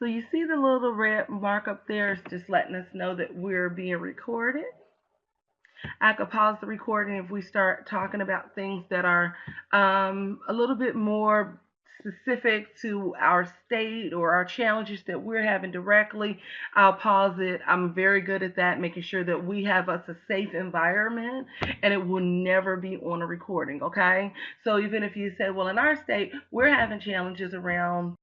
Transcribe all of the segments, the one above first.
So you see the little red mark up there? It's just letting us know that we're being recorded. I could pause the recording if we start talking about things that are a little bit more specific to our state or our challenges that we're having directly. I'll pause it. I'm very good at that, making sure that we have us a safe environment and it will never be on a recording, okay? So even if you say, well, in our state, we're having challenges around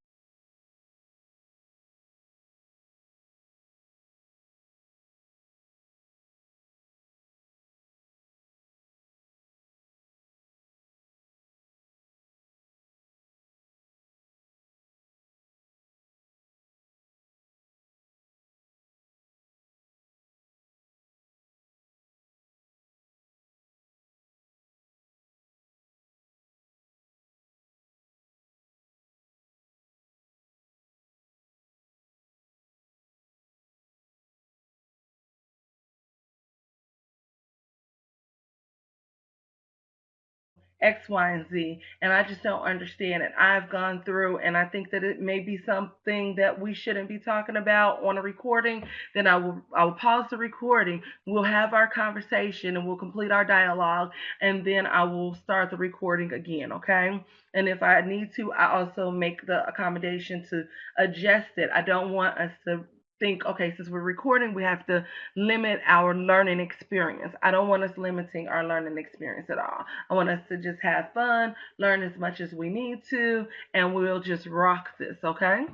X, Y, and Z, and I just don't understand it. I've gone through, and I think that it may be something that we shouldn't be talking about on a recording. Then I will pause the recording. We'll have our conversation, and we'll complete our dialogue, and then I will start the recording again. Okay. And if I need to, I also make the accommodation to adjust it. I don't want us to think, okay, since we're recording, we have to limit our learning experience. I don't want us limiting our learning experience at all. I want us to just have fun, learn as much as we need to, and we'll just rock this, okay?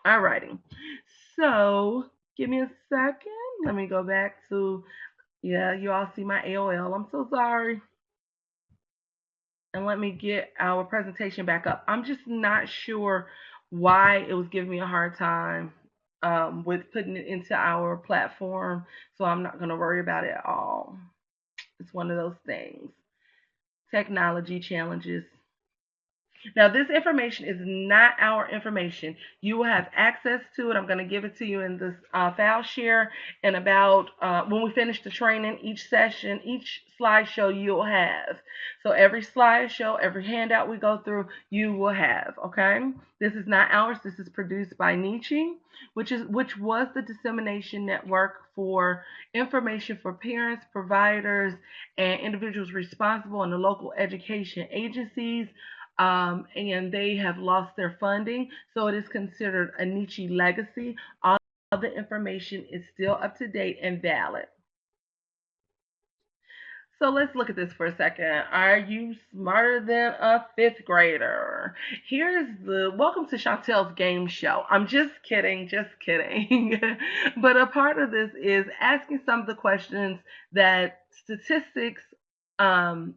Alrighty. So, give me a second. Let me go back to, yeah, you all see my AOL. I'm so sorry. And let me get our presentation back up. I'm just not sure why it was giving me a hard time with putting it into our platform, so I'm not going to worry about it at all. It's one of those things. Technology challenges. Now, this information is not our information. You will have access to it. I'm going to give it to you in this file share. And about when we finish the training, each session, each slideshow you'll have. So every slideshow, every handout we go through, you will have. Okay. This is not ours. This is produced by NICHCY, which was the dissemination network for information for parents, providers, and individuals responsible in the local education agencies, and they have lost their funding, so it is considered a NICHCY legacy. All the information is still up to date and valid. So let's look at this for a second. Are you smarter than a fifth grader? Here's the welcome to Chantel's game show. I'm just kidding, just kidding. But a part of this is asking some of the questions that statistics um,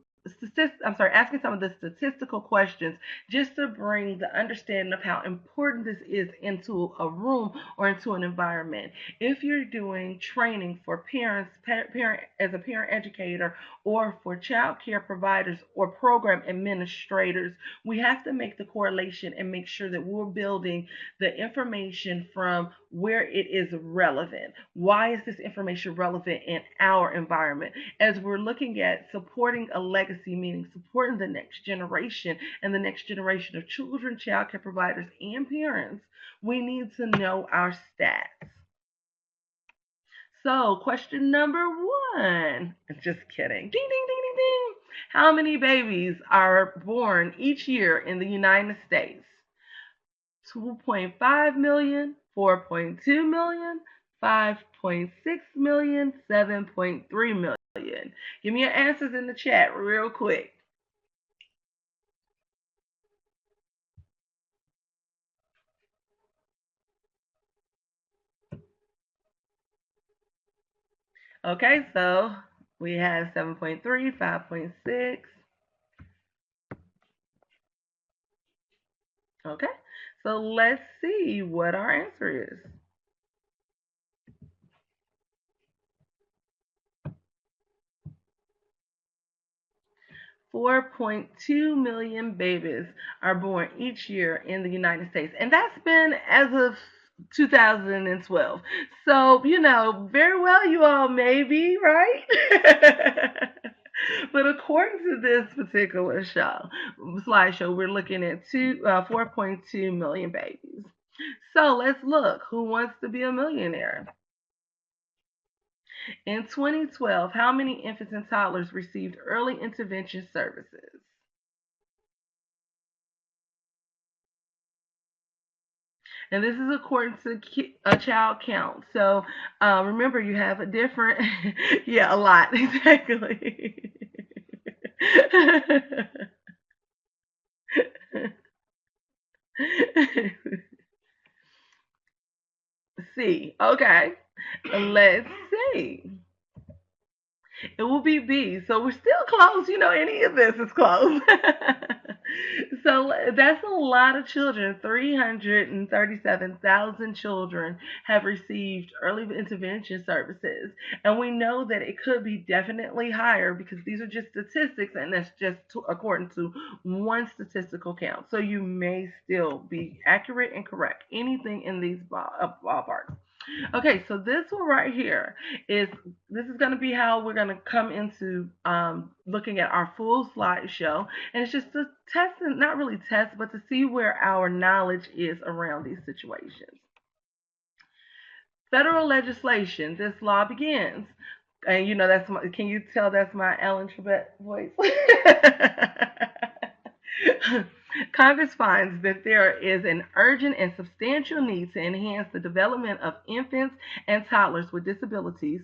asking some of the statistical questions just to bring the understanding of how important this is into a room or into an environment. If you're doing training for parents, parent as a parent educator, or for child care providers or program administrators, we have to make the correlation and make sure that we're building the information from where it is relevant. Why is this information relevant in our environment? As we're looking at supporting a legacy, meaning supporting the next generation and the next generation of children, child care providers, and parents, we need to know our stats. So, question number one. Just kidding. Ding, ding, ding, ding, ding. How many babies are born each year in the United States? 2.5 million, 4.2 million, 5.6 million, 7.3 million. Give me your answers in the chat real quick. Okay, so we have 7.3, 5.6. Okay, so let's see what our answer is. 4.2 million babies are born each year in the United States. And that's been as of 2012. So, very well, you all may be right. But according to this particular slideshow, we're looking at 4.2 million babies. So let's look. Who wants to be a millionaire? In 2012, how many infants and toddlers received early intervention services? And this is according to a child count. So remember, you have a different, yeah, a lot, exactly. C. Okay. Let's see. It will be B. So we're still close. Any of this is close. So that's a lot of children. 337,000 children have received early intervention services. And we know that it could be definitely higher because these are just statistics and that's just according to one statistical count. So you may still be accurate and correct. Anything in these ballparks. Okay, so this one right here is this is going to be how we're going to come into looking at our full slideshow, and it's just to test, and not really test, but to see where our knowledge is around these situations. Federal legislation. This law begins, and that's my. Can you tell that's my Ellen Trebek voice? Congress finds that there is an urgent and substantial need to enhance the development of infants and toddlers with disabilities,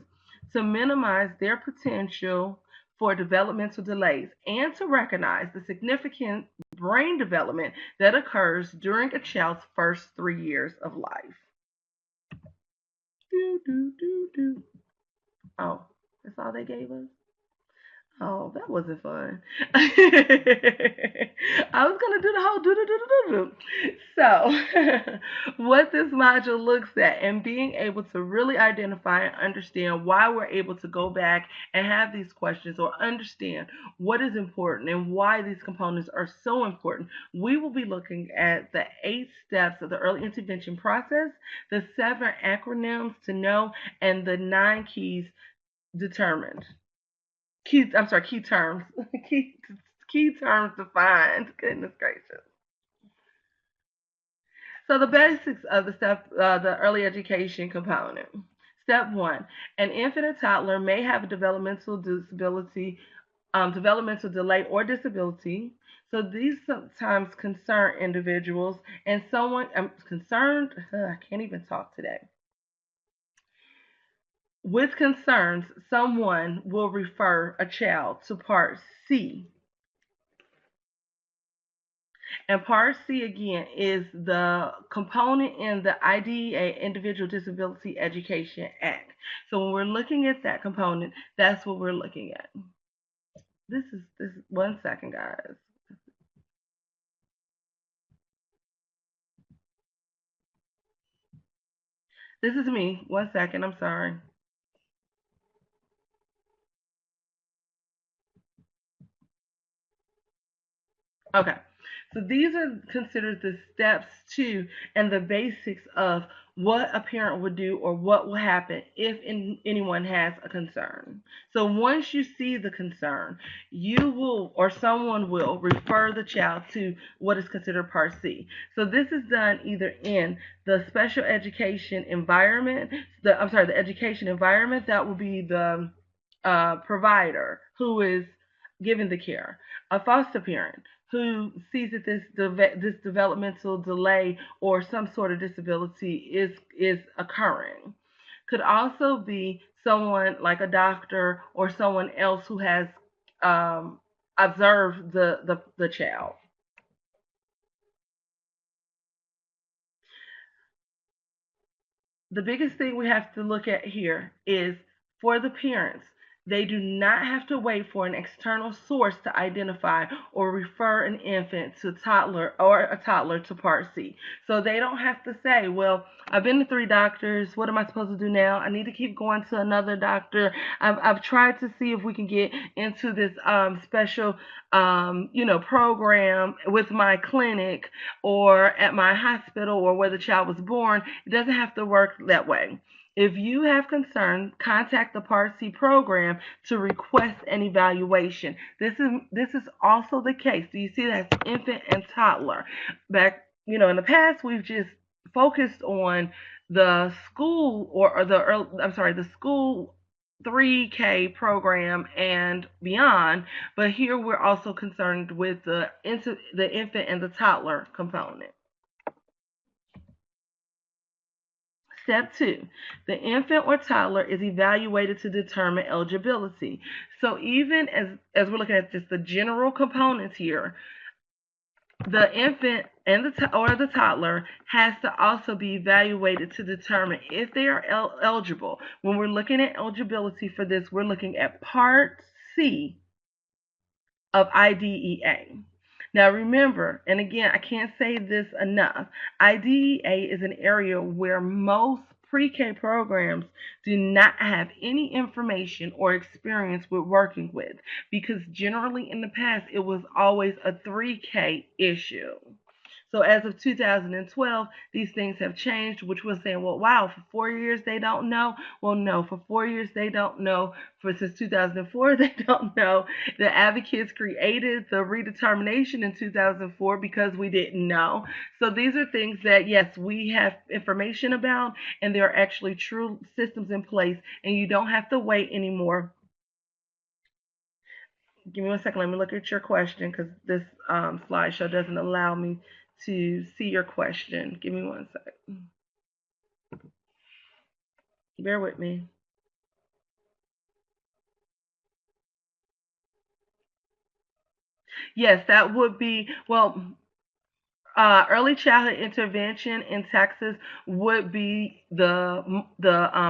to minimize their potential for developmental delays, and to recognize the significant brain development that occurs during a child's first 3 years of life. Do, do, do, do. Oh, that's all they gave us? Oh, that wasn't fun. I was gonna do the whole do do do do do. So, what this module looks at and being able to really identify and understand why we're able to go back and have these questions or understand what is important and why these components are so important. We will be looking at the 8 steps of the early intervention process, the 7 acronyms to know, and the 9 keys determined. Key terms. key key terms defined. Goodness gracious. So the basics of the early education component. Step 1: an infant or toddler may have a developmental disability, developmental delay or disability. So these sometimes concern individuals and someone concerned. I can't even talk today. With concerns, someone will refer a child to Part C. And Part C again is the component in the IDEA Individual Disability Education Act. So when we're looking at that component, that's what we're looking at. This is 1 second, guys. This is me. 1 second, I'm sorry. Okay. So these are considered the steps to and the basics of what a parent would do or what will happen if anyone has a concern. So once you see the concern, you will or someone will refer the child to what is considered Part C. So this is done either in the special education environment, the education environment, that will be the provider who is giving the care, a foster parent who sees that this developmental delay or some sort of disability is occurring. Could also be someone like a doctor or someone else who has observed the child. The biggest thing we have to look at here is for the parents. They do not have to wait for an external source to identify or refer an infant to toddler or a toddler to Part C. So they don't have to say, well, I've been to 3 doctors. What am I supposed to do now? I need to keep going to another doctor. I've tried to see if we can get into this special, program with my clinic or at my hospital or where the child was born. It doesn't have to work that way. If you have concern, contact the Part C program to request an evaluation. This is also the case. Do you see that's infant and toddler? Back, in the past we've just focused on the school or the I'm sorry, the school 3K program and beyond, but here we're also concerned with the infant and the toddler component. Step two, the infant or toddler is evaluated to determine eligibility. So even as we're looking at just the general components here, the infant and or the toddler has to also be evaluated to determine if they are eligible. When we're looking at eligibility for this, we're looking at Part C of IDEA. Now remember, and again, I can't say this enough, IDEA is an area where most pre-K programs do not have any information or experience with working with, because generally in the past it was always a 3K issue. So as of 2012, these things have changed, which was saying, well, wow, for 4 years they don't know. Well, no, for 4 years they don't know. For since 2004, they don't know. The advocates created the redetermination in 2004 because we didn't know. So these are things that, yes, we have information about, and there are actually true systems in place, and you don't have to wait anymore. Give me 1 second. Let me look at your question because this slideshow doesn't allow me to see your question. Give me 1 second. Bear with me. Yes, that would be, well, early childhood intervention in Texas would be the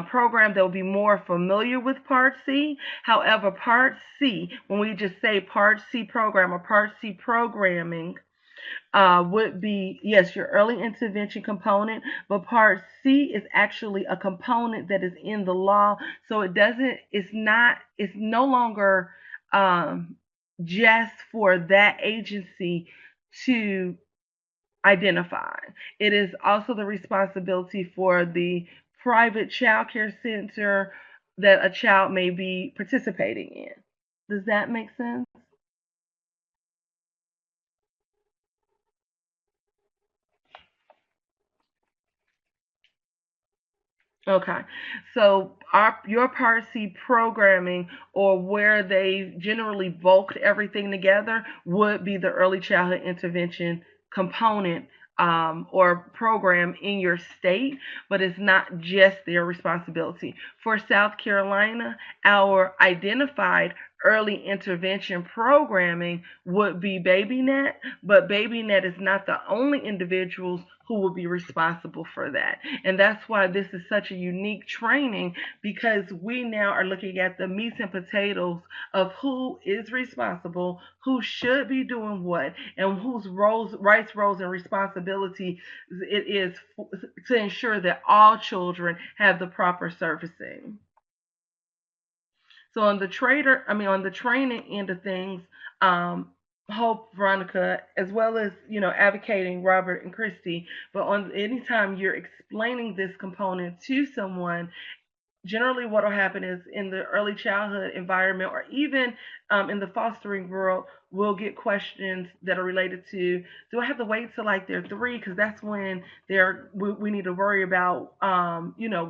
program that would be more familiar with Part C. However, Part C, when we just say Part C program or Part C programming, would be, yes, your early intervention component, but Part C is actually a component that is in the law, so it's no longer um, just for that agency to identify. It is also the responsibility for the private child care center that a child may be participating in. Does that make sense? Okay. So your Part C programming, or where they generally bulked everything together, would be the early childhood intervention component, or program in your state, but it's not just their responsibility. For South Carolina, our identified early intervention programming would be BabyNet, but BabyNet is not the only individuals who will be responsible for that. And that's why this is such a unique training, because we now are looking at the meats and potatoes of who is responsible, who should be doing what, and whose rights, roles, and responsibility it is to ensure that all children have the proper servicing. So on the training end of things, Hope, Veronica, as well as advocating Robert and Christy, but on anytime you're explaining this component to someone, generally what will happen is in the early childhood environment, or even in the fostering world, we'll get questions that are related to, do I have to wait till like they're 3, because that's when we need to worry about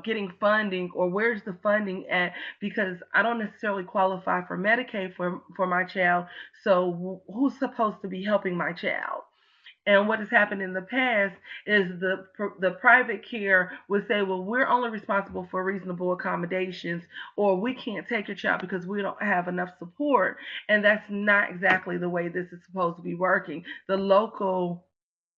getting funding, or where's the funding at, because I don't necessarily qualify for Medicaid for my child, so who's supposed to be helping my child? And what has happened in the past is the private care would say, well, we're only responsible for reasonable accommodations, or we can't take your child because we don't have enough support. And that's not exactly the way this is supposed to be working. The local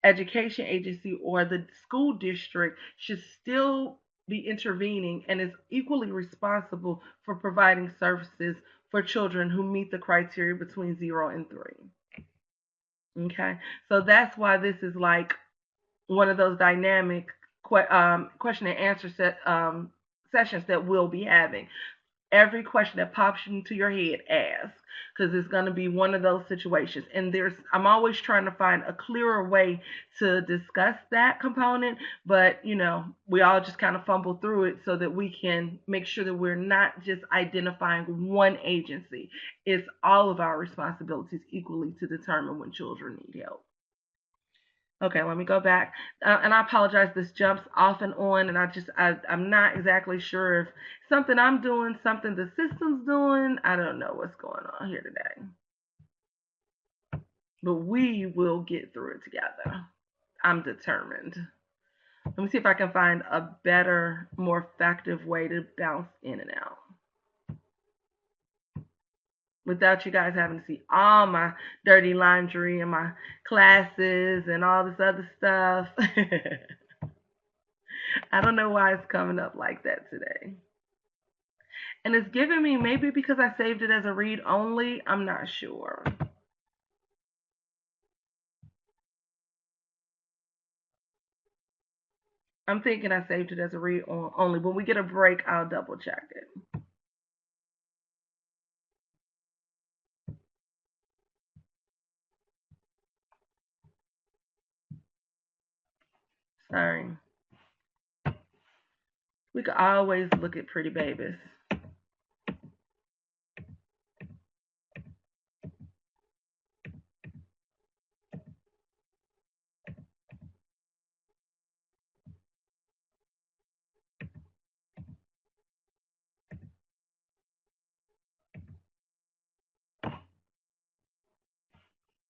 education agency or the school district should still be intervening and is equally responsible for providing services for children who meet the criteria between 0 and 3. Okay, so that's why this is like one of those dynamic question and answer sessions that we'll be having. Every question that pops into your head, ask, because it's going to be one of those situations. And I'm always trying to find a clearer way to discuss that component, but we all just kind of fumble through it so that we can make sure that we're not just identifying one agency. It's all of our responsibilities equally to determine when children need help. Okay, let me go back. And I apologize. This jumps off and on, and I'm not exactly sure if something I'm doing, something the system's doing. I don't know what's going on here today, but we will get through it together. I'm determined. Let me see if I can find a better, more effective way to bounce in and out without you guys having to see all my dirty laundry and my classes and all this other stuff. I don't know why it's coming up like that today. And it's giving me, maybe because I saved it as a read only, I'm not sure. I'm thinking I saved it as a read only. When we get a break, I'll double check it. Sorry. We could always look at pretty babies.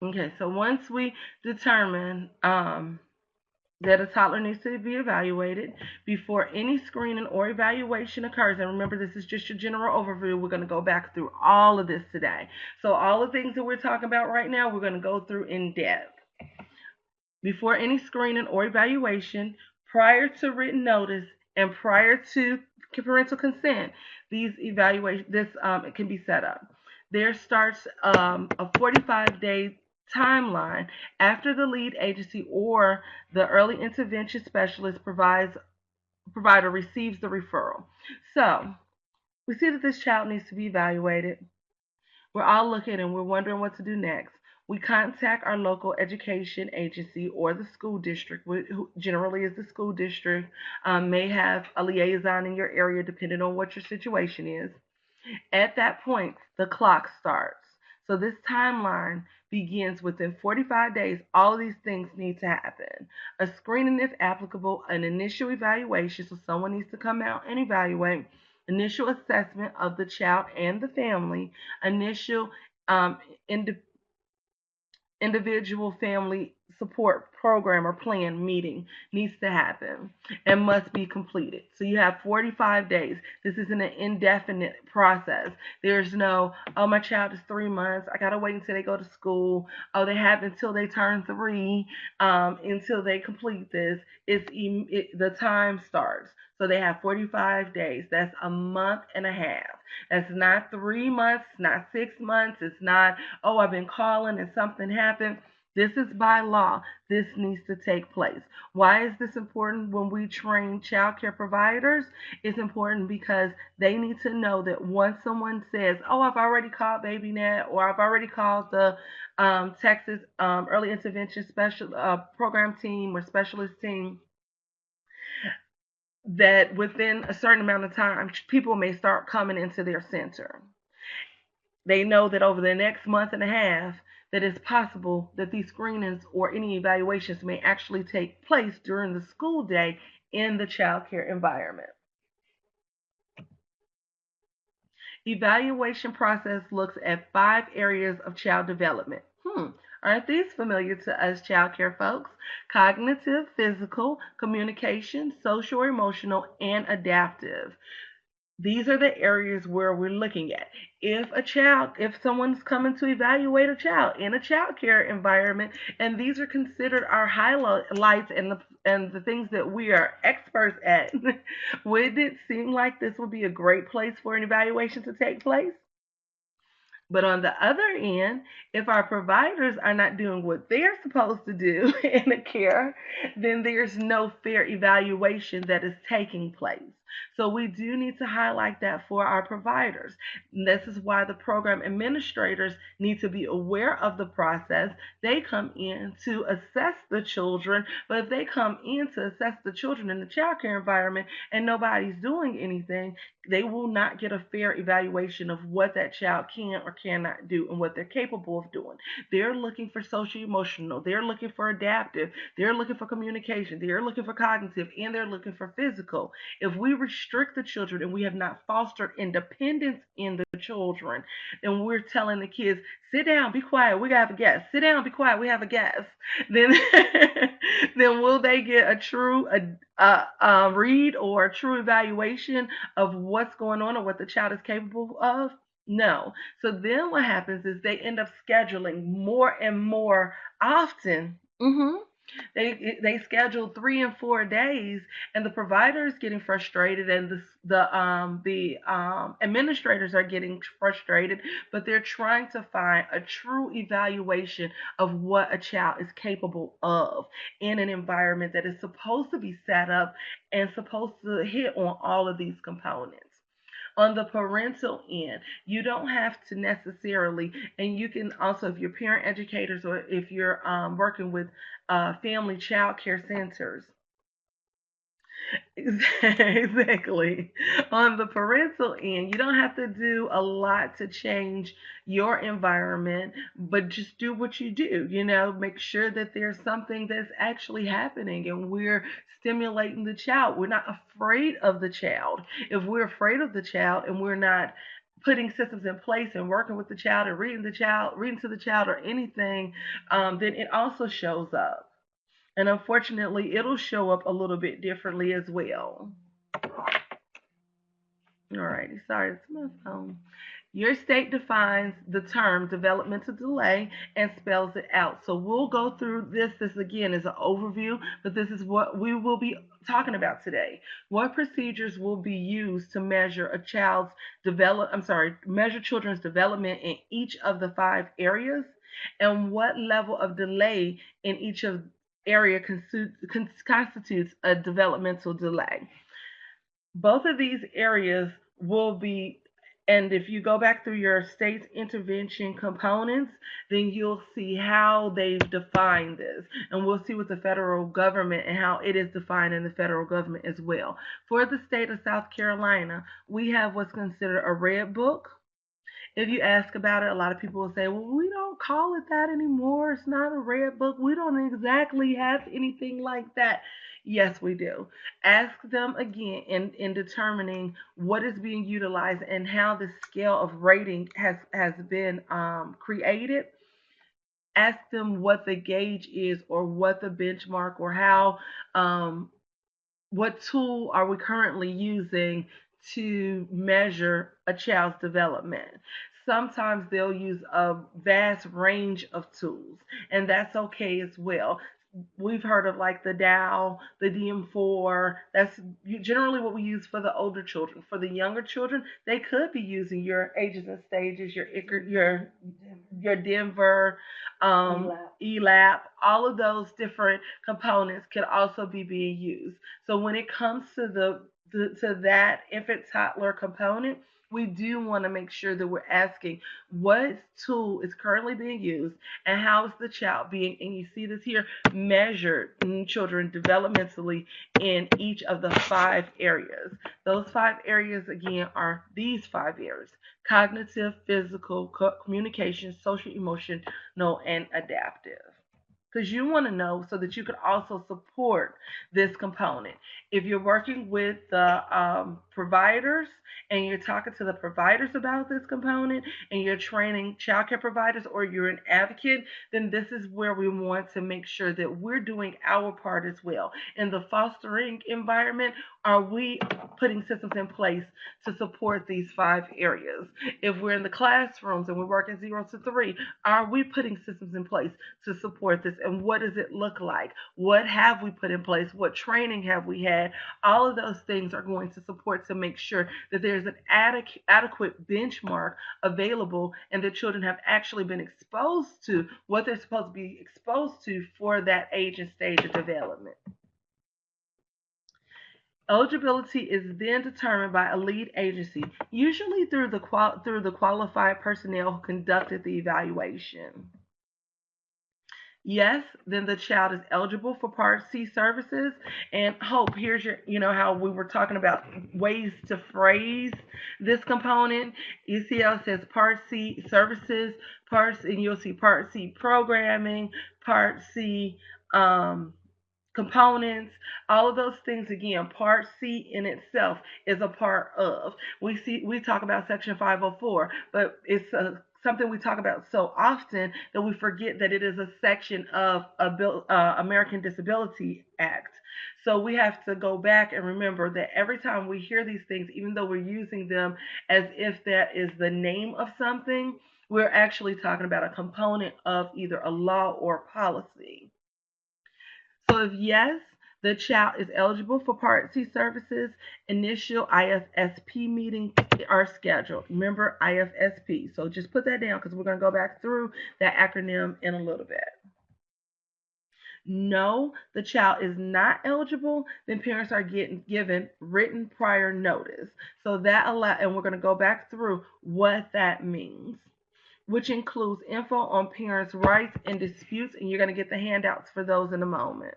Okay, so once we determine that a toddler needs to be evaluated before any screening or evaluation occurs. And remember, this is just a general overview. We're going to go back through all of this today. So all the things that we're talking about right now, we're going to go through in depth. Before any screening or evaluation, prior to written notice, and prior to parental consent, this it can be set up. There starts a 45-day timeline after the lead agency or the early intervention specialist provider receives the referral. So we see that this child needs to be evaluated. We're all looking and we're wondering what to do next. We contact our local education agency or the school district, who generally is the school district, may have a liaison in your area depending on what your situation is. At that point, the clock starts. So this timeline begins within 45 days. All of these things need to happen. A screening if applicable, an initial evaluation, so someone needs to come out and evaluate, initial assessment of the child and the family, initial um, ind- individual family support program or plan meeting needs to happen and must be completed. So you have 45 days. This isn't an indefinite process. There's no, oh, my child is 3 months. I got to wait until they go to school. Oh, they have until they turn 3 until they complete this. The time starts. So they have 45 days. That's a month and a half. That's not 3 months, not 6 months. It's not, oh, I've been calling and something happened. This is by law. This needs to take place. Why is this important when we train child care providers? It's important because they need to know that once someone says, oh, I've already called BabyNet or I've already called the Texas Early Intervention Special Program Team or Specialist Team, that within a certain amount of time, people may start coming into their center. They know that over the next month and a half, that it's possible that these screenings or any evaluations may actually take place during the school day in the child care environment. Evaluation process looks at 5 areas of child development. Aren't these familiar to us child care folks? Cognitive, physical, communication, social, emotional, and adaptive. These are the areas where we're looking at. If someone's coming to evaluate a child in a child care environment, and these are considered our highlights and the things that we are experts at, would it seem like this would be a great place for an evaluation to take place? But on the other end, if our providers are not doing what they're supposed to do in the care, then there's no fair evaluation that is taking place. So we do need to highlight that for our providers. And this is why the program administrators need to be aware of the process. They come in to assess the children, but if they come in to assess the children in the child care environment and nobody's doing anything, they will not get a fair evaluation of what that child can or cannot do and what they're capable of doing. They're looking for social emotional, they're looking for adaptive, they're looking for communication, they're looking for cognitive, and they're looking for physical. If we restrict the children and we have not fostered independence in the children, then we're telling the kids, sit down, be quiet, we have a guest. Sit down, be quiet, we have a guest. Then, then will they get a true read or a true evaluation of what's going on or what the child is capable of? No. So then what happens is they end up scheduling more and more often. They schedule 3 and 4 days, and the provider is getting frustrated, and the administrators are getting frustrated. But they're trying to find a true evaluation of what a child is capable of in an environment that is supposed to be set up and supposed to hit on all of these components. On the parental end, you don't have to necessarily, and you can also, if you're parent educators or if you're working with family child care centers. Exactly. On the parental end, you don't have to do a lot to change your environment, but just do what you do. Make sure that there's something that's actually happening and we're stimulating the child. We're not afraid of the child. If we're afraid of the child and we're not putting systems in place and working with the child and reading to the child or anything, then it also shows up. And unfortunately, it'll show up a little bit differently as well. Alrighty, sorry, it's my phone. Your state defines the term developmental delay and spells it out. So we'll go through this. This again is an overview, but this is what we will be talking about today. What procedures will be used to measure measure children's development in each of the 5 areas, and what level of delay in each of area constitutes a developmental delay. Both of these areas will be, and if you go back through your state's intervention components, then you'll see how they've defined this. And we'll see with the federal government and how it is defined in the federal government as well. For the state of South Carolina, we have what's considered a red book. If you ask about it, a lot of people will say, well, we don't call it that anymore. It's not a red book. We don't exactly have anything like that. Yes, we do. Ask them again in determining what is being utilized and how the scale of rating has been created. Ask them what the gauge is or what the benchmark or how what tool are we currently using to measure a child's development. Sometimes they'll use a vast range of tools, and that's okay as well. We've heard of like the Dow, the DM4. That's generally what we use for the older children. For the younger children, they could be using your ages and stages, your Denver, ELAP. All of those different components could also be being used. So when it comes to to that infant toddler component, we do want to make sure that we're asking what tool is currently being used and how is the child being, and you see this here, measured in children developmentally in each of the 5 areas. Those 5 areas again are these 5 areas: cognitive, physical, communication, social, emotional, and adaptive. Because you want to know so that you can also support this component. If you're working with the providers and you're talking to the providers about this component and you're training childcare providers or you're an advocate, then this is where we want to make sure that we're doing our part as well. In the fostering environment, are we putting systems in place to support these 5 areas? If we're in the classrooms and we're working 0 to 3, are we putting systems in place to support this? And what does it look like? What have we put in place? What training have we had? All of those things are going to support to make sure that there's an adequate benchmark available and that children have actually been exposed to what they're supposed to be exposed to for that age and stage of development. Eligibility is then determined by a lead agency, usually through the qualified personnel who conducted the evaluation. Yes, then the child is eligible for Part C services. And Hope, here's your, how we were talking about ways to phrase this component. You see how it says Part C services, and you'll see Part C programming, Part C um, components, all of those things. Again, Part C in itself is a part of. We talk about Section 504, but it's something we talk about so often that we forget that it is a section of a American Disability Act. So we have to go back and remember that every time we hear these things, even though we're using them as if that is the name of something, we're actually talking about a component of either a law or policy. So if yes, the child is eligible for Part C services, initial IFSP meetings are scheduled. Remember IFSP. So just put that down because we're going to go back through that acronym in a little bit. No, the child is not eligible, then parents are getting given written prior notice. So that and we're going to go back through what that means, which includes info on parents' rights and disputes, and you're going to get the handouts for those in a moment.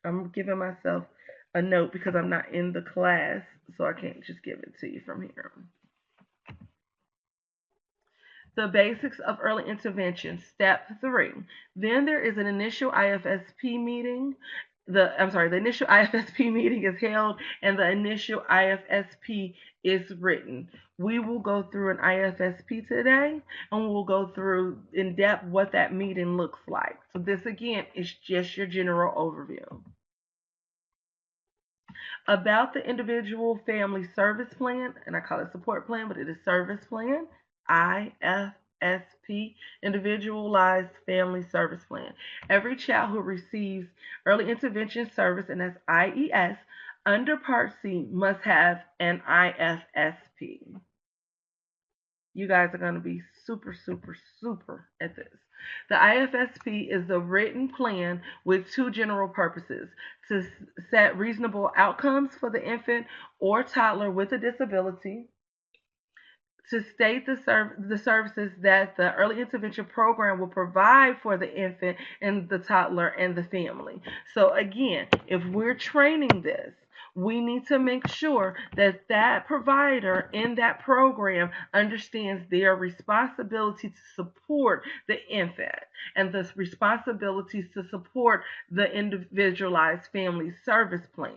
I'm giving myself a note because I'm not in the class, so I can't just give it to you from here. The basics of early intervention, step 3. Then there is an initial IFSP meeting. The initial IFSP meeting is held and the initial IFSP is written. We will go through an IFSP today and we'll go through in depth what that meeting looks like. So this again is just your general overview. About the individual family service plan, and I call it support plan, but it is service plan, IFSP, individualized family service plan. Every child who receives early intervention service, and that's IES, under Part C must have an IFSP. You guys are going to be super, super, super at this. The IFSP is the written plan with two general purposes: to set reasonable outcomes for the infant or toddler with a disability, to state the services that the early intervention program will provide for the infant and the toddler and the family. So again, if we're training this, we need to make sure that that provider in that program understands their responsibility to support the infant and the responsibilities to support the individualized family service plan.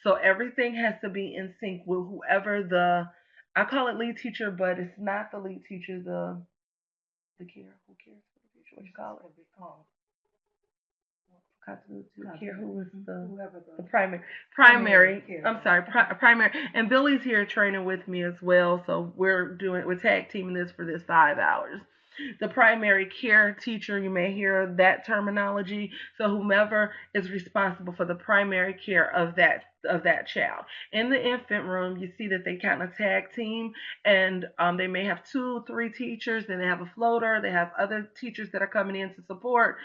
So everything has to be in sync with whoever I call it lead teacher, but it's not the lead teacher, the care, who cares for the teacher, what you call it? Continuity care, who is the primary I'm sorry, primary. And Billy's here training with me as well, so we're tag teaming this for this 5 hours. The primary care teacher, you may hear that terminology. So whomever is responsible for the primary care of that child. In the infant room, you see that they kind of tag team, and they may have 2, 3 teachers. Then they have a floater. They have other teachers that are coming in to support.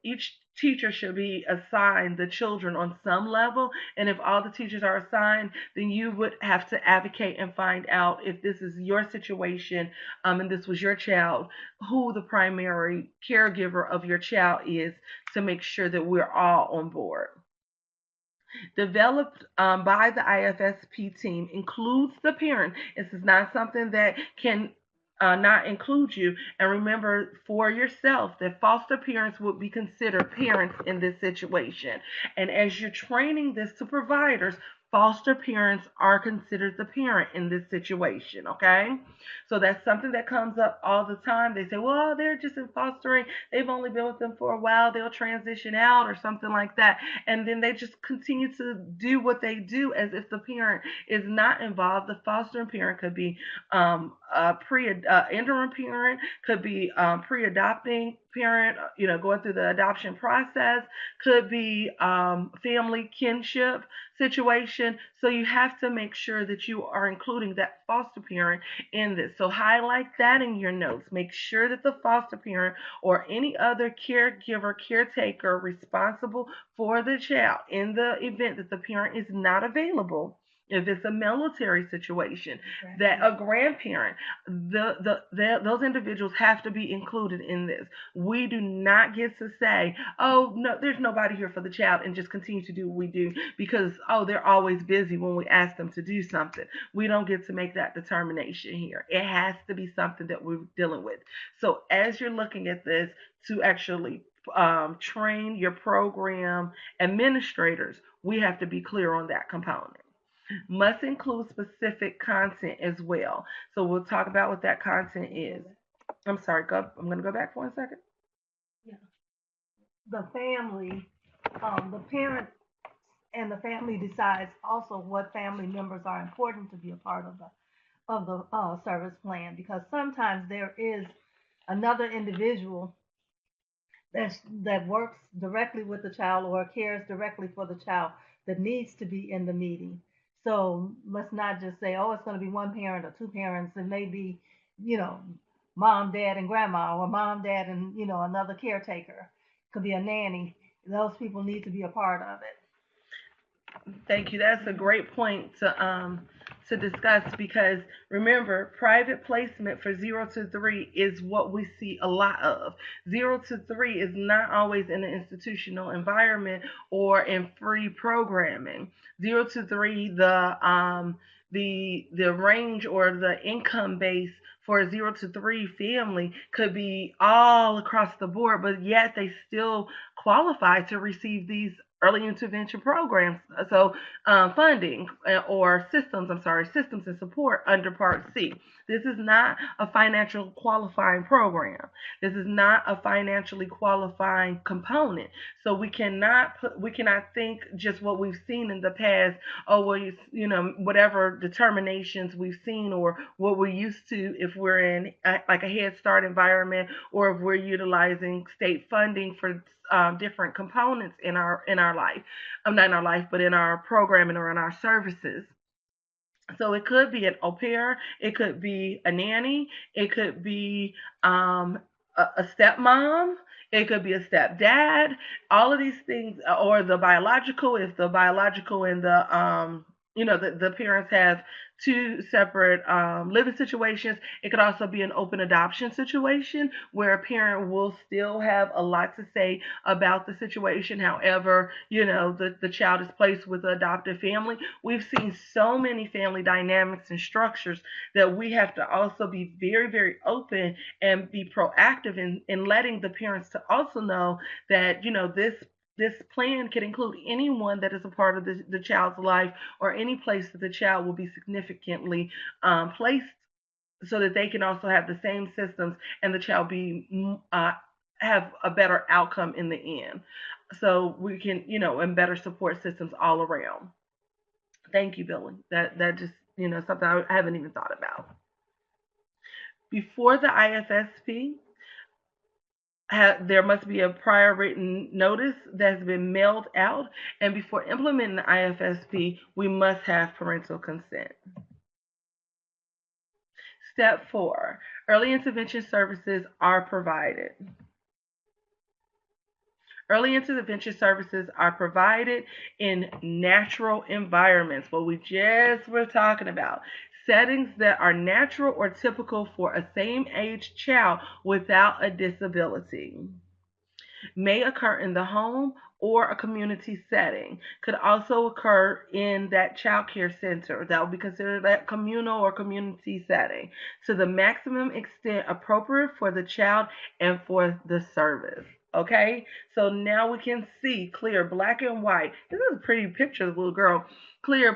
Each teacher should be assigned the children on some level, and if all the teachers are assigned, then you would have to advocate and find out if this is your situation, and this was your child, who the primary caregiver of your child is, to make sure that we're all on board. Developed by the IFSP team includes the parent. This is not something that can not include you. And remember for yourself that foster parents would be considered parents in this situation. And as you're training this to providers, foster parents are considered the parent in this situation, okay? So that's something that comes up all the time. They say, well, they're just in fostering. They've only been with them for a while. They'll transition out or something like that. And then they just continue to do what they do as if the parent is not involved. The fostering parent could be interim parent, could be pre-adopting parent, going through the adoption process, could be family kinship situation. So you have to make sure that you are including that foster parent in this. So highlight that in your notes. Make sure that the foster parent or any other caregiver, caretaker responsible for the child in the event that the parent is not available if it's a military situation, that a grandparent, those individuals have to be included in this. We do not get to say, oh no, there's nobody here for the child, and just continue to do what we do because, oh, they're always busy when we ask them to do something. We don't get to make that determination here. It has to be something that we're dealing with. So as you're looking at this, to actually train your program administrators, we have to be clear on that component. Must include specific content as well. So we'll talk about what that content is. I'm sorry, I'm going to go back for 1 second. Yeah. The family, the parent and the family decides also what family members are important to be a part of the service plan, because sometimes there is another individual that works directly with the child or cares directly for the child that needs to be in the meeting. So let's not just say, oh, it's going to be one parent or two parents. It may be, you know, mom, dad, and grandma, or mom, dad, and another caretaker. Could be a nanny. Those people need to be a part of it. Thank you. That's a great point to discuss because remember, private placement for 0 to 3 is what we see a lot of. 0 to 3 is not always in an institutional environment or in free programming. 0 to 3, the range or the income base for a 0 to 3 family could be all across the board, but yet they still qualify to receive these early intervention programs. So funding or systems, I'm sorry, systems and support under Part C. This is not a financial qualifying program. This is not a financially qualifying component. So we cannot think just what we've seen in the past. Oh well, whatever determinations we've seen or what we're used to if we're in like a Head Start environment or if we're utilizing state funding for different components in our life. Not in our life, but in our programming or in our services. So it could be an au pair, it could be a nanny, it could be a stepmom, it could be a stepdad. All of these things, or the biological, if the biological and the parents have two separate living situations. It could also be an open adoption situation where a parent will still have a lot to say about the situation. However, the child is placed with the adoptive family. We've seen so many family dynamics and structures that we have to also be very, very open and be proactive in letting the parents to also know that, this plan can include anyone that is a part of the child's life or any place that the child will be significantly placed so that they can also have the same systems and the child be have a better outcome in the end. So we can, and better support systems all around. Thank you, Billy. That just, something I haven't even thought about. Before the IFSP, there must be a prior written notice that's been mailed out, and before implementing the IFSP, we must have parental consent. Step 4, early intervention services are provided. Early intervention services are provided in natural environments, what we just were talking about. Settings that are natural or typical for a same age child without a disability. May occur in the home or a community setting. Could also occur in that child care center. That would be considered that communal or community setting to the maximum extent appropriate for the child and for the service. Okay, so now we can see clear black and white. This is a pretty picture of the little girl. Clear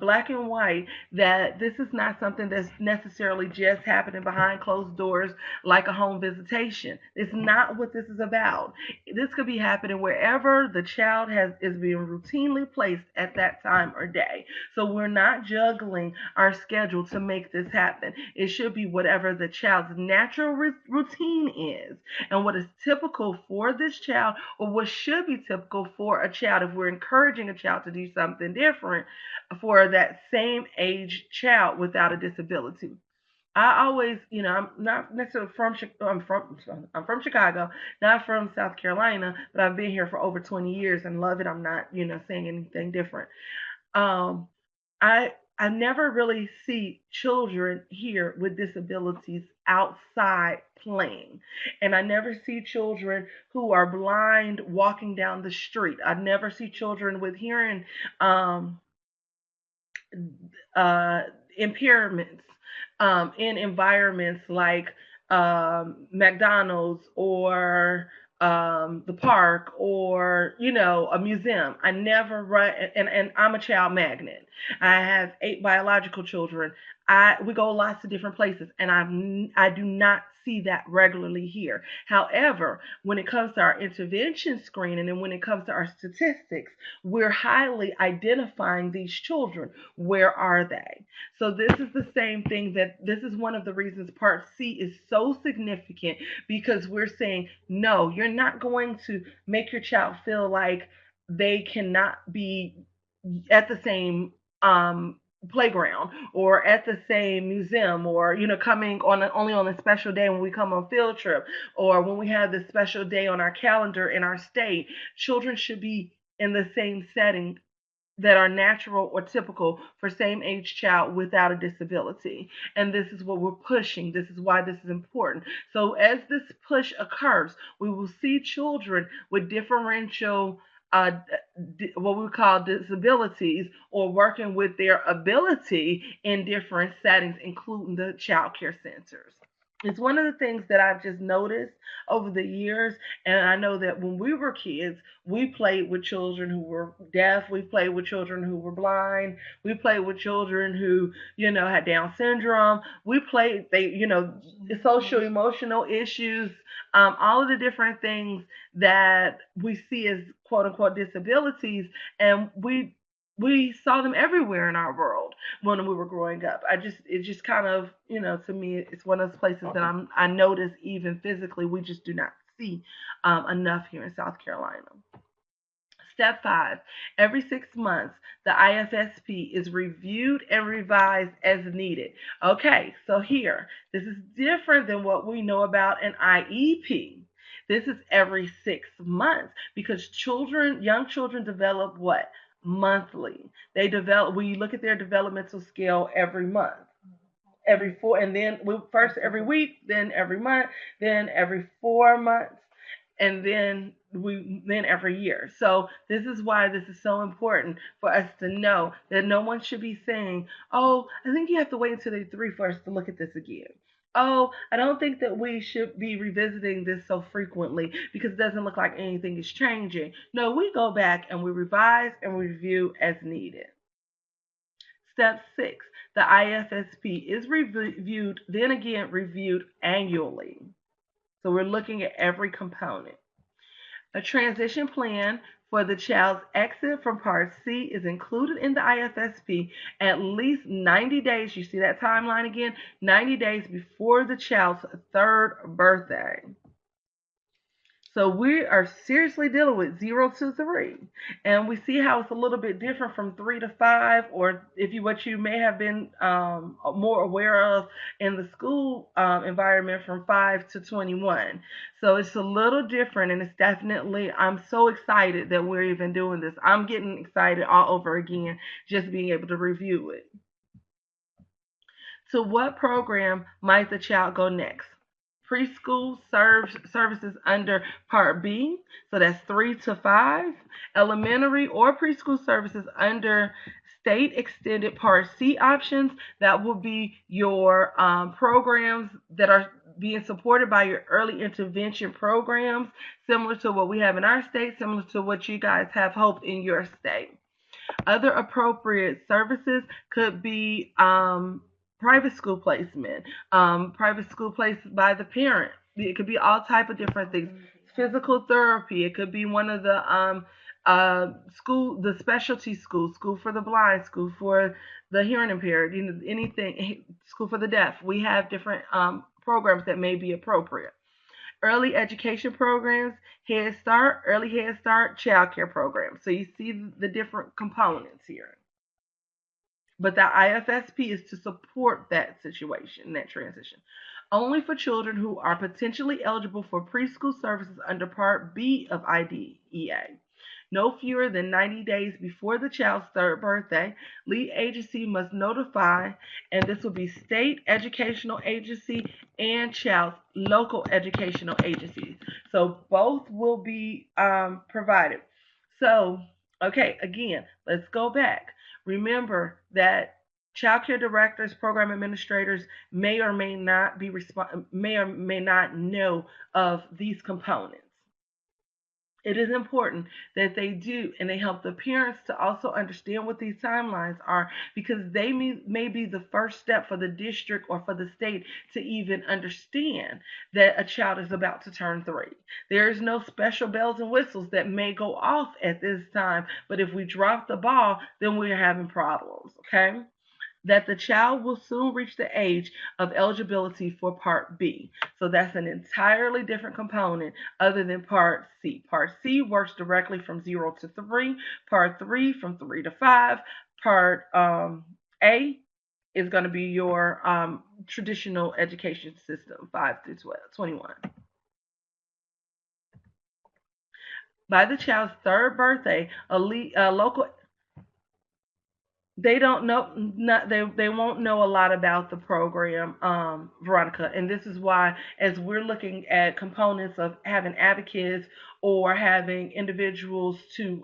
black and white that this is not something that's necessarily just happening behind closed doors like a home visitation. It's not what this is about. This could be happening wherever the child is being routinely placed at that time or day. So we're not juggling our schedule to make this happen. It should be whatever the child's natural routine is and what is typical for this child or what should be typical for a child if we're encouraging a child to do something different for that same age child without a disability. I always, I'm not necessarily I'm from Chicago, not from South Carolina, but I've been here for over 20 years and love it. I'm not, saying anything different. Um, I never really see children here with disabilities outside playing. And I never see children who are blind walking down the street. I never see children with hearing um, uh, impairments in environments like McDonald's or the park or a museum. I never run, and I'm a child magnet. I have 8 biological children. We go lots of different places, and I do not see that regularly here. However, when it comes to our intervention screening and when it comes to our statistics, we're highly identifying these children. Where are they? So this is the same thing, that this is one of the reasons Part C is so significant, because we're saying, no, you're not going to make your child feel like they cannot be at the same playground or at the same museum, or coming on only on a special day when we come on field trip, or when we have this special day on our calendar in our state. Children should be in the same setting that are natural or typical for same age child without a disability. And this is what we're pushing. This is why this is important. So as this push occurs, we will see children with differential what we call disabilities, or working with their ability in different settings, including the child care centers. It's one of the things that I've just noticed over the years. And I know that when we were kids, we played with children who were deaf. We played with children who were blind. We played with children who, had Down syndrome. We played, social emotional issues, all of the different things that we see as quote unquote disabilities. And we saw them everywhere in our world when we were growing up. It just kind of, to me, it's one of those places that I notice even physically we just do not see enough here in South Carolina. Step 5, every 6 months, the IFSP is reviewed and revised as needed. Okay, so here, this is different than what we know about an IEP. This is every 6 months, because young children develop what? Monthly. They develop, we look at their developmental scale every month. Every four, and then we first every week, then every month, then every 4 months, and then every year. So this is why this is so important for us to know that no one should be saying, "Oh, I think you have to wait until they're three for us to look at this again." Oh, I don't think that we should be revisiting this so frequently because it doesn't look like anything is changing. No, we go back and we revise and review as needed. Step 6, the IFSP is reviewed, then again reviewed annually. So we're looking at every component. A transition plan for the child's exit from Part C is included in the IFSP at least 90 days. You see that timeline again? 90 days before the child's third birthday. So we are seriously dealing with 0 to 3, and we see how it's a little bit different from 3 to 5, or if you what you may have been more aware of in the school environment from 5 to 21. So it's a little different, and it's definitely, I'm so excited that we're even doing this. I'm getting excited all over again just being able to review it. To what program might the child go next? Preschool services under Part B, so that's 3 to 5. Elementary or preschool services under state extended Part C options, that will be your programs that are being supported by your early intervention programs, similar to what we have in our state, similar to what you guys have hoped in your state. Other appropriate services could be private school placement, private school placed by the parent. It could be all type of different things. Physical therapy. It could be one of the the specialty schools, school for the blind, school for the hearing impaired, anything, school for the deaf. We have different programs that may be appropriate. Early education programs, Head Start, early Head Start, child care programs. So you see the different components here. But the IFSP is to support that situation, that transition. Only for children who are potentially eligible for preschool services under Part B of IDEA. No fewer than 90 days before the child's third birthday, lead agency must notify, and this will be state educational agency and child's local educational agencies. So both will be provided. So, okay, again, let's go back. Remember that child care directors, program administrators may or may not may or may not know of these components. It is important that they do, and they help the parents to also understand what these timelines are, because they may be the first step for the district or for the state to even understand that a child is about to turn 3. There is no special bells and whistles that may go off at this time, but if we drop the ball, then we're having problems, okay? That the child will soon reach the age of eligibility for Part B. So that's an entirely different component other than Part C. Part C works directly from 0 to 3, Part 3 from 3 to 5, Part A is going to be your traditional education system, 5 through 21. By the child's third birthday, a local they don't know not they won't know a lot about the program, Veronica, and this is why, as we're looking at components of having advocates or having individuals to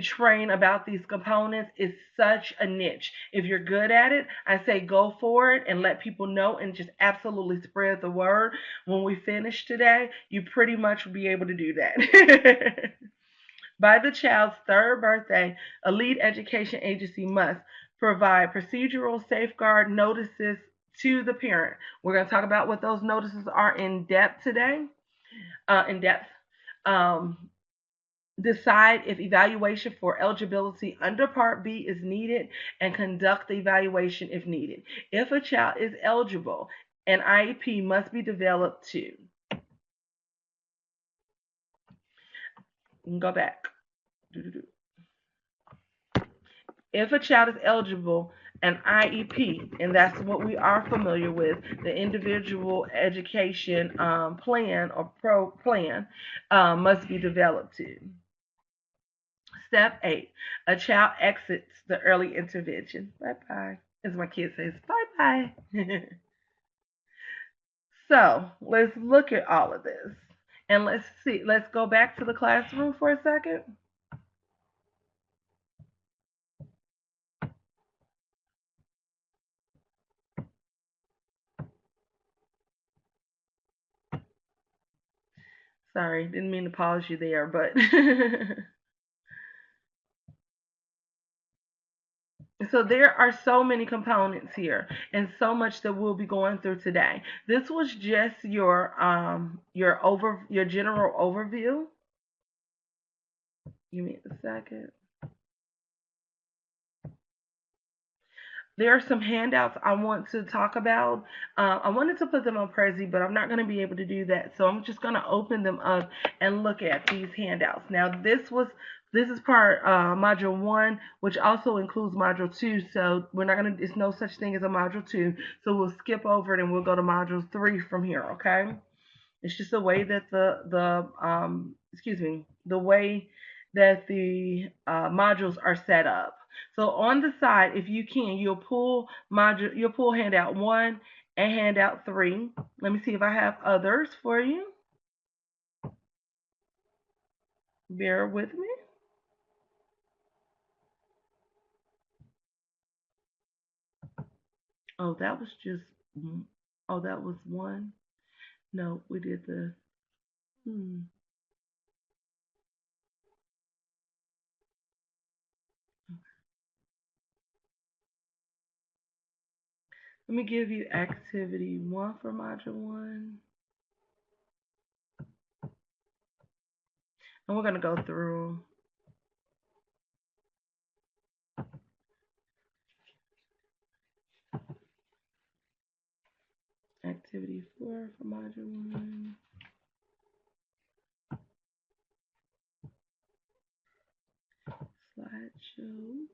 train about these components, is such a niche. If you're good at it, I say go for it and let people know and just absolutely spread the word. When we finish today, you pretty much will be able to do that. By the child's third birthday, a lead education agency must provide procedural safeguard notices to the parent. We're going to talk about what those notices are in depth today. In depth. Um, Decide if evaluation for eligibility under Part B is needed, and conduct the evaluation if needed. If a child is eligible, an IEP must be developed too. Go back. If a child is eligible, an IEP, and that's what we are familiar with, the individual education plan or pro plan, must be developed too. Step 8, a child exits the early intervention. Bye bye. As my kid says, bye bye. So let's look at all of this. And let's see, let's go back to the classroom for a second. Sorry, didn't mean to pause you there, but so there are so many components here and so much that we'll be going through today. This was just your general overview. Give me a second. There are some handouts I want to talk about. I wanted to put them on Prezi, but I'm not going to be able to do that. So I'm just going to open them up and look at these handouts. Now, this is part module 1, which also includes module 2. So we're not going to. It's no such thing as a module 2. So we'll skip over it and we'll go to module 3 from here. Okay. It's just the way that the way that the modules are set up. So on the side, if you can, you'll pull handout 1 and handout 3. Let me see if I have others for you. Bear with me. Oh, that was just. Oh, that was one. No, we did the. Hmm. Let me give you activity 1 for module 1. And we're going to go through. Activity 4 for module 1. Slideshow.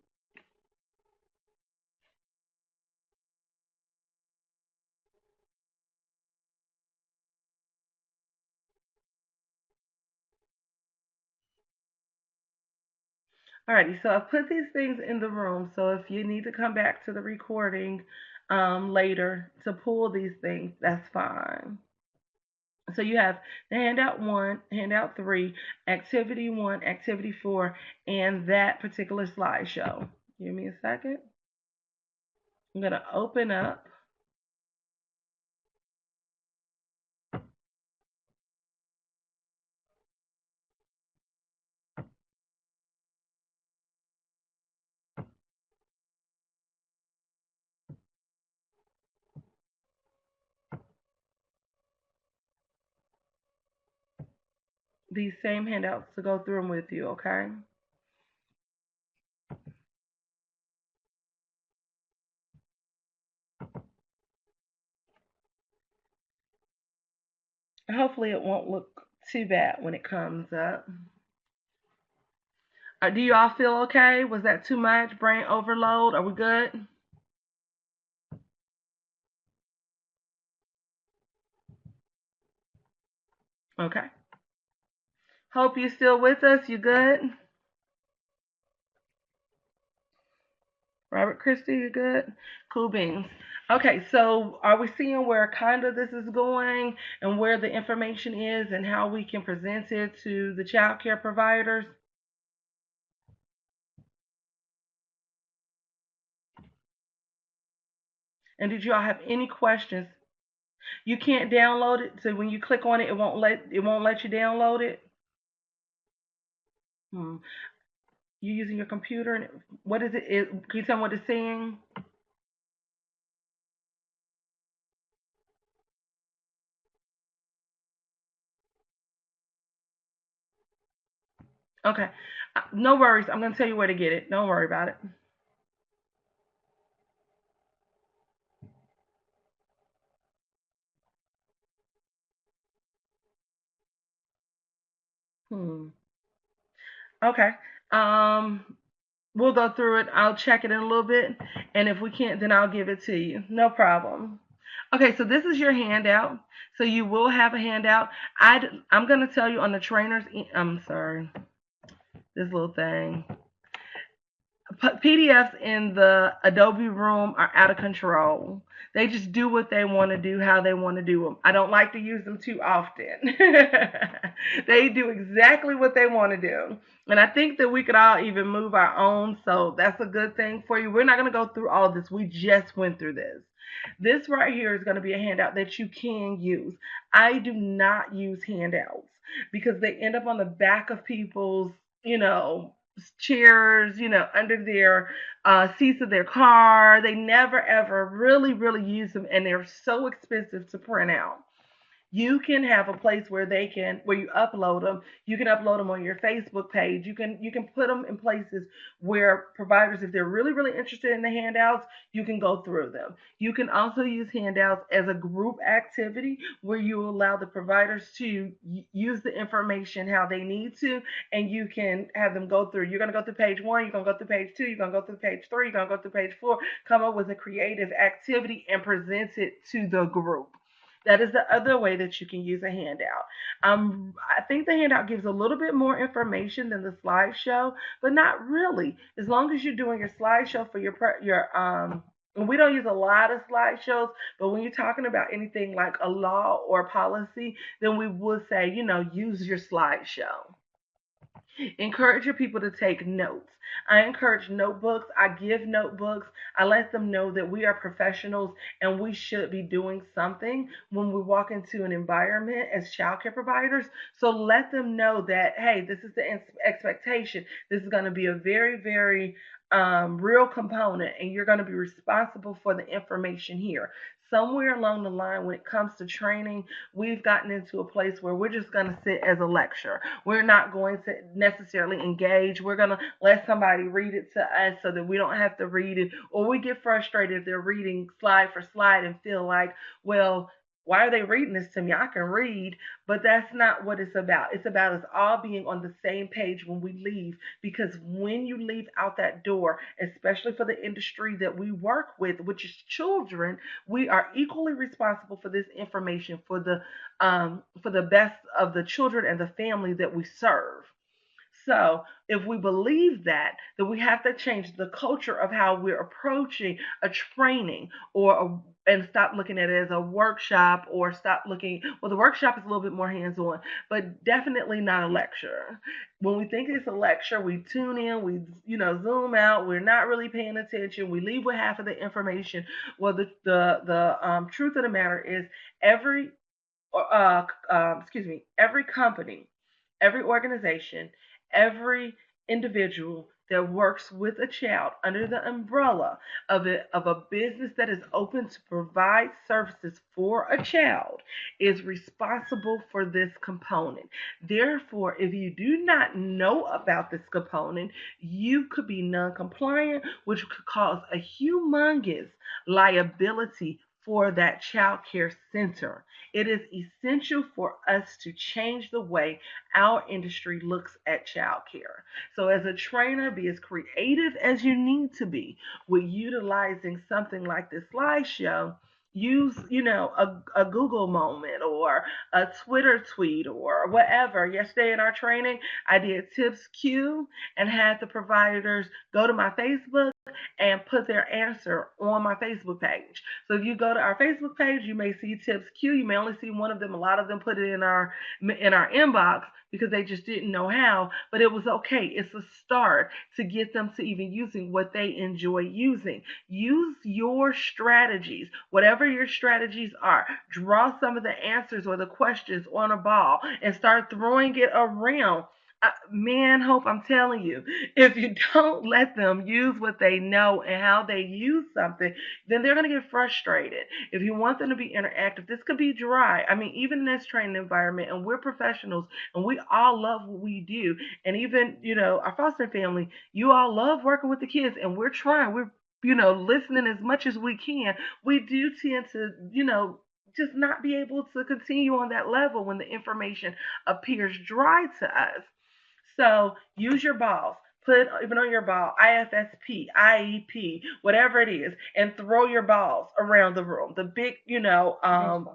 Alrighty, so I've put these things in the room. So if you need to come back to the recording later to pull these things, that's fine. So you have the handout one, handout three, activity one, activity four, and that particular slideshow. Give me a second. I'm going to open up these same handouts to go through them with you, okay? Hopefully it won't look too bad when it comes up. Do you all feel okay? Was that too much? Brain overload? Are we good? Okay. Hope you're still with us. You good? Robert Christie, you good? Cool beans. Okay, so are we seeing where kind of this is going and where the information is and how we can present it to the child care providers? And did you all have any questions? You can't download it, so when you click on it, it won't let you download it. Hmm. You using your computer and what is it? Can you tell me what it's saying? Okay, no worries. I'm gonna tell you where to get it. Don't worry about it. Hmm. Okay. Um, we'll go through it. I'll check it in a little bit, and if we can't, then I'll give it to you. No problem. Okay, so this is your handout. So you will have a handout. I'm gonna tell you on the trainer's. I'm sorry, this little thing. PDFs in the Adobe Room are out of control. They just do what they want to do, how they want to do them. I don't like to use them too often. They do exactly what they want to do. And I think that we could all even move our own, so that's a good thing for you. We're not going to go through all of this. We just went through this. This right here is going to be a handout that you can use. I do not use handouts because they end up on the back of people's, chairs, under their seats of their car. They never ever really, really use them, and they're so expensive to print out. You can have a place where you upload them. You can upload them on your Facebook page. You can put them in places where providers, if they're really really interested in the handouts, you can go through them. You can also use handouts as a group activity where you allow the providers to use the information how they need to, and you can have them go through. You're going to go through page 1, you're going to go through page 2, you're going to go through page 3, you're going to go through page 4, come up with a creative activity and present it to the group. That is the other way that you can use a handout. I think the handout gives a little bit more information than the slideshow, but not really. As long as you're doing your slideshow for and we don't use a lot of slideshows, but when you're talking about anything like a law or policy, then we would say, use your slideshow. Encourage your people to take notes. I encourage notebooks. I give notebooks. I let them know that we are professionals and we should be doing something when we walk into an environment as childcare providers. So let them know that, hey, this is the expectation. This is going to be a very, very real component, and you're going to be responsible for the information here. Somewhere along the line, when it comes to training, we've gotten into a place where we're just going to sit as a lecturer. We're not going to necessarily engage. We're going to let somebody read it to us so that we don't have to read it, or we get frustrated if they're reading slide for slide and feel like, well, why are they reading this to me? I can read, but that's not what it's about. It's about us all being on the same page when we leave, because when you leave out that door, especially for the industry that we work with, which is children, we are equally responsible for this information for the best of the children and the family that we serve. So if we believe that, then we have to change the culture of how we're approaching a training and stop looking at it as a workshop, or stop looking, well, the workshop is a little bit more hands-on, but definitely not a lecture. When we think it's a lecture, we tune in, we zoom out, we're not really paying attention, we leave with half of the information. Well, the truth of the matter is, every every company, every organization, every individual that works with a child under the umbrella of a business that is open to provide services for a child is responsible for this component. Therefore, if you do not know about this component, you could be non-compliant, which could cause a humongous liability for that child care center. It is essential for us to change the way our industry looks at childcare. So, as a trainer, be as creative as you need to be with utilizing something like this slideshow. Use, a Google moment or a Twitter tweet or whatever. Yesterday in our training, I did tips Q and had the providers go to my Facebook and put their answer on my Facebook page. So if you go to our Facebook page, you may see tips Q. You may only see one of them. A lot of them put it in our inbox because they just didn't know how, but it was okay. It's a start to get them to even using what they enjoy using. Use your strategies, whatever your strategies are. Draw some of the answers or the questions on a ball and start throwing it around. Man, Hope, I'm telling you, if you don't let them use what they know and how they use something, then they're going to get frustrated. If you want them to be interactive, this could be dry. I mean, even in this training environment, and we're professionals and we all love what we do. And even, our foster family, you all love working with the kids, and we're listening as much as we can. We do tend to, just not be able to continue on that level when the information appears dry to us. So use your balls. Put even on your ball, IFSP, IEP, whatever it is, and throw your balls around the room. The big,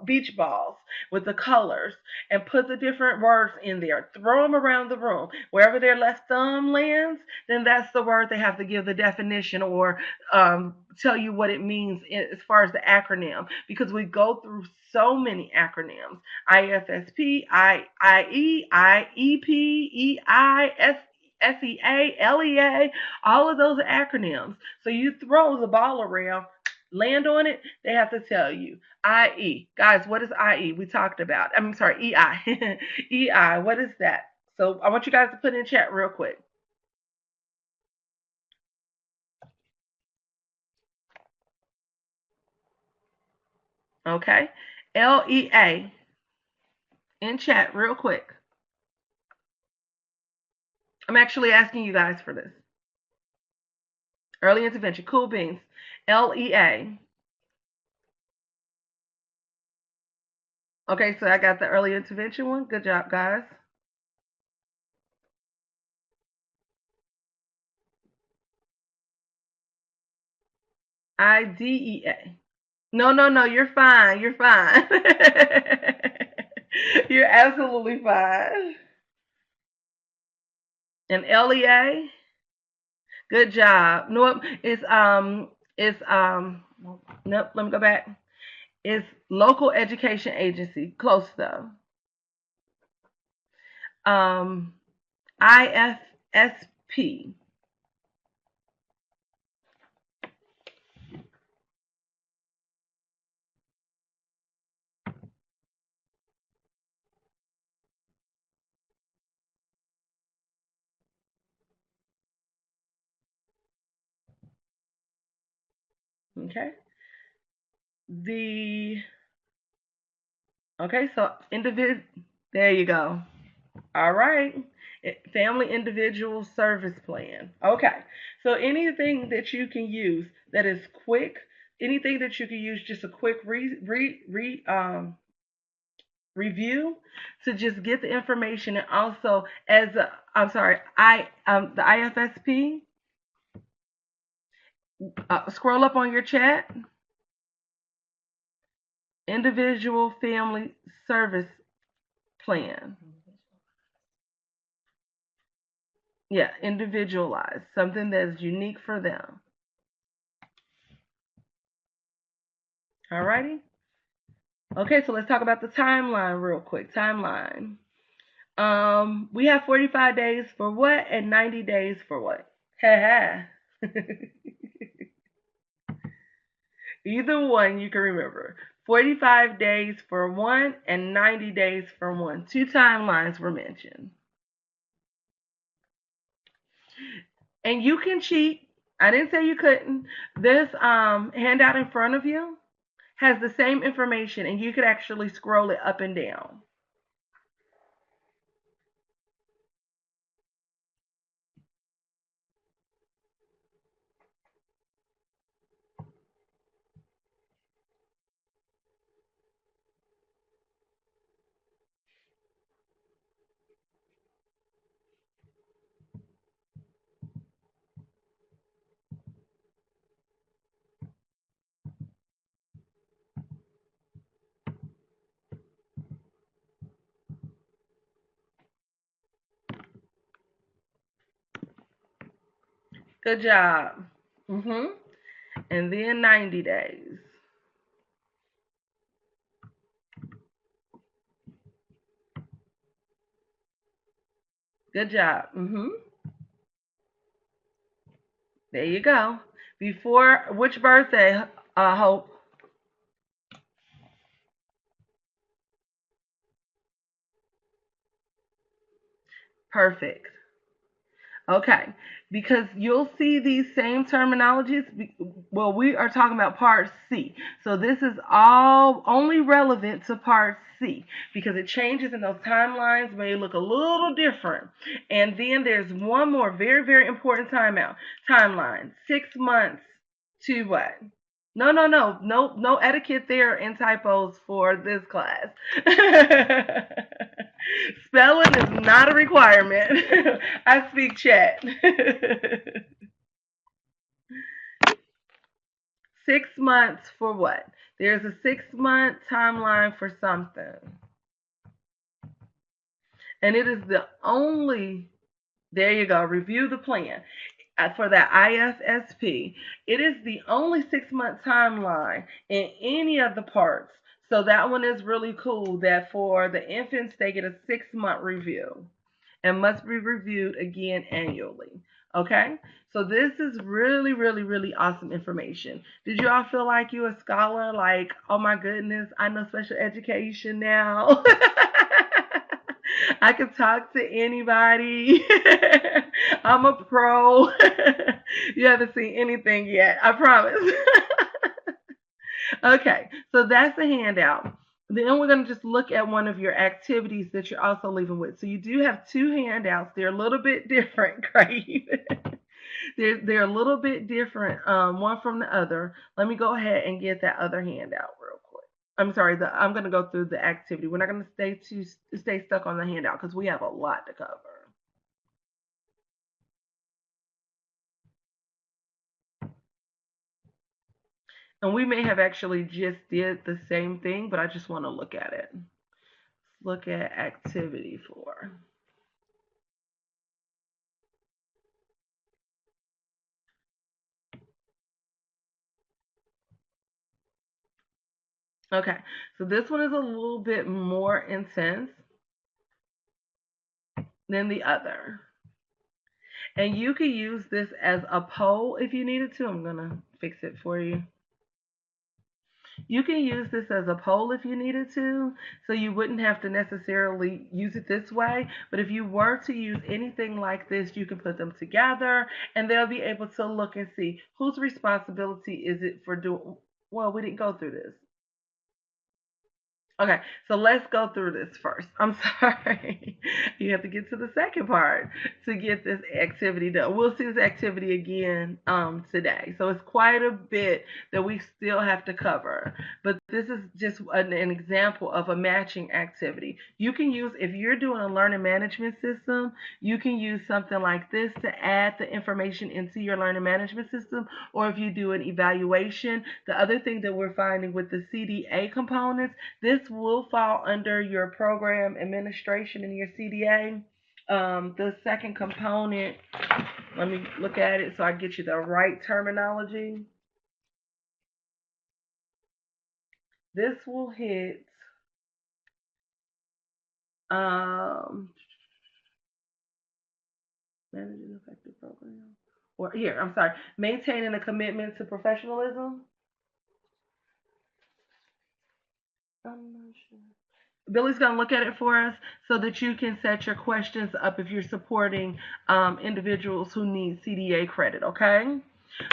beach balls with the colors, and put the different words in there. Throw them around the room. Wherever their left thumb lands, then that's the word they have to give the definition, or tell you what it means as far as the acronym, because we go through so many acronyms: IFSP, IE, IEP, SEA, LEA, all of those are acronyms. So you throw the ball around, land on it, they have to tell you. IE. Guys, what is IE? We talked about. I'm sorry, EI. EI, what is that? So I want you guys to put in chat real quick. Okay. LEA in chat real quick. I'm actually asking you guys for this. Early intervention, cool beans. LEA. Okay, so I got the early intervention one. Good job, guys. IDEA. No, no, no, you're fine. You're fine. You're absolutely fine. And LEA, good job. Nope, nope, let me go back. It's local education agency. Close though. Um, IFSP. Okay. The Okay, so individual. There you go. All right. Family Individual Service Plan. Okay. So anything that you can use that is quick, anything that you can use just a quick review to just get the information, and also as I'm sorry, the IFSP. Scroll up on your chat. Individual Family Service Plan. Yeah, individualized, something that's unique for them. Alrighty? Okay, so let's talk about the timeline real quick. Timeline. We have 45 days for what and 90 days for what? Haha. Either one you can remember. 45 days for one and 90 days for one. Two timelines were mentioned. And you can cheat. I didn't say you couldn't. This handout in front of you has the same information and you could actually scroll it up and down. Good job. And then 90 days. Good job. There you go. Before which birthday, Hope? Perfect. Okay, because you'll see these same terminologies. Well, we are talking about part C. So this is all only relevant to part C because it changes and those timelines may look a little different. And then there's one more very, very important timeline. 6 months to what? No, no, no, no, no etiquette there and typos for this class. Spelling is not a requirement. I speak chat. 6 months for what? There's a 6 month timeline for something. And it is the only, there you go, review the plan. For that IFSP, it is the only 6 month timeline in any of the parts. So that one is really cool that for the infants, they get a 6 month review and must be reviewed again annually. Okay? So this is really, really, really awesome information. Did you all feel like you a scholar? Like, oh my goodness, I know special education now. I can talk to anybody. I'm a pro. You haven't seen anything yet, I promise. Okay, so that's the handout. Then we're going to just look at one of your activities that you're also leaving with. So you do have two handouts. They're a little bit different, great. They're a little bit different, one from the other. Let me go ahead and get that other handout real quick. I'm sorry, I'm going to go through the activity. We're not going to stay stuck on the handout because we have a lot to cover. And we may have actually just did the same thing, but I just want to look at it. Look at activity 4. Okay, so this one is a little bit more intense than the other. And you could use this as a poll if you needed to. I'm going to fix it for you. You can use this as a poll if you needed to, so you wouldn't have to necessarily use it this way. But if you were to use anything like this, you can put them together and they'll be able to look and see whose responsibility is it for doing. Well, we didn't go through this. Okay, so let's go through this first. I'm sorry. You have to get to the second part to get this activity done. We'll see this activity again today. So it's quite a bit that we still have to cover. But this is just an example of a matching activity. You can use, if you're doing a learning management system, you can use something like this to add the information into your learning management system. Or if you do an evaluation, the other thing that we're finding with the CDA components, this will fall under your program administration and your CDA. The second component, let me look at it so I get you the right terminology. This will hit um, managing effective program. Or here, I'm sorry, maintaining a commitment to professionalism. I'm not sure. Billy's going to look at it for us so that you can set your questions up if you're supporting individuals who need CDA credit, okay?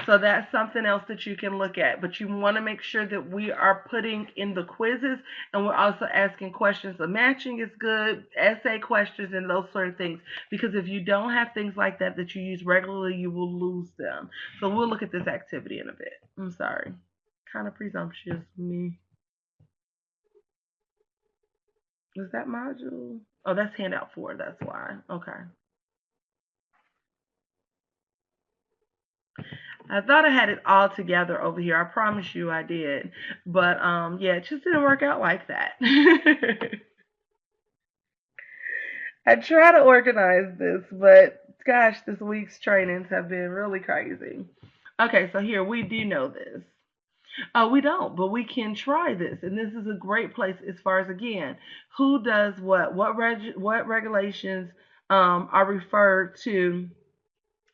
So that's something else that you can look at. But you want to make sure that we are putting in the quizzes and we're also asking questions. The matching is good, essay questions, and those sort of things. Because if you don't have things like that that you use regularly, you will lose them. So we'll look at this activity in a bit. I'm sorry. Kind of presumptuous, me. Was that module? Oh, that's handout 4. That's why. Okay. I thought I had it all together over here. I promise you I did. But yeah, it just didn't work out like that. I try to organize this, but gosh, this week's trainings have been really crazy. Okay, so here we do know this. We don't, but we can try this, and this is a great place as far as again, who does what regulations are referred to.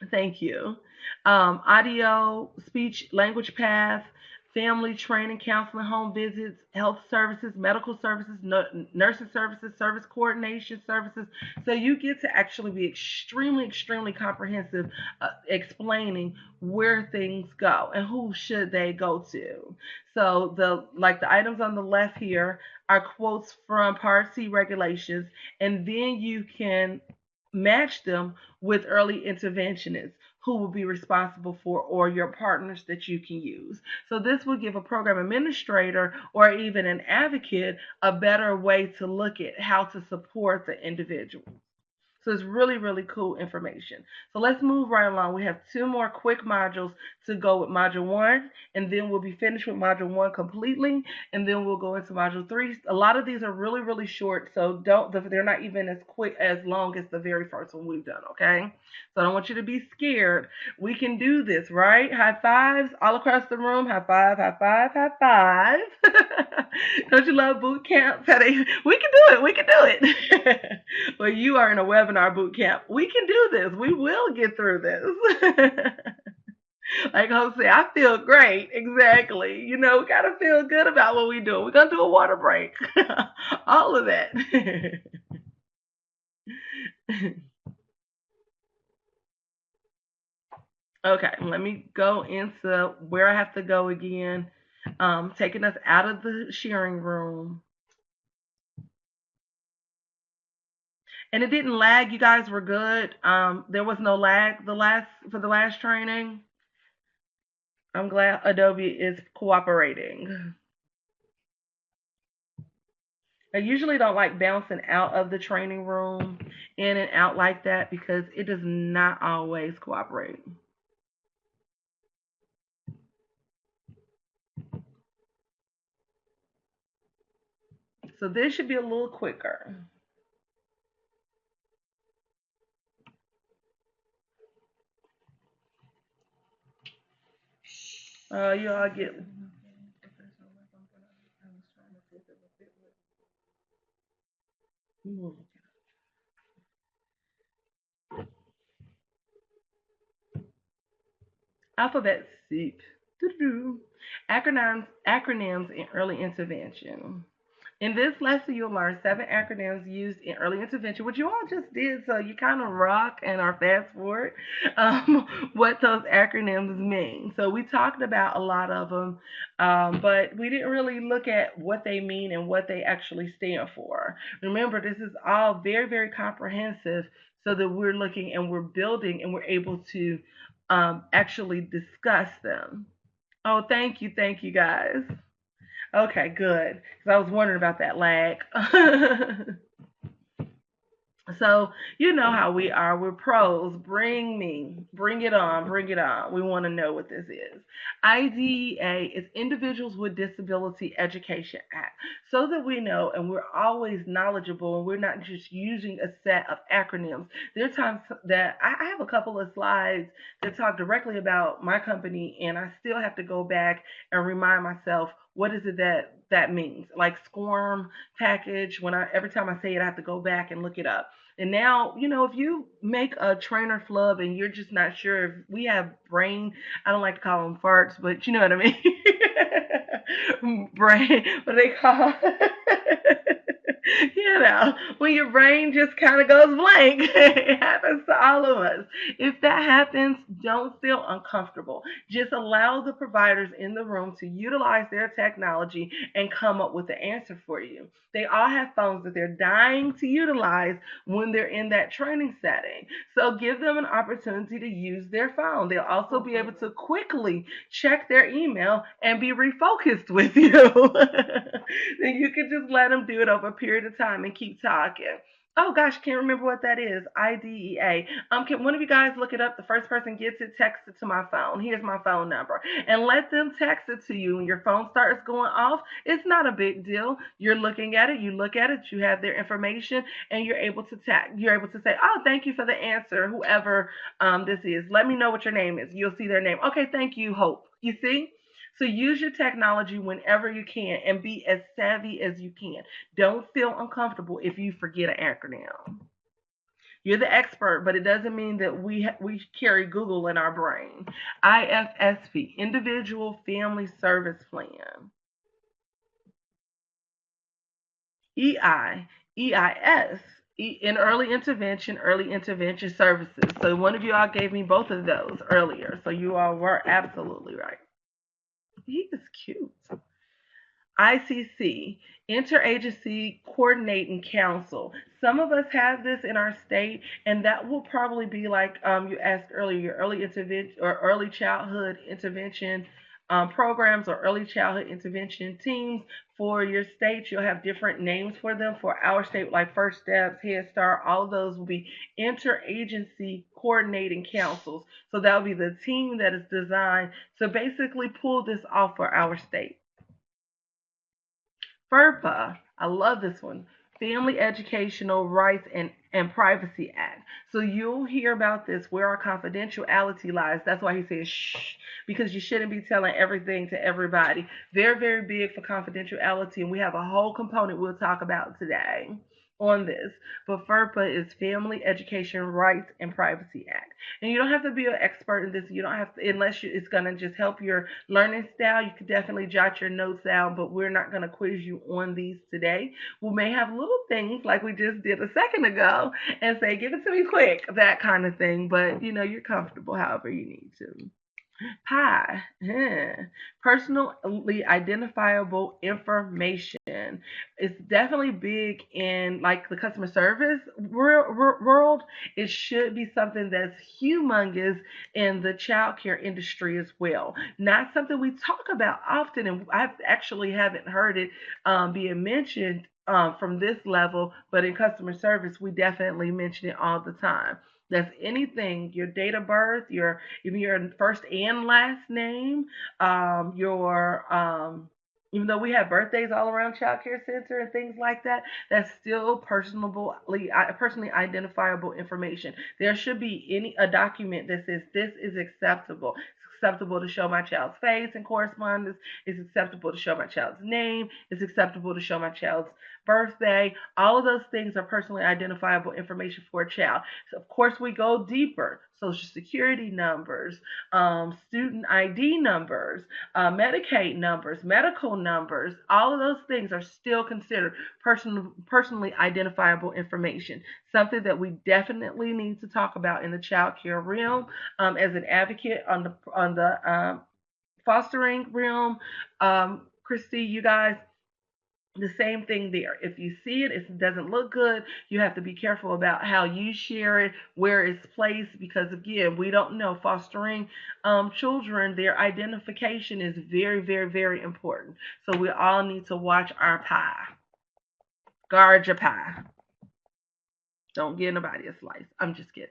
Thank you. Audio, speech, language path, family training, counseling, home visits, health services, medical services, nursing services, service coordination services. So you get to actually be extremely, extremely comprehensive, explaining where things go and who should they go to. So the items on the left here are quotes from Part C regulations, and then you can match them with early interventionists who will be responsible for, or your partners that you can use. So this will give a program administrator or even an advocate a better way to look at how to support the individual. So it's really, really cool information. So let's move right along. We have 2 more quick modules to go with module 1, and then we'll be finished with module 1 completely, and then we'll go into module 3. A lot of these are really, really short, so they're not even as quick as long as the very first one we've done, okay? So I don't want you to be scared. We can do this, right? High fives all across the room. High five, high five, high five. Don't you love boot camps? We can do it. We can do it. Well, you are in a webinar boot camp. We can do this. We will get through this. Like Jose, I feel great. Exactly. You know, we got to feel good about what we do. We're going to do a water break. All of that. Okay, let me go into where I have to go again. Taking us out of the sharing room. And it didn't lag. You guys were good. There was no lag for the last training. I'm glad Adobe is cooperating. I usually don't like bouncing out of the training room in and out like that because it does not always cooperate. So this should be a little quicker. You all get. Alphabet soup. Acronyms in early intervention. In this lesson, you'll learn 7 acronyms used in early intervention, which you all just did, so you kind of rock and are fast forward what those acronyms mean. So we talked about a lot of them, but we didn't really look at what they mean and what they actually stand for. Remember, this is all very, very comprehensive so that we're looking and we're building and we're able to actually discuss them. Oh, thank you guys. Okay, good. Because I was wondering about that lag. So you know how we are. We're pros. Bring me, bring it on, bring it on. We want to know what this is. IDEA is Individuals with Disability Education Act, so that we know and we're always knowledgeable and we're not just using a set of acronyms. There are times that I have a couple of slides that talk directly about my company, and I still have to go back and remind myself what is it that means. Like SCORM package, when I every time I say it, I have to go back and look it up. And now, if you make a trainer flub and you're just not sure if we have brain, I don't like to call them farts, but you know what I mean. Brain, what they call, when your brain just kind of goes blank. It happens to all of us. If that happens, don't feel uncomfortable. Just allow the providers in the room to utilize their technology and come up with the answer for you. They all have phones that they're dying to utilize when they're in that training setting. So give them an opportunity to use their phone. They'll also be able to quickly check their email and be refocused with you. Then you can just let them do it over a period of time and keep talking. Oh gosh, can't remember what that is. IDEA. Can one of you guys look it up? The first person gets it, text it to my phone. Here's my phone number, and let them text it to you. When your phone starts going off, it's not a big deal. You're looking at it. You look at it. You have their information, and you're able to You're able to say, "Oh, thank you for the answer, whoever this is. Let me know what your name is." You'll see their name. Okay, thank you, Hope. You see. So use your technology whenever you can and be as savvy as you can. Don't feel uncomfortable if you forget an acronym. You're the expert, but it doesn't mean that we carry Google in our brain. IFSP, Individual Family Service Plan. EI, EIS, in early intervention services. So one of you all gave me both of those earlier. So you all were absolutely right. He is cute. ICC, Interagency Coordinating Council. Some of us have this in our state, and that will probably be like you asked earlier, your early intervention or early childhood intervention programs or early childhood intervention teams for your state. You'll have different names for them. For our state, like First Steps, Head Start, all of those will be interagency coordinating councils. So that will be the team that is designed to basically pull this off for our state. FERPA, I love this one. Family Educational Rights and Privacy Act. So you'll hear about this where our confidentiality lies. That's why he says shh, because you shouldn't be telling everything to everybody. Very, very big for confidentiality, and we have a whole component we'll talk about today on this. But FERPA is Family Education Rights and Privacy Act. And you don't have to be an expert in this. You don't have to, unless it's going to just help your learning style. You could definitely jot your notes down, but we're not going to quiz you on these today. We may have little things like we just did a second ago and say, give it to me quick, that kind of thing. But you're comfortable however you need to. Hi, personally identifiable information. It's definitely big in like the customer service world. It should be something that's humongous in the childcare industry as well. Not something we talk about often, and I actually haven't heard it being mentioned from this level, but in customer service, we definitely mention it all the time. That's anything, your date of birth, even your first and last name, your even though we have birthdays all around child care center and things like that, that's still personally identifiable information. There should be a document that says this is acceptable. It's acceptable to show my child's face in correspondence. It's acceptable to show my child's name. It's acceptable to show my child's birthday. All of those things are personally identifiable information for a child. So of course, we go deeper. Social security numbers, student ID numbers, Medicaid numbers, medical numbers, all of those things are still considered personally identifiable information. Something that we definitely need to talk about in the child care realm as an advocate on the fostering realm. Christy, you guys, the same thing there. If you see it, if it doesn't look good, you have to be careful about how you share it, where it's placed, because again, we don't know. Fostering children, their identification is very, very, very important. So we all need to watch our pie. Guard your pie. Don't give nobody a slice. I'm just kidding.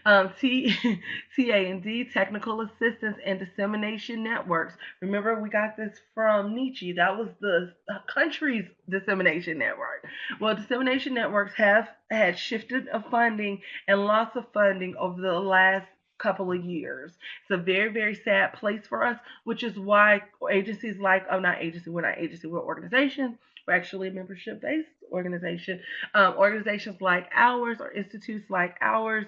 TA&D, Technical Assistance and Dissemination Networks. Remember, we got this from NICHCY. That was the country's dissemination network. Well, dissemination networks have had shifted of funding and loss of funding over the last couple of years. It's a very, very sad place for us, which is why agencies like, oh, not agency, we're not agency, we're organization. We're actually a membership based organization. Organizations like ours or institutes like ours,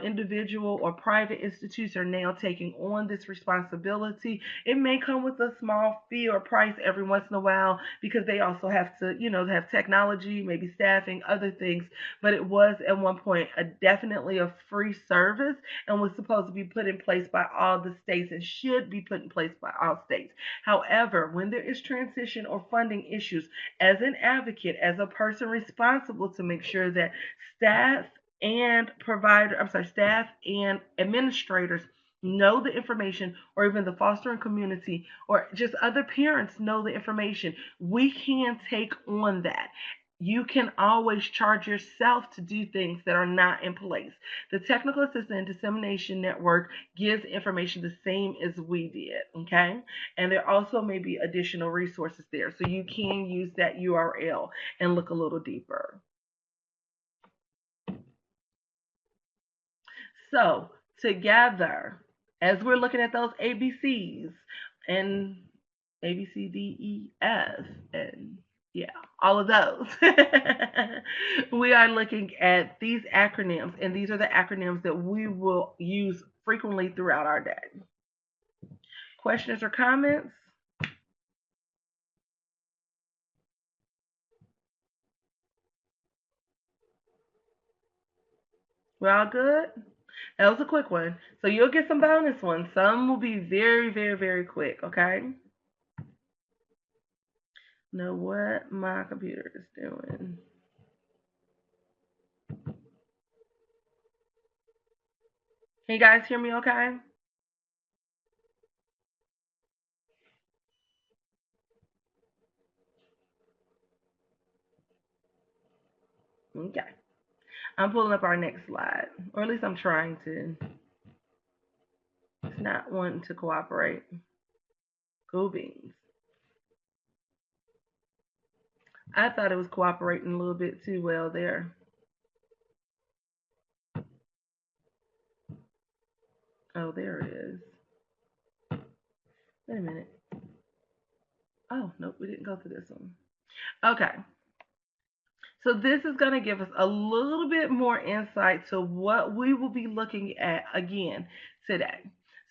individual or private institutes are now taking on this responsibility. It may come with a small fee or price every once in a while because they also have to, have technology, maybe staffing, other things. But it was at one point definitely a free service and was supposed to be put in place by all the states and should be put in place by all states. However, when there is transition or funding issues, as an advocate, as a person responsible to make sure that staff and administrators know the information, or even the fostering community, or just other parents know the information, we can take on that. You can always charge yourself to do things that are not in place. The Technical Assistance and Dissemination Network gives information the same as we did, okay? And there also may be additional resources there. So you can use that URL and look a little deeper. So together, as we're looking at those ABCs and A, B, C, D, E, F, and yeah, all of those. We are looking at these acronyms, and these are the acronyms that we will use frequently throughout our day. Questions or comments? We're all good? That was a quick one. So you'll get some bonus ones. Some will be very, very, very quick, okay? Know what my computer is doing. Can you guys hear me okay? Okay. I'm pulling up our next slide. Or at least I'm trying to. It's not wanting to cooperate. Cool beans. I thought it was cooperating a little bit too well there. Oh, there it is. Wait a minute. Oh, nope, we didn't go through this one. Okay. So this is going to give us a little bit more insight to what we will be looking at again today.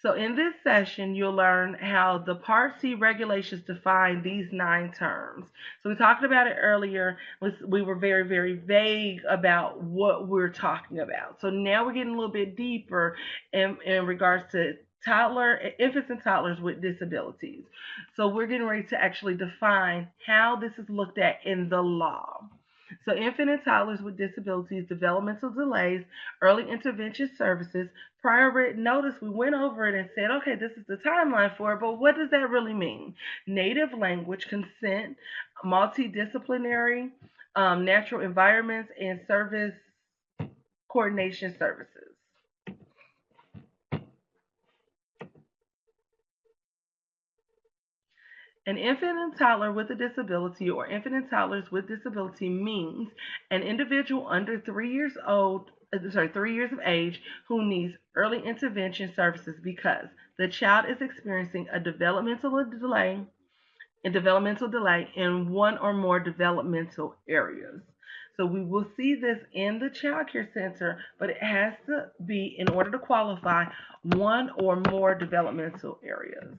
So in this session, you'll learn how the Part C regulations define these 9 terms. So we talked about it earlier. We were very, very vague about what we're talking about. So now we're getting a little bit deeper in regards to infants and toddlers with disabilities. So we're getting ready to actually define how this is looked at in the law. So infant and toddlers with disabilities, developmental delays, early intervention services, prior written notice, we went over it and said, okay, this is the timeline for it, but what does that really mean? Native language, consent, multidisciplinary, natural environments, and service coordination services. An infant and toddler with a disability or infant and toddlers with disability means an individual under 3 years old, 3 years of age who needs early intervention services because the child is experiencing a developmental delay in one or more developmental areas. So we will see this in the child care center, but it has to be, in order to qualify, one or more developmental areas.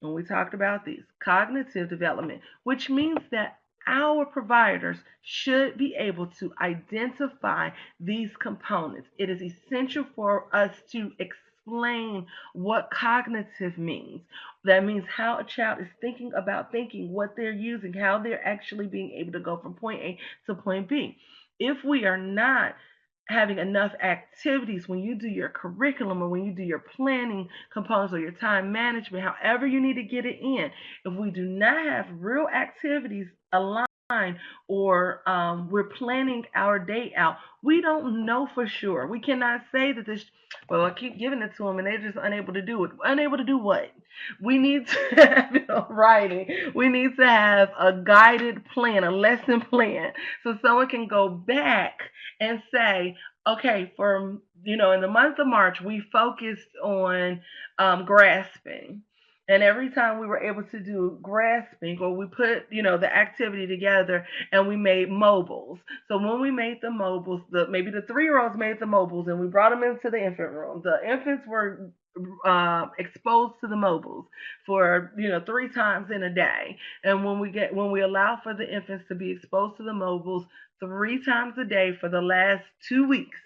And we talked about these cognitive development, which means that our providers should be able to identify these components. It is essential for us to explain what cognitive means. That means how a child is thinking about thinking, what they're using, how they're actually being able to go from point A to point B. If we are not having enough activities when you do your curriculum or when you do your planning components or your time management, however you need to get it in, if we do not have real activities aligned or we're planning our day out. We don't know for sure. We cannot say that this, well, I keep giving it to them and they're just unable to do it. Unable to do what? We need to have it on writing. We need to have a guided plan, a lesson plan, so someone can go back and say, okay, for, in the month of March, we focused on grasping. And every time we were able to do grasping, or we put, the activity together and we made mobiles. So when we made the mobiles, maybe the 3-year olds made the mobiles and we brought them into the infant room. The infants were exposed to the mobiles for 3 times in a day. And when we allow for the infants to be exposed to the mobiles 3 times a day for the last 2 weeks,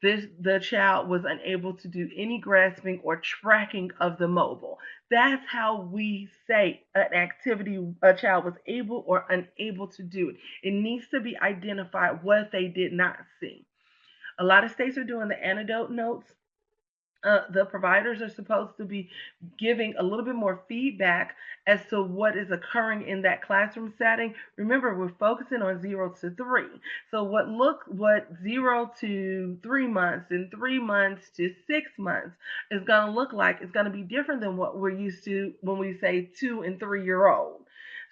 the child was unable to do any grasping or tracking of the mobile. That's how we say an activity a child was able or unable to do it. It needs to be identified what they did not see. A lot of states are doing the anecdote notes. The providers are supposed to be giving a little bit more feedback as to what is occurring in that classroom setting. Remember, we're focusing on 0 to 3. So what 0 to 3 months and 3 months to 6 months is going to look like is going to be different than what we're used to when we say 2 and 3 year old.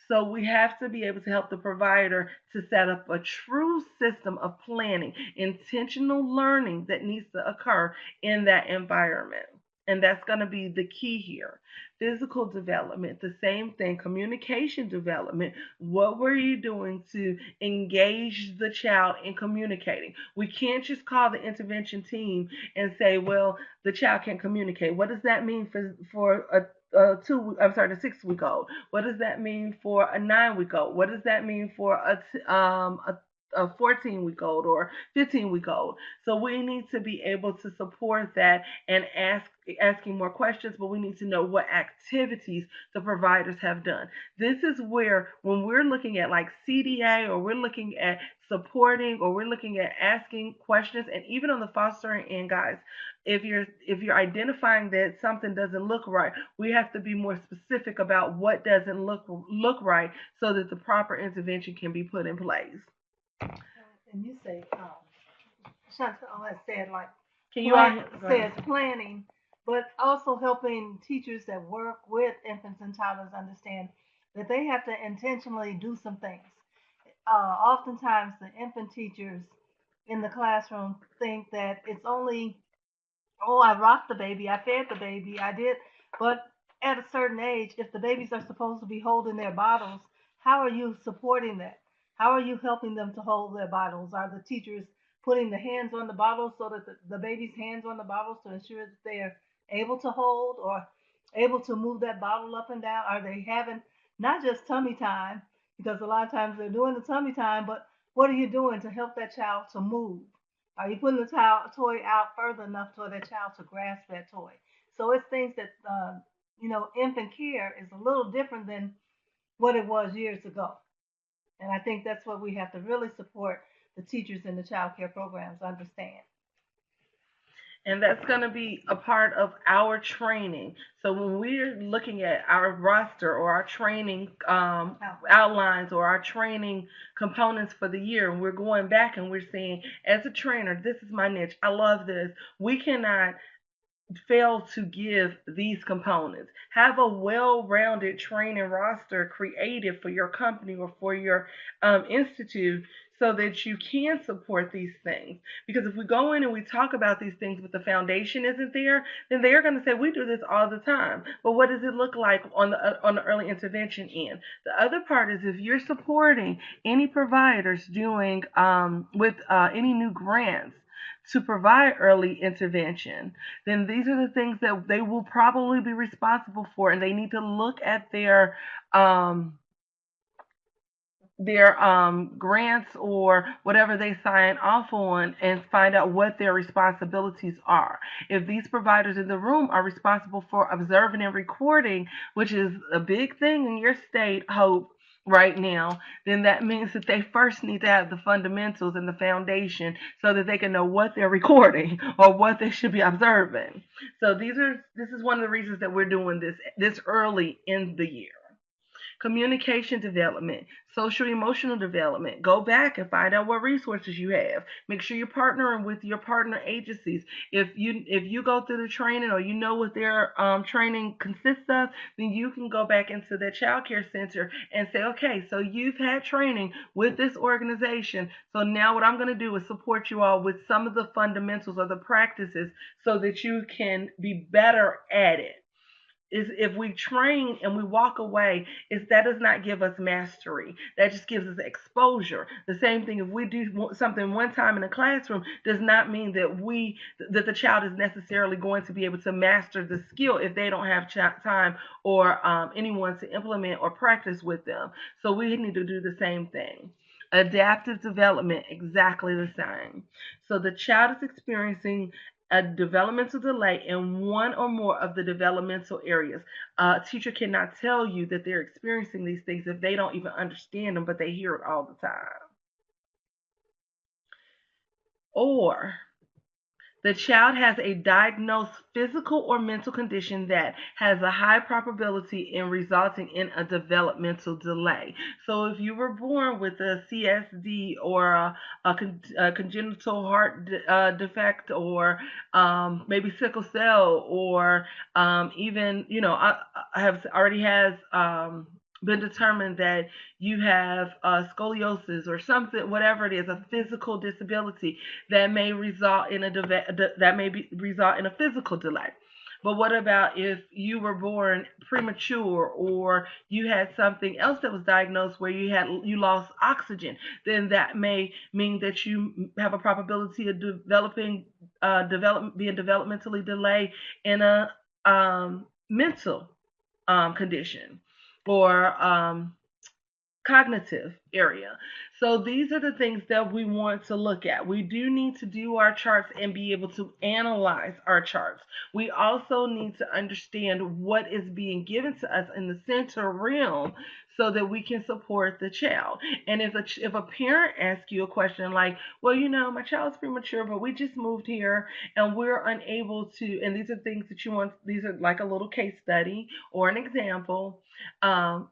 So we have to be able to help the provider to set up a true system of planning, intentional learning that needs to occur in that environment. And that's going to be the key here. Physical development, the same thing. Communication development. What were you doing to engage the child in communicating? We can't just call the intervention team and say, well, the child can communicate. What does that mean for the 6 week old? What does that mean for a 9 week old? What does that mean for a 14-week old or 15-week old? So we need to be able to support that and asking more questions, but we need to know what activities the providers have done. This is where, when we're looking at like CDA, or we're looking at supporting, or we're looking at asking questions, and even on the fostering end, guys, if you're identifying that something doesn't look right, we have to be more specific about what doesn't look right, so that the proper intervention can be put in place. And you say, Chantal has said like Can you plan all go says ahead? planning, but also helping teachers that work with infants and toddlers understand that they have to intentionally do some things. Oftentimes, the infant teachers in the classroom think that it's only, oh, I rocked the baby, I fed the baby, I did. But at a certain age, if the babies are supposed to be holding their bottles, how are you supporting that? How are you helping them to hold their bottles? Are the teachers putting the hands on the bottles so that the baby's hands on the bottles to ensure that they're able to hold or able to move that bottle up and down? Are they having not just tummy time, because a lot of times they're doing the tummy time, but what are you doing to help that child to move? Are you putting the toy out further enough for that child to grasp that toy? So it's things that, infant care is a little different than what it was years ago. And I think that's what we have to really support the teachers in the child care programs understand. And that's going to be a part of our training. So when we're looking at our roster or our training outlines or our training components for the year, and we're going back and we're saying, as a trainer, this is my niche. I love this. We cannot fail to give these components. Have a well-rounded training roster created for your company or for your institute, so that you can support these things. Because if we go in and we talk about these things but the foundation isn't there, then they're going to say, we do this all the time. But what does it look like on the early intervention end? The other part is, if you're supporting any providers doing with any new grants to provide early intervention, then these are the things that they will probably be responsible for, and they need to look at um, their grants or whatever they sign off on, and find out what their responsibilities are. If these providers in the room are responsible for observing and recording, which is a big thing in your state, Hope, right now, then that means that they first need to have the fundamentals and the foundation, so that they can know what they're recording or what they should be observing. So this is one of the reasons that we're doing this early in the year. Communication development, social emotional development. Go back and find out what resources you have. Make sure you're partnering with your partner agencies. If you go through the training or you know what their training consists of, then you can go back into the child care center and say, okay, so you've had training with this organization. So now what I'm going to do is support you all with some of the fundamentals or the practices so that you can be better at it. Is if we train and we walk away, is that does not give us mastery. That just gives us exposure. The same thing, if we do something one time in a classroom, does not mean that the child is necessarily going to be able to master the skill if they don't have time or anyone to implement or practice with them. So we need to do the same thing. Adaptive development, exactly the same. So the child is experiencing a developmental delay in one or more of the developmental areas. A teacher cannot tell you that they're experiencing these things if they don't even understand them, but they hear it all the time. Or the child has a diagnosed physical or mental condition that has a high probability in resulting in a developmental delay. So, if you were born with a CSD or a congenital heart defect, or maybe sickle cell, or even, I have already has been determined that you have scoliosis or something, whatever it is, a physical disability that may result in result in a physical delay. But what about if you were born premature or you had something else that was diagnosed where you lost oxygen? Then that may mean that you have a probability of being developmentally delayed in a mental condition or cognitive area. So these are the things that we want to look at. We do need to do our charts and be able to analyze our charts. We also need to understand what is being given to us in the center realm so that we can support the child. And if a parent asks you a question like, well, my child's premature, but we just moved here and we're unable to, and these are things that you want, these are like a little case study or an example.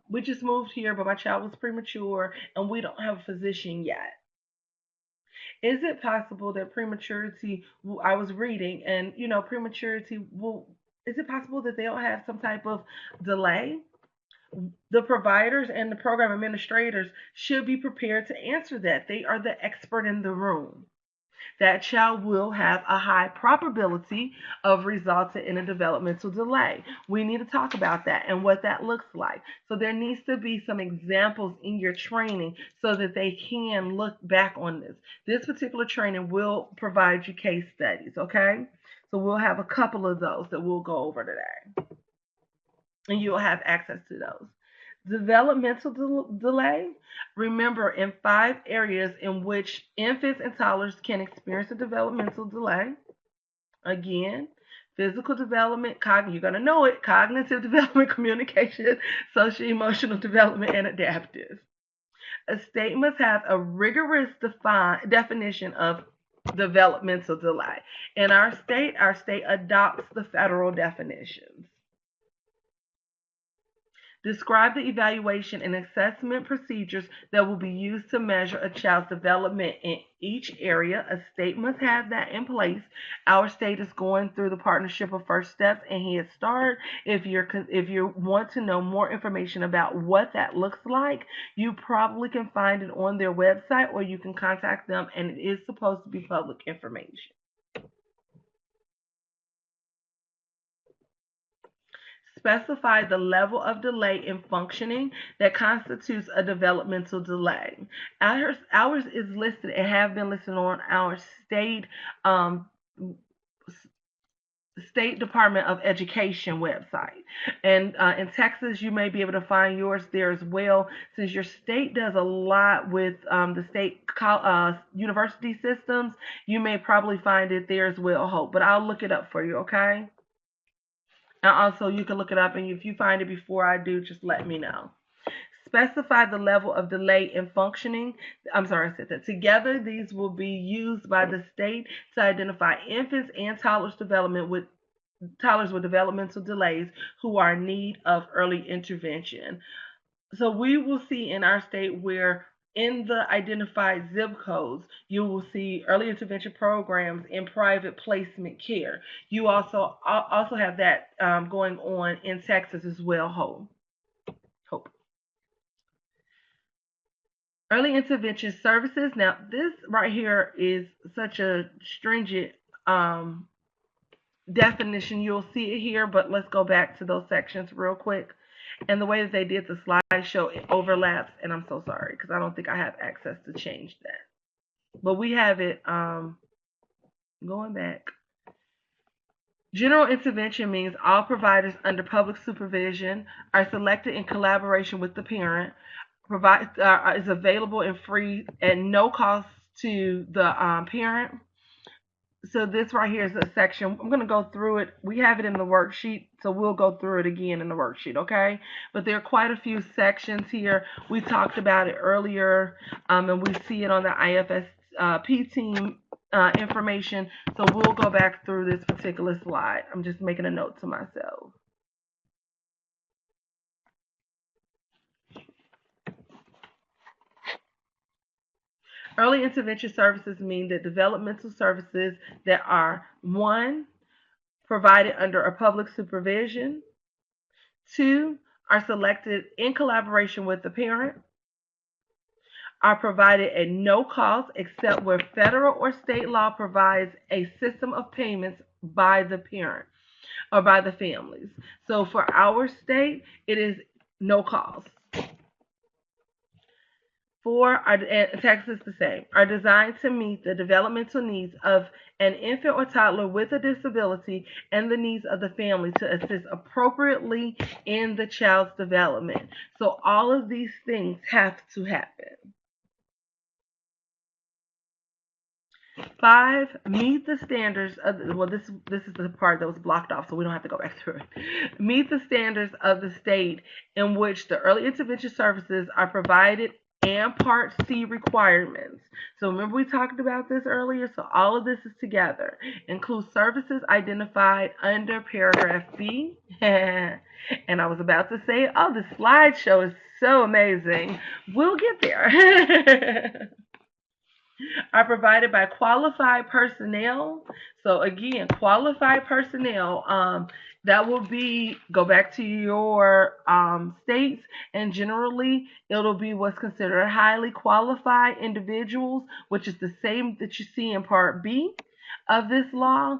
We just moved here, but my child was premature and we don't have a physician yet. Is it possible that prematurity, I was reading, and prematurity will, is it possible that they'll have some type of delay? The providers and the program administrators should be prepared to answer that. They are the expert in the room. That child will have a high probability of resulting in a developmental delay. We need to talk about that and what that looks like. So there needs to be some examples in your training so that they can look back on this. This particular training will provide you case studies, okay? So we'll have a couple of those that we'll go over today. And you'll have access to those. Developmental delay. Remember, in 5 areas in which infants and toddlers can experience a developmental delay. Again, physical development, you're going to know it, cognitive development, communication, social emotional development, and adaptive. A state must have a rigorous definition of developmental delay. In our state adopts the federal definitions. Describe the evaluation and assessment procedures that will be used to measure a child's development in each area. A state must have that in place. Our state is going through the partnership of First Steps and Head Start. If you want to know more information about what that looks like, you probably can find it on their website or you can contact them, and it is supposed to be public information. Specify the level of delay in functioning that constitutes a developmental delay. Ours is listed and have been listed on our State Department of Education website. And in Texas, you may be able to find yours there as well. Since your state does a lot with the state university systems, you may probably find it there as well, Hope. But I'll look it up for you, okay? And also, you can look it up, and if you find it before I do, just let me know. Specify the level of delay in functioning. I'm sorry, I said that. Together, these will be used by the state to identify infants and toddlers with developmental delays who are in need of early intervention. So we will see in our state where in the identified zip codes, you will see early intervention programs in private placement care. You also have that going on in Texas as well. Hope. Early intervention services. Now, this right here is such a stringent um, definition. You'll see it here, but let's go back to those sections real quick. And the way that they did the slideshow, it overlaps, and I'm so sorry because I don't think I have access to change that. But we have it going back. General intervention means all providers under public supervision are selected in collaboration with the parent, is available and free at no cost to the parent. So this right here is a section. I'm going to go through it. We have it in the worksheet, so we'll go through it again in the worksheet, okay? But there are quite a few sections here. We talked about it earlier, and we see it on the IFSP team information. So we'll go back through this particular slide. I'm just making a note to myself. Early intervention services mean that developmental services that are one, provided under a public supervision, two, are selected in collaboration with the parent, are provided at no cost except where federal or state law provides a system of payments by the parent or by the families. So for our state, it is no cost. Four, Texas the same, are designed to meet the developmental needs of an infant or toddler with a disability and the needs of the family to assist appropriately in the child's development. So all of these things have to happen. Five, meet the standards of this is the part that was blocked off, so we don't have to go back through it. Meet the standards of the state in which the early intervention services are provided and Part C requirements. So remember we talked about this earlier, so all of this is together. Includes services identified under paragraph B. And I was about to say, oh, the slideshow is so amazing. We'll get there. Are provided by qualified personnel. So again, qualified personnel, that will be, go back to your states, and generally it'll be what's considered highly qualified individuals, which is the same that you see in Part B of this law.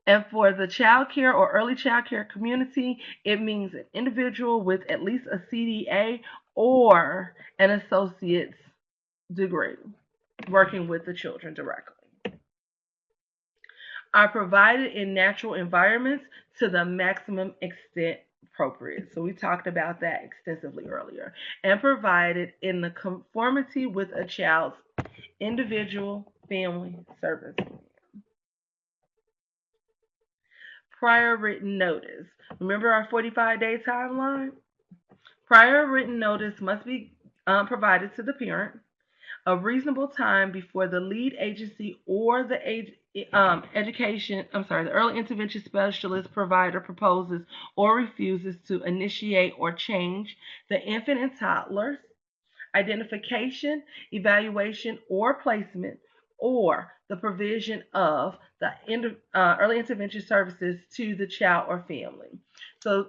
And for the child care or early child care community, it means an individual with at least a CDA or an associate's degree working with the children directly. Are provided in natural environments to the maximum extent appropriate. So we talked about that extensively earlier. And provided in the conformity with a child's individual family service. Prior written notice. Remember our 45-day timeline? Prior written notice must be provided to the parent a reasonable time before the lead agency or the the early intervention specialist provider proposes or refuses to initiate or change the infant and toddler's identification, evaluation, or placement, or the provision of the early intervention services to the child or family. So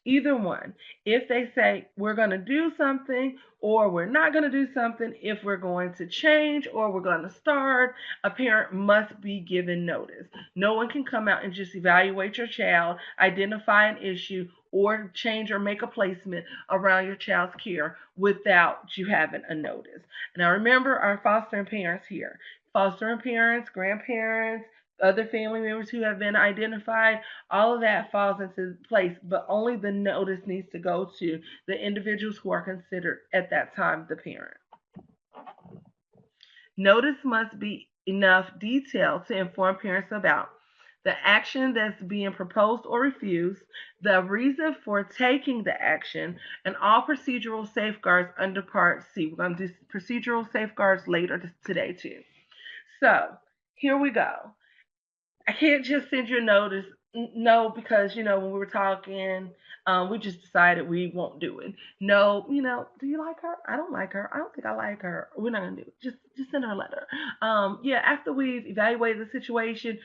either one. If they say we're going to do something or we're not going to do something, if we're going to change or we're going to start, a parent must be given notice. No one can come out and just evaluate your child, identify an issue, or change or make a placement around your child's care without you having a notice. Now remember our fostering parents here. Fostering parents, grandparents, other family members who have been identified, all of that falls into place, but only the notice needs to go to the individuals who are considered at that time the parent. Notice must be enough detail to inform parents about the action that's being proposed or refused, the reason for taking the action, and all procedural safeguards under Part C. We're going to do procedural safeguards later today too. So here we go. I can't just send you a notice No, because when we were talking, we just decided we won't do it. No, do you like her? I don't like her. I don't think I like her. We're not gonna do it. Just send her a letter. Yeah, after we've evaluated the situation,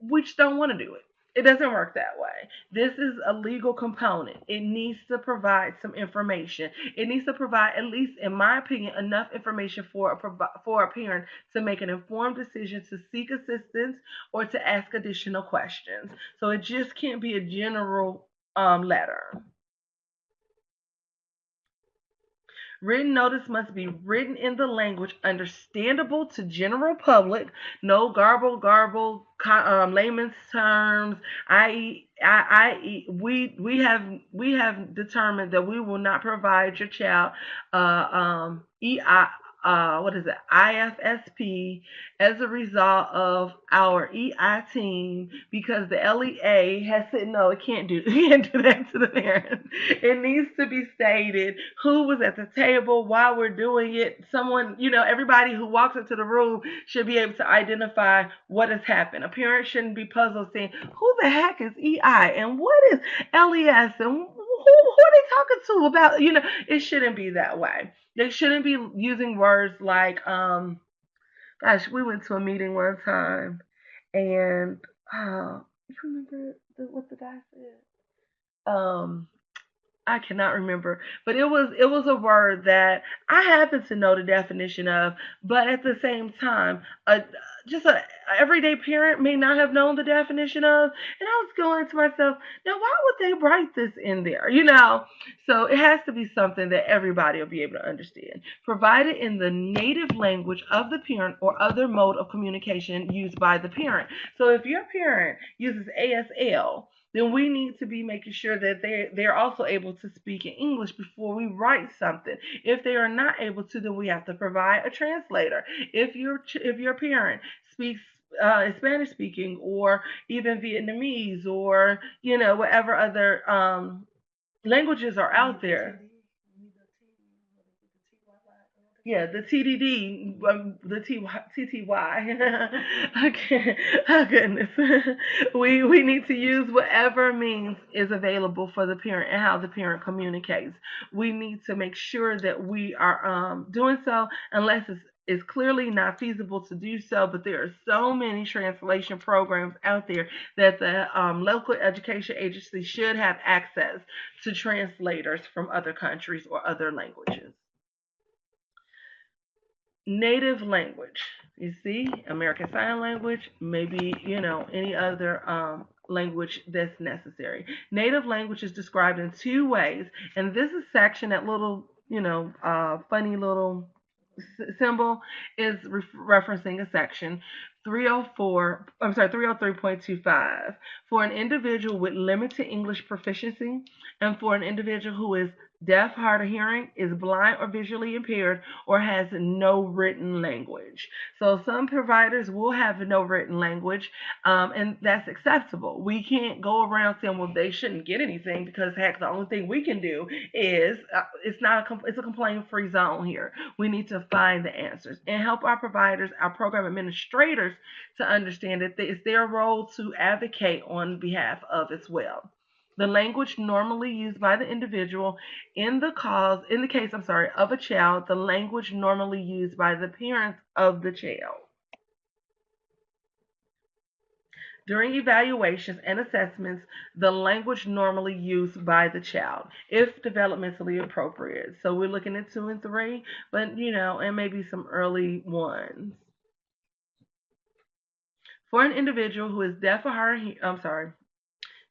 we just don't want to do it. It doesn't work that way. This is a legal component. It needs to provide some information. It needs to provide, at least in my opinion, enough information for for a parent to make an informed decision to seek assistance or to ask additional questions. So it just can't be a general letter. Written notice must be written in the language understandable to general public. No garble, layman's terms. We have determined that we will not provide your child EI. What is it? IFSP as a result of our EI team because the LEA has said no, it can't do it can't do that to the parent. It needs to be stated who was at the table while we're doing it. Someone, everybody who walks into the room should be able to identify what has happened. A parent shouldn't be puzzled saying, who the heck is EI and what is LES and who are they talking to about, it shouldn't be that way. They shouldn't be using words like, gosh, we went to a meeting one time and, you remember what the guy said? I cannot remember, but it was a word that I happen to know the definition of, but at the same time, just a everyday parent may not have known the definition of, and I was going to myself, now why would they write this in there? So it has to be something that everybody will be able to understand, provided in the native language of the parent or other mode of communication used by the parent. So if your parent uses ASL, then we need to be making sure that they're also able to speak in English before we write something. If they are not able to, then we have to provide a translator. If your parent speaks Spanish speaking or even Vietnamese or whatever other languages are You need out the there. TD, you need the TD, what is it, the TYY, what they Yeah, call the TDD, the TTY. Okay, oh goodness. We need to use whatever means is available for the parent and how the parent communicates. We need to make sure that we are doing so unless it's clearly not feasible to do so, but there are so many translation programs out there that the local education agency should have access to translators from other countries or other languages. Native language. You see, American Sign Language, maybe, any other language that's necessary. Native language is described in two ways, and this is section, that little, funny little symbol is referencing a section 304, I'm sorry, 303.25 for an individual with limited English proficiency and for an individual who is deaf, hard of hearing, is blind or visually impaired, or has no written language. So some providers will have no written language, and that's acceptable. We can't go around saying, well, they shouldn't get anything because heck, the only thing we can do is it's a complaint free zone here. We need to find the answers and help our providers, our program administrators, to understand that it's their role to advocate on behalf of as well. The language normally used by the individual in the case, I'm sorry, of a child, the language normally used by the parents of the child. During evaluations and assessments, the language normally used by the child, if developmentally appropriate. So we're looking at two and three, but and maybe some early ones. For an individual who is deaf or hard, I'm sorry,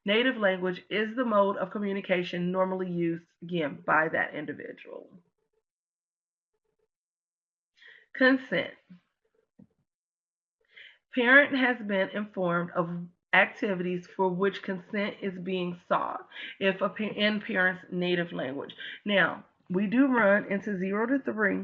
native language is the mode of communication normally used again by that individual. Consent. Parent has been informed of activities for which consent is being sought if in parent's native language. Now, we do run into 0 to 3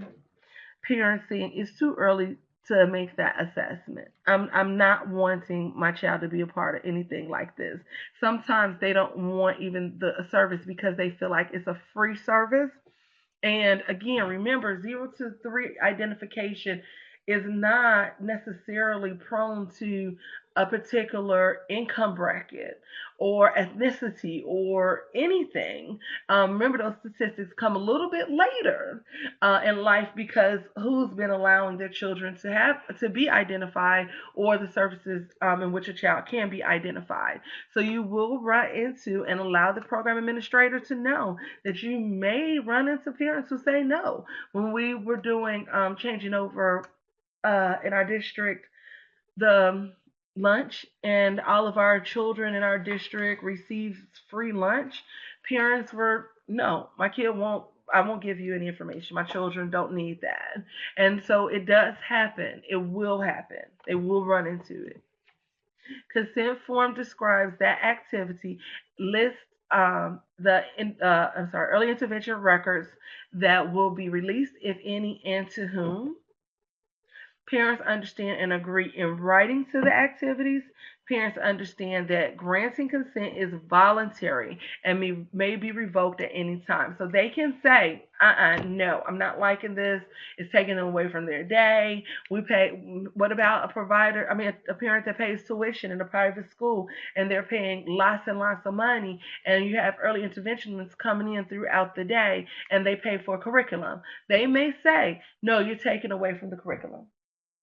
parents saying it's too early to make that assessment. I'm not wanting my child to be a part of anything like this. Sometimes they don't want even the service because they feel like it's a free service. And again, remember, 0 to 3 identification is not necessarily prone to a particular income bracket or ethnicity or anything. Remember, those statistics come a little bit later in life because who's been allowing their children to be identified or the services in which a child can be identified. So you will run into and allow the program administrator to know that you may run into parents who say no. When we were doing changing over in our district the lunch and all of our children in our district receives free lunch, parents were no, my kid won't. I won't give you any information. My children don't need that. And so it does happen. It will happen. They will run into it. Consent form describes that activity, lists early intervention records that will be released, if any, and to whom. Parents understand and agree in writing to the activities. Parents understand that granting consent is voluntary and may be revoked at any time. So they can say, no, I'm not liking this. It's taking them away from their day. We pay, what about a provider? I mean, a parent that pays tuition in a private school and they're paying lots and lots of money, and you have early interventionists coming in throughout the day and they pay for a curriculum. They may say, no, you're taking away from the curriculum.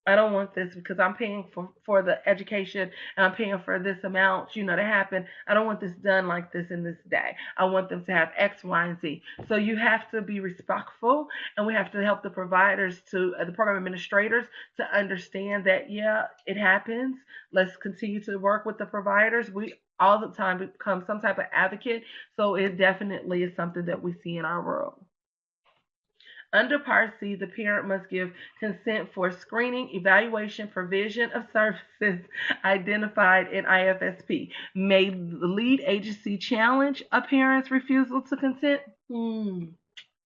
I don't want this because I'm paying for the education and I'm paying for this amount, to happen. I don't want this done like this in this day. I want them to have X, Y, and Z. So you have to be respectful, and we have to help the providers the program administrators to understand that, yeah, it happens. Let's continue to work with the providers. We all the time become some type of advocate. So it definitely is something that we see in our world. Under Part C, the parent must give consent for screening, evaluation, provision of services identified in IFSP. May the lead agency challenge a parent's refusal to consent?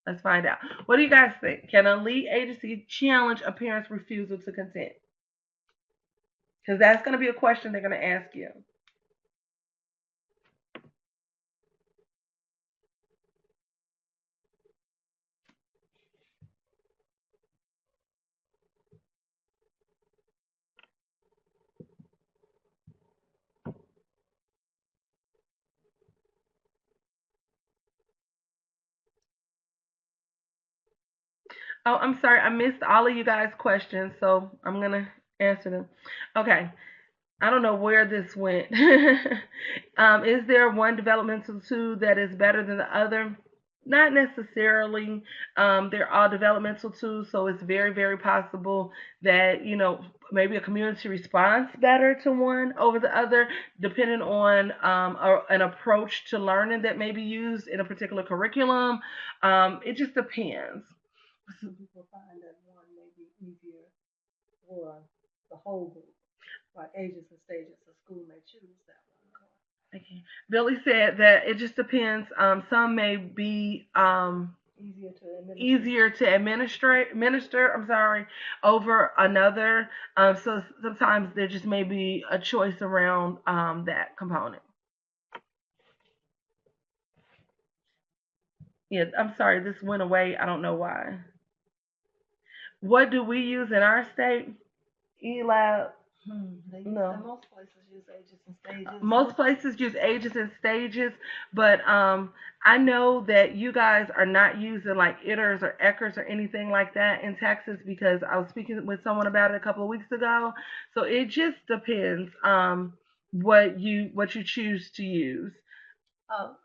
Let's find out. What do you guys think? Can a lead agency challenge a parent's refusal to consent? Because that's going to be a question they're going to ask you. Oh, I'm sorry. I missed all of you guys' questions, so I'm going to answer them. Okay. I don't know where this went. Is there one developmental tool that is better than the other? Not necessarily. They're all developmental tools, so it's very, very possible that maybe a community responds better to one over the other, depending on an approach to learning that may be used in a particular curriculum. It just depends. Some people find that one may be easier for the whole group, by ages and stages. The school may choose that one. Okay. Billy said that it just depends. Some may be easier to administer. I'm sorry, over another. So sometimes there just may be a choice around that component. Yeah, I'm sorry, this went away. I don't know why. What do we use in our state? ELAB. No. Most places use ages and stages. Most places use ages and stages, but I know that you guys are not using like ITERs or ECHRs or anything like that in Texas because I was speaking with someone about it a couple of weeks ago. So it just depends what you choose to use.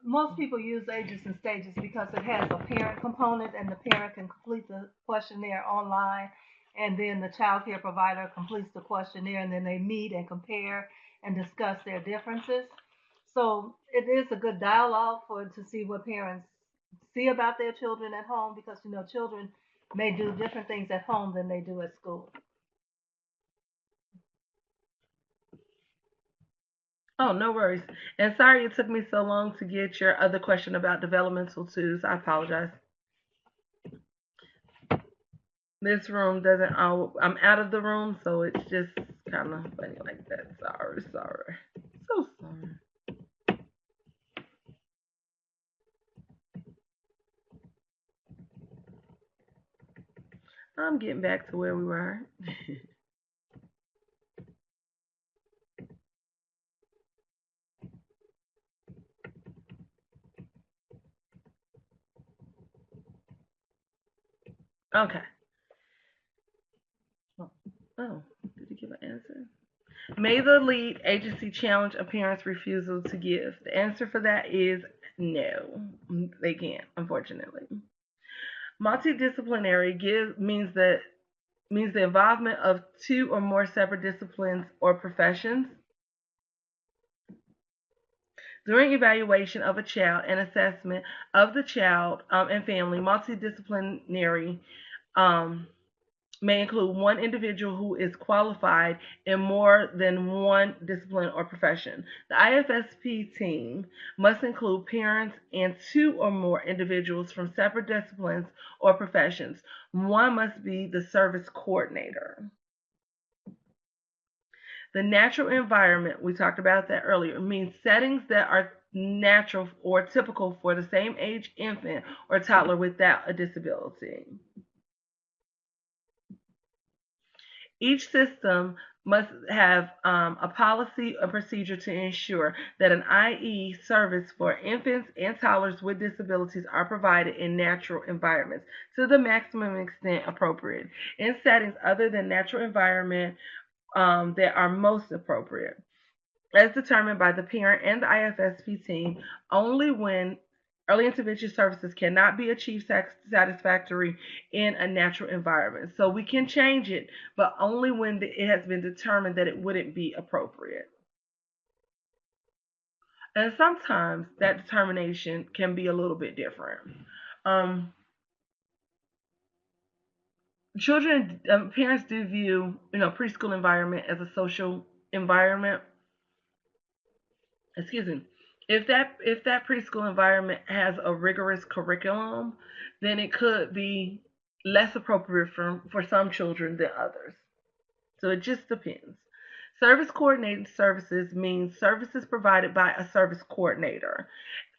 Most people use ages and stages because it has a parent component and the parent can complete the questionnaire online, and then the child care provider completes the questionnaire, and then they meet and compare and discuss their differences. So it is a good dialogue for to see what parents see about their children at home, because children may do different things at home than they do at school. Oh, no worries. And sorry it took me so long to get your other question about developmental twos. I apologize. This room doesn't. I'm out of the room, so it's just kind of funny like that. Sorry, sorry. So sorry. I'm getting back to where we were. Okay. Oh, did he give an answer? May the lead agency challenge a parent's refusal to give? The answer for that is no. They can't, unfortunately. Multidisciplinary means the involvement of two or more separate disciplines or professions during evaluation of a child and assessment of the child and family. Multidisciplinary um, may include one individual who is qualified in more than one discipline or profession. The IFSP team must include parents and two or more individuals from separate disciplines or professions. One must be the service coordinator. The natural environment, we talked about that earlier, means settings that are natural or typical for the same age infant or toddler without a disability. Each system must have a policy or procedure to ensure that an IE service for infants and toddlers with disabilities are provided in natural environments to the maximum extent appropriate in settings other than natural environment that are most appropriate as determined by the parent and the IFSP team only when early intervention services cannot be achieved satisfactorily in a natural environment. So we can change it, but only when it has been determined that it wouldn't be appropriate. And sometimes that determination can be a little bit different. Um, Parents do view, preschool environment as a social environment. Excuse me, if that preschool environment has a rigorous curriculum, then it could be less appropriate for some children than others. So it just depends. Service coordinated services means services provided by a service coordinator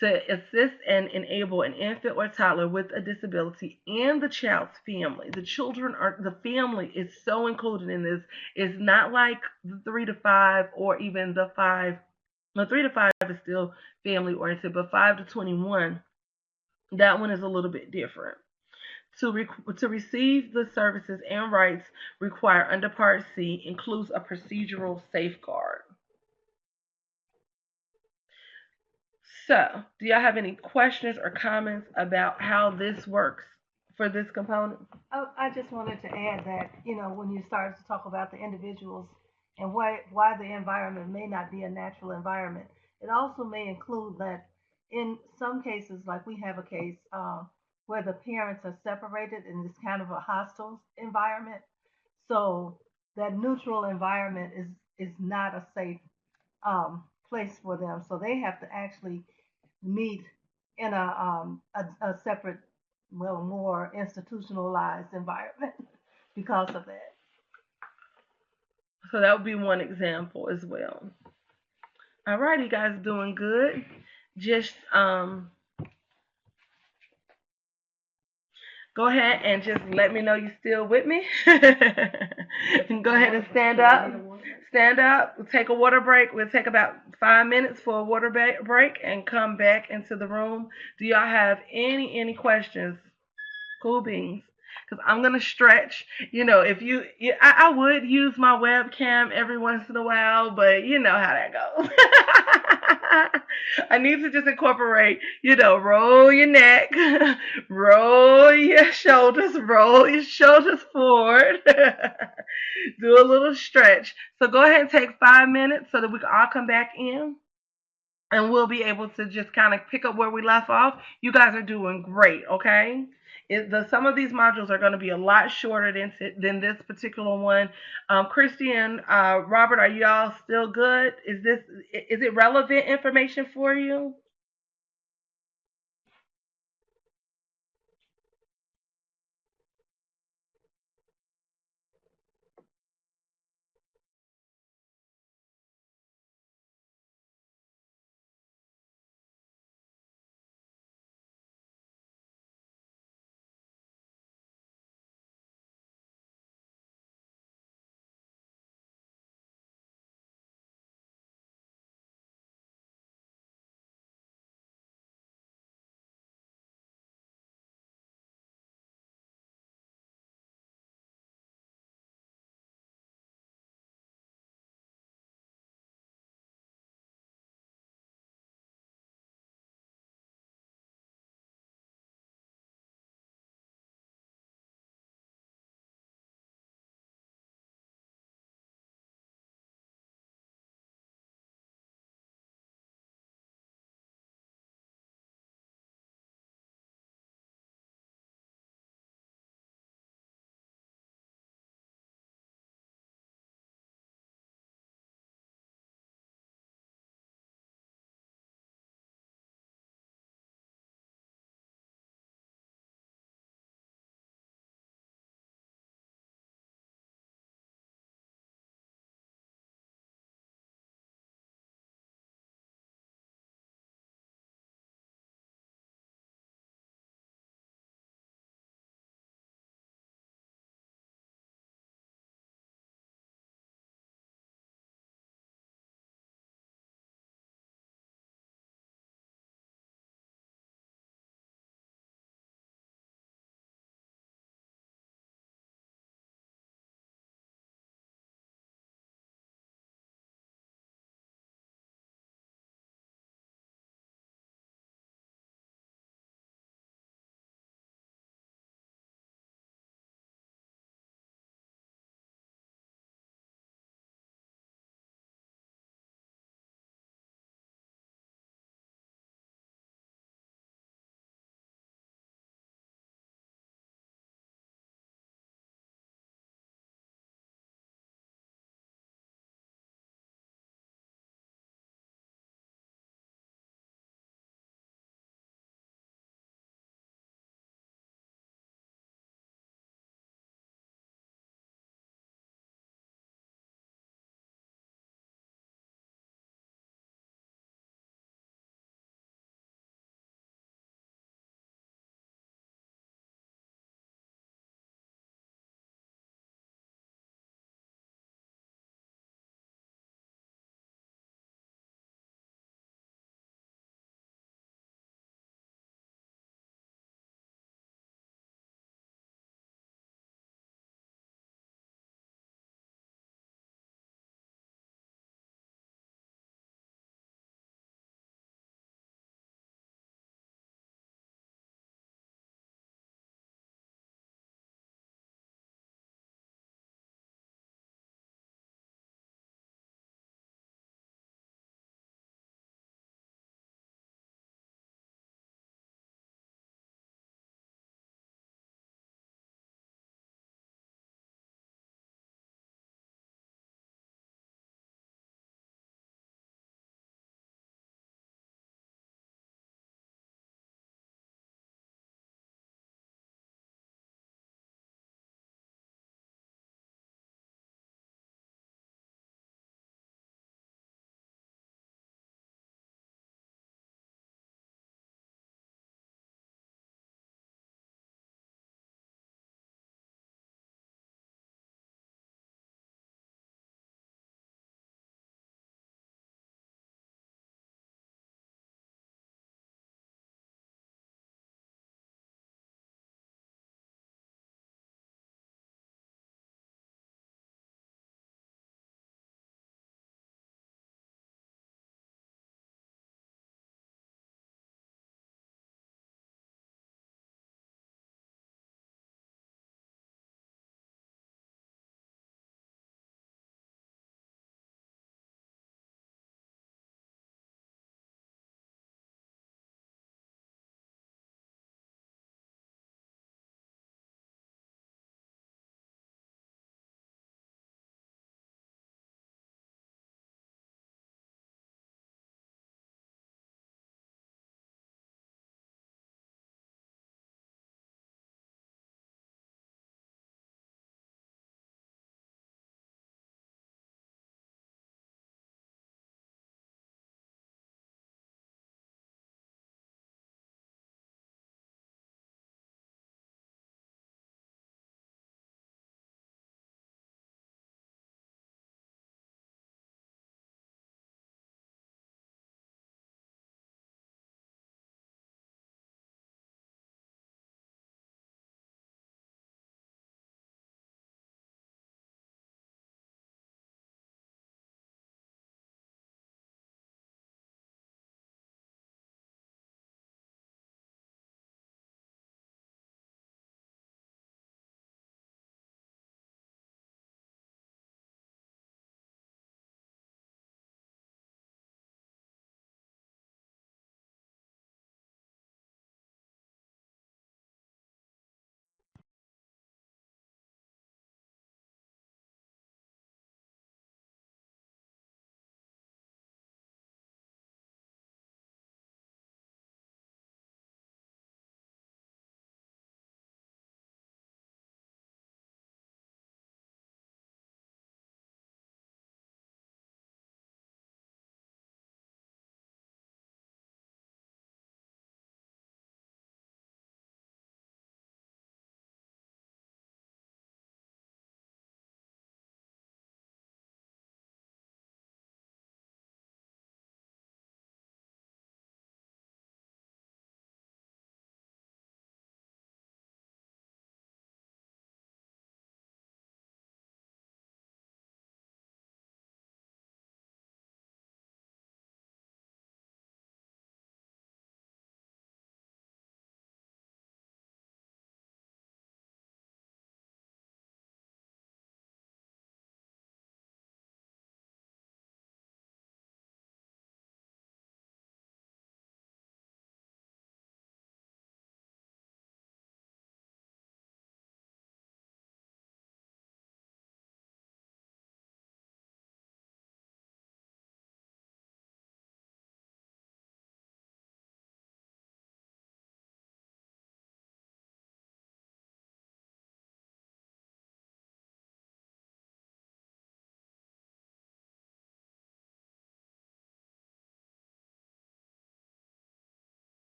to assist and enable an infant or toddler with a disability and the child's family. The family is so included in this. It's not like the 3 to 5 or even the 5. No, 3 to 5 is still family oriented, but 5 to 21, that one is a little bit different. To receive the services and rights required under Part C includes a procedural safeguard. So, do y'all have any questions or comments about how this works for this component? I just wanted to add that, when you started to talk about the individuals and why the environment may not be a natural environment, it also may include that in some cases, like we have a case where the parents are separated and it's kind of a hostile environment. So that neutral environment is not a safe place for them. So they have to actually meet in a separate, well, more institutionalized environment because of that. So that would be one example as well. All right, you guys doing good? Just go ahead and just let me know you're still with me. And go ahead and stand up. Stand up. We'll take a water break. We'll take about 5 minutes for a water break and come back into the room. Do y'all have any questions? Cool beans. Because I'm gonna stretch. If I would use my webcam every once in a while, but you know how that goes. I need to just incorporate, roll your neck, roll your shoulders forward, do a little stretch. So go ahead and take 5 minutes so that we can all come back in and we'll be able to just kind of pick up where we left off. You guys are doing great, okay? Some of these modules are going to be a lot shorter than this particular one. Christy and Robert, are y'all still good? Is it relevant information for you?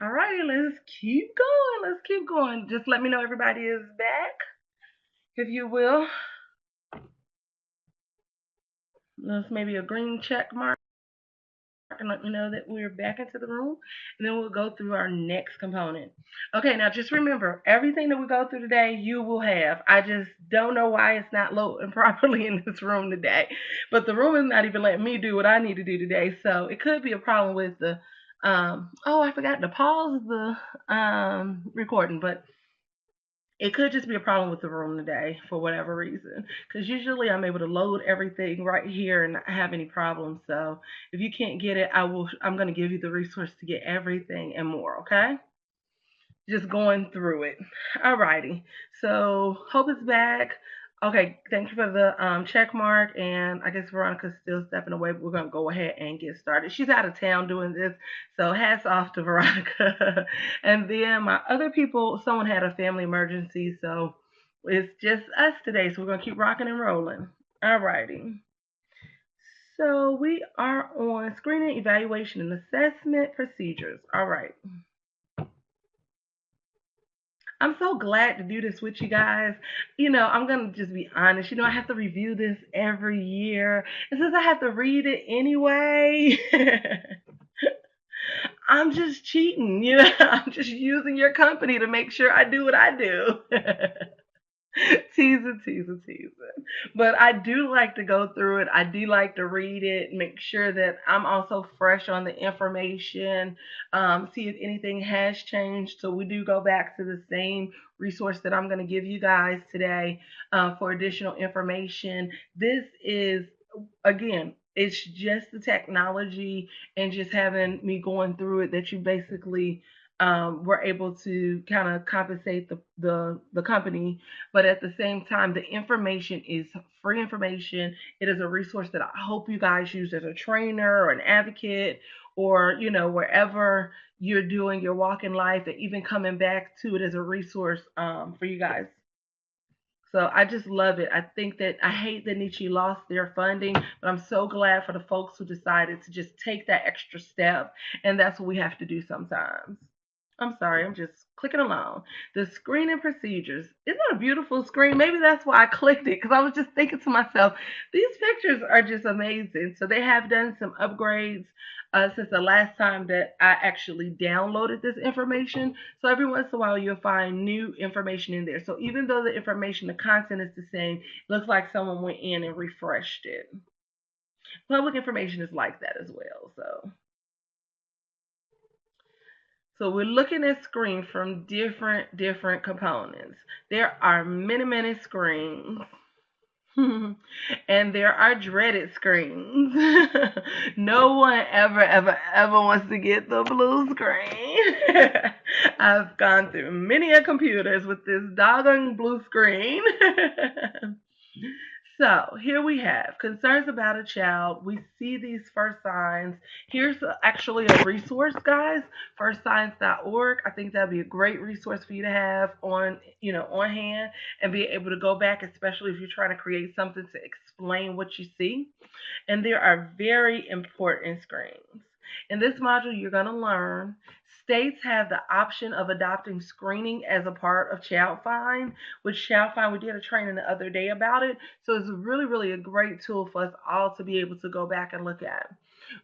All righty, let's keep going. Let's keep going. Just let me know everybody is back, if you will. Let's maybe a green check mark and let me know that we're back into the room. And then we'll go through our next component. Okay, now just remember everything that we go through today, you will have. I just don't know why it's not loading properly in this room today. But the room is not even letting me do what I need to do today. So it could be a problem with the oh, I forgot to pause the recording, but it could just be a problem with the room today for whatever reason. Because usually I'm able to load everything right here and not have any problems. So if you can't get it, I'm gonna give you the resource to get everything and more, okay? Just going through it. Alrighty. So Hope is back. Okay, thank you for the check mark. And I guess Veronica's still stepping away, but we're gonna go ahead and get started. She's out of town doing this, so hats off to Veronica. And then my other people, someone had a family emergency, so it's just us today. So we're gonna keep rocking and rolling. Alrighty. So we are on screening, evaluation, and assessment procedures. All right. I'm so glad to do this with you guys. I'm going to just be honest. I have to review this every year. And since I have to read it anyway, I'm just cheating. I'm just using your company to make sure I do what I do. Teasing, teasing, teasing. But I do like to go through it. I do like to read it, make sure that I'm also fresh on the information, see if anything has changed. So we do go back to the same resource that I'm going to give you guys today for additional information. This is, again, it's just the technology and just having me going through it that you basically were able to kind of compensate the company, but at the same time, the information is free information. It is a resource that I hope you guys use as a trainer or an advocate, or wherever you're doing your walk in life, and even coming back to it as a resource for you guys. So I just love it. I think that I hate that NICHCY lost their funding, but I'm so glad for the folks who decided to just take that extra step, and that's what we have to do sometimes. I'm sorry, I'm just clicking along. The screening procedures. Isn't that a beautiful screen? Maybe that's why I clicked it, because I was just thinking to myself, these pictures are just amazing. So they have done some upgrades since the last time that I actually downloaded this information. So every once in a while, you'll find new information in there. So even though the information, the content is the same, it looks like someone went in and refreshed it. Public information is like that as well. So we're looking at screens from different components. There are many screens. And there are dreaded screens. No one ever wants to get the blue screen. I've gone through many a computers with this doggone blue screen. So here we have concerns about a child. We see these first signs. Here's actually a resource, guys, firstsigns.org. I think that'd be a great resource for you to have on hand and be able to go back, especially if you're trying to create something to explain what you see. And there are very important screens. In this module, you're going to learn states have the option of adopting screening as a part of Child Find, which Child Find, we did a training the other day about it. So it's really a great tool for us all to be able to go back and look at.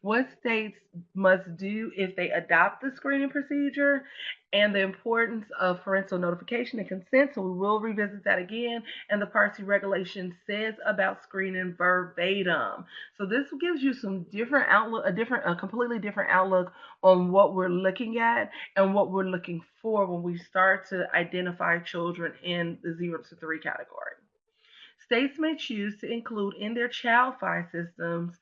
What states must do if they adopt the screening procedure, and the importance of parental notification and consent. So we will revisit that again. And the Party regulation says about screening verbatim. So this gives you some different outlook, a completely different outlook on what we're looking at and what we're looking for when we start to identify children in the 0 to 3 category. States may choose to include in their child find systems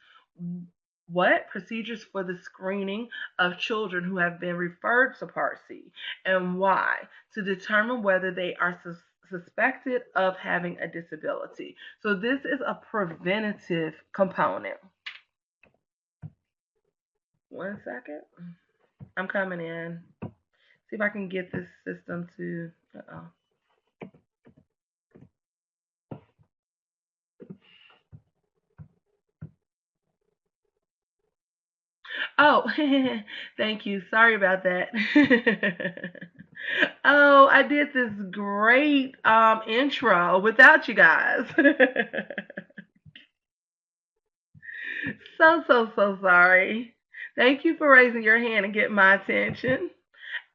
what procedures for the screening of children who have been referred to Part C, and why, to determine whether they are suspected of having a disability. So this is a preventative component. One second. I'm coming in. See if I can get this system to. Uh-oh. Oh, thank you. Sorry about that. Oh, I did this great intro without you guys. So sorry. Thank you for raising your hand and getting my attention.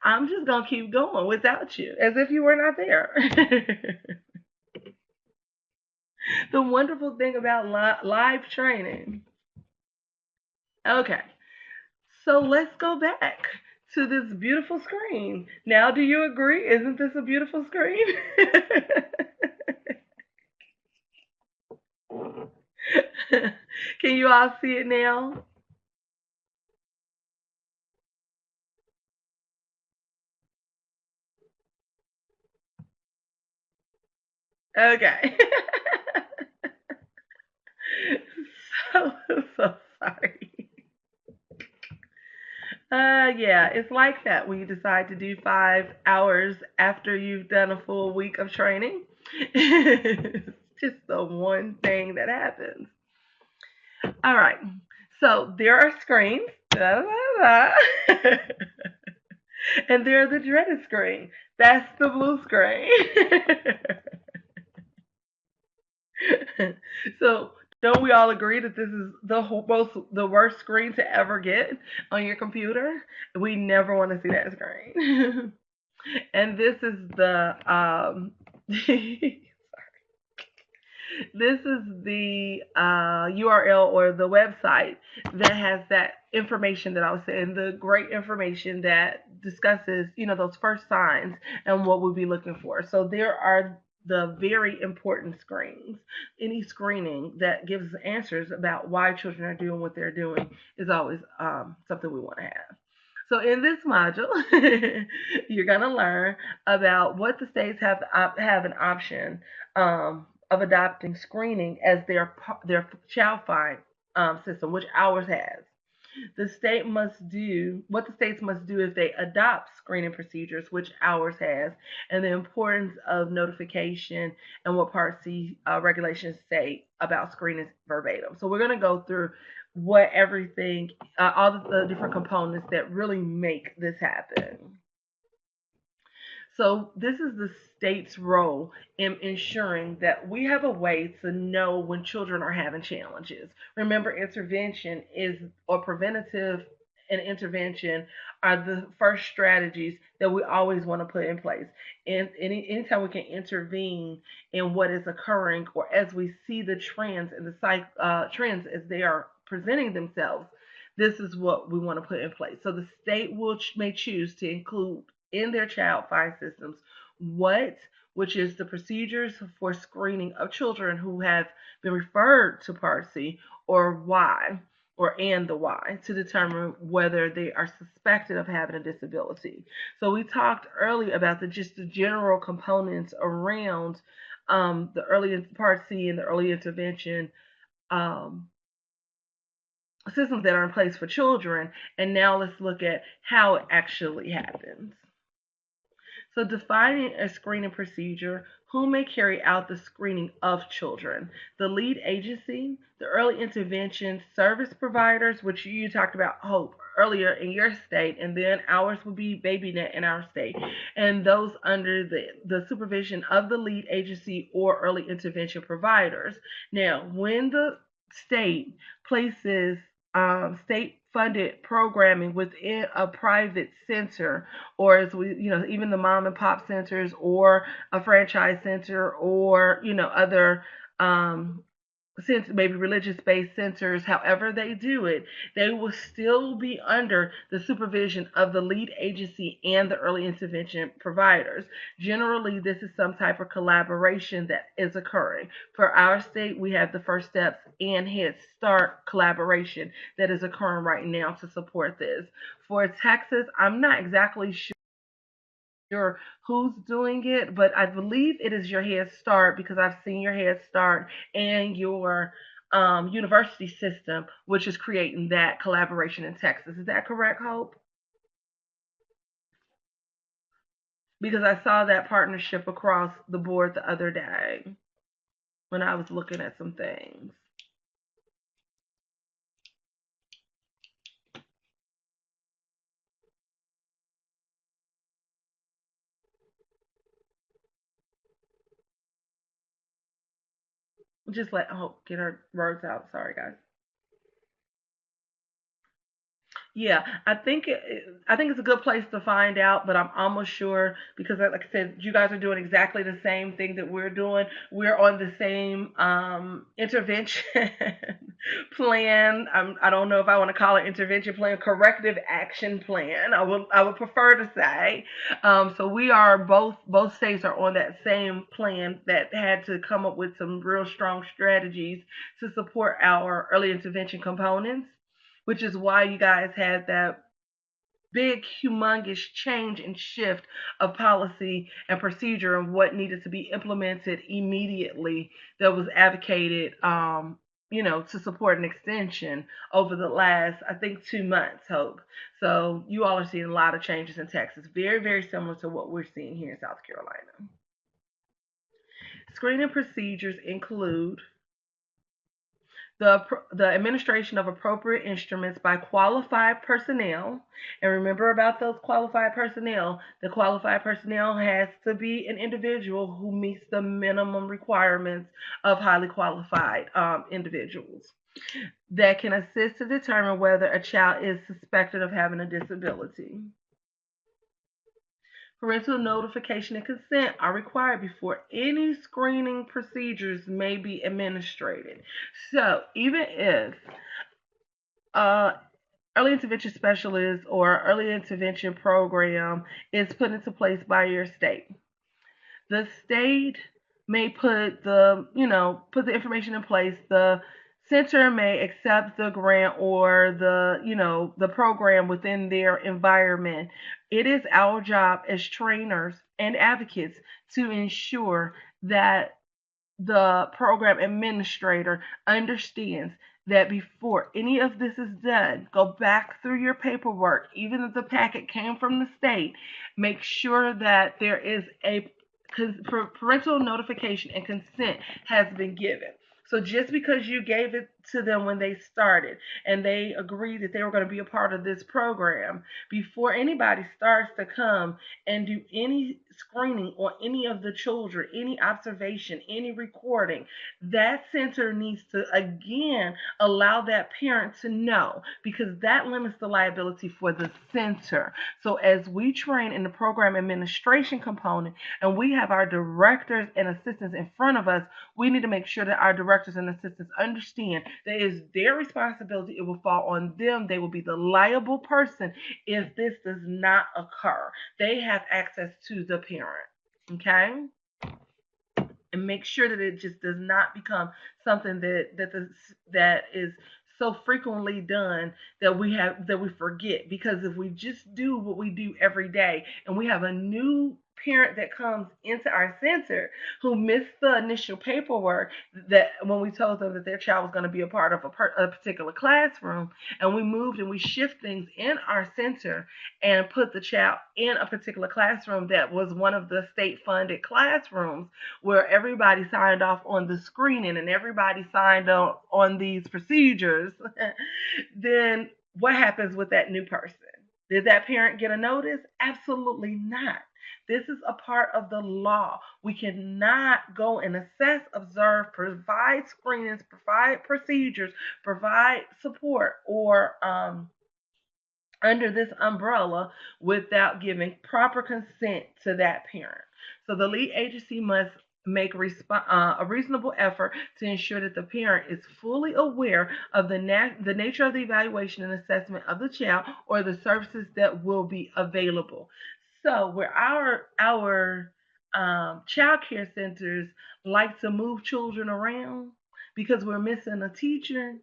I'm just gonna keep going without you, as if you were not there. The wonderful thing about live training. Okay, so let's go back to this beautiful screen. Now, do you agree? Isn't this a beautiful screen? Can you all see it now? Okay. so so sorry. Yeah, it's like that when you decide to do 5 hours after you've done a full week of training. It's just the one thing that happens. All right. So there are screens. Da, da, da. And there's the dreaded screen. That's the blue screen. So don't we all agree that this is the worst screen to ever get on your computer? We never want to see that screen. And this is the this is the URL or the website that has that information that I was saying, the great information that discusses, those first signs and what we'll be looking for. So there are the very important screens. Any screening that gives answers about why children are doing what they're doing is always something we want to have. So in this module, you're going to learn about what the states have an option of adopting screening as their child find system, which ours has. The states must do if they adopt screening procedures, which ours has, and the importance of notification and what Part C regulations say about screening verbatim. So we're going to go through what everything, all the different components that really make this happen. So this is the state's role in ensuring that we have a way to know when children are having challenges. Remember, intervention is or preventative and intervention are the first strategies that we always want to put in place. And anytime we can intervene in what is occurring, or as we see the trends and trends as they are presenting themselves, this is what we want to put in place. So the state may choose to include in their child find systems what which is the procedures for screening of children who have been referred to Part C, or why, or and the why, to determine whether they are suspected of having a disability. So we talked earlier about just the general components around the early Part C and the early intervention um, systems that are in place for children. And now let's look at how it actually happens. So, defining a screening procedure, who may carry out the screening of children? The lead agency, the early intervention service providers, which you talked about, Hope, earlier in your state, and then ours would be BabyNet in our state, and those under the supervision of the lead agency or early intervention providers. Now, when the state places state funded programming within a private center, or as we, even the mom and pop centers, or a franchise center, or other since maybe religious based centers, however they do it, they will still be under the supervision of the lead agency and the early intervention providers. Generally, this is some type of collaboration that is occurring. For our state, we have the First Steps and Head Start collaboration that is occurring right now to support this. For Texas, I'm not exactly sure who's doing it, but I believe it is your Head Start, because I've seen your Head Start and your university system, which is creating that collaboration in Texas. Is that correct, Hope? Because I saw that partnership across the board the other day when I was looking at some things. Just let Hope get her words out. Sorry, guys. Yeah, I think it's a good place to find out, but I'm almost sure because, like I said, you guys are doing exactly the same thing that we're doing. We're on the same intervention plan. I don't know if I want to call it intervention plan, corrective action plan. I would prefer to say. So we are both states are on that same plan that had to come up with some real strong strategies to support our early intervention components, which is why you guys had that big, humongous change and shift of policy and procedure and what needed to be implemented immediately that was advocated, to support an extension over the last, I think, 2 months, Hope. So you all are seeing a lot of changes in Texas, very, very similar to what we're seeing here in South Carolina. Screening procedures include the administration of appropriate instruments by qualified personnel. And remember about those qualified personnel. The qualified personnel has to be an individual who meets the minimum requirements of highly qualified individuals that can assist to determine whether a child is suspected of having a disability. Parental notification and consent are required before any screening procedures may be administered. So, even if uh, early intervention specialist or early intervention program is put into place by your state, the state may put the information in place. The center may accept the grant or the program within their environment. It is our job as trainers and advocates to ensure that the program administrator understands that before any of this is done, go back through your paperwork, even if the packet came from the state, make sure that there is a parental notification and consent has been given. So just because you gave it to them when they started and they agreed that they were going to be a part of this program, before anybody starts to come and do any screening on any of the children, any observation, any recording, that center needs to again allow that parent to know, because that limits the liability for the center. So as we train in the program administration component and we have our directors and assistants in front of us, we need to make sure that our directors and assistants understand that it is their responsibility. It will fall on them. They will be the liable person if this does not occur. They have access to the parent. Okay? And make sure that it just does not become something that is so frequently done that we forget. Because if we just do what we do every day and we have a new parent that comes into our center who missed the initial paperwork, that when we told them that their child was going to be a part of a particular classroom, and we moved and we shift things in our center and put the child in a particular classroom that was one of the state funded classrooms where everybody signed off on the screening and everybody signed on these procedures, then what happens with that new person? Did that parent get a notice? Absolutely not. This is a part of the law. We cannot go and assess, observe, provide screenings, provide procedures, provide support, or under this umbrella without giving proper consent to that parent. So the lead agency must make a reasonable effort to ensure that the parent is fully aware of the nature of the evaluation and assessment of the child or the services that will be available. So where our child care centers like to move children around because we're missing a teacher,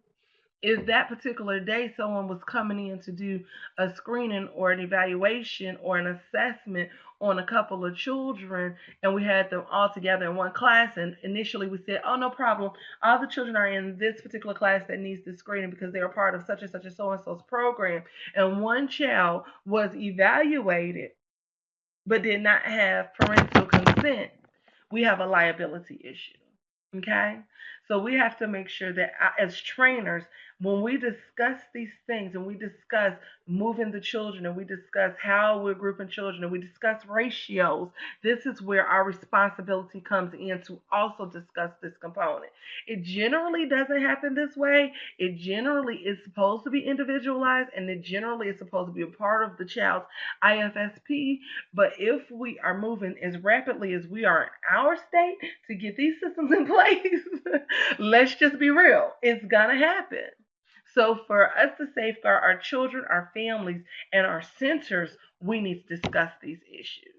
if that particular day someone was coming in to do a screening or an evaluation or an assessment on a couple of children and we had them all together in one class, and initially we said, oh, no problem, all the children are in this particular class that needs this screening because they're a part of such and so and so's program, and one child was evaluated but did not have parental consent, we have a liability issue. Okay? So we have to make sure that as trainers, When we discuss these things and we discuss moving the children and we discuss how we're grouping children and we discuss ratios, this is where our responsibility comes in to also discuss this component. It generally doesn't happen this way. It generally is supposed to be individualized and it generally is supposed to be a part of the child's IFSP. But if we are moving as rapidly as we are in our state to get these systems in place, let's just be real. It's going to happen. So, for us to safeguard our children, our families, and our centers, we need to discuss these issues.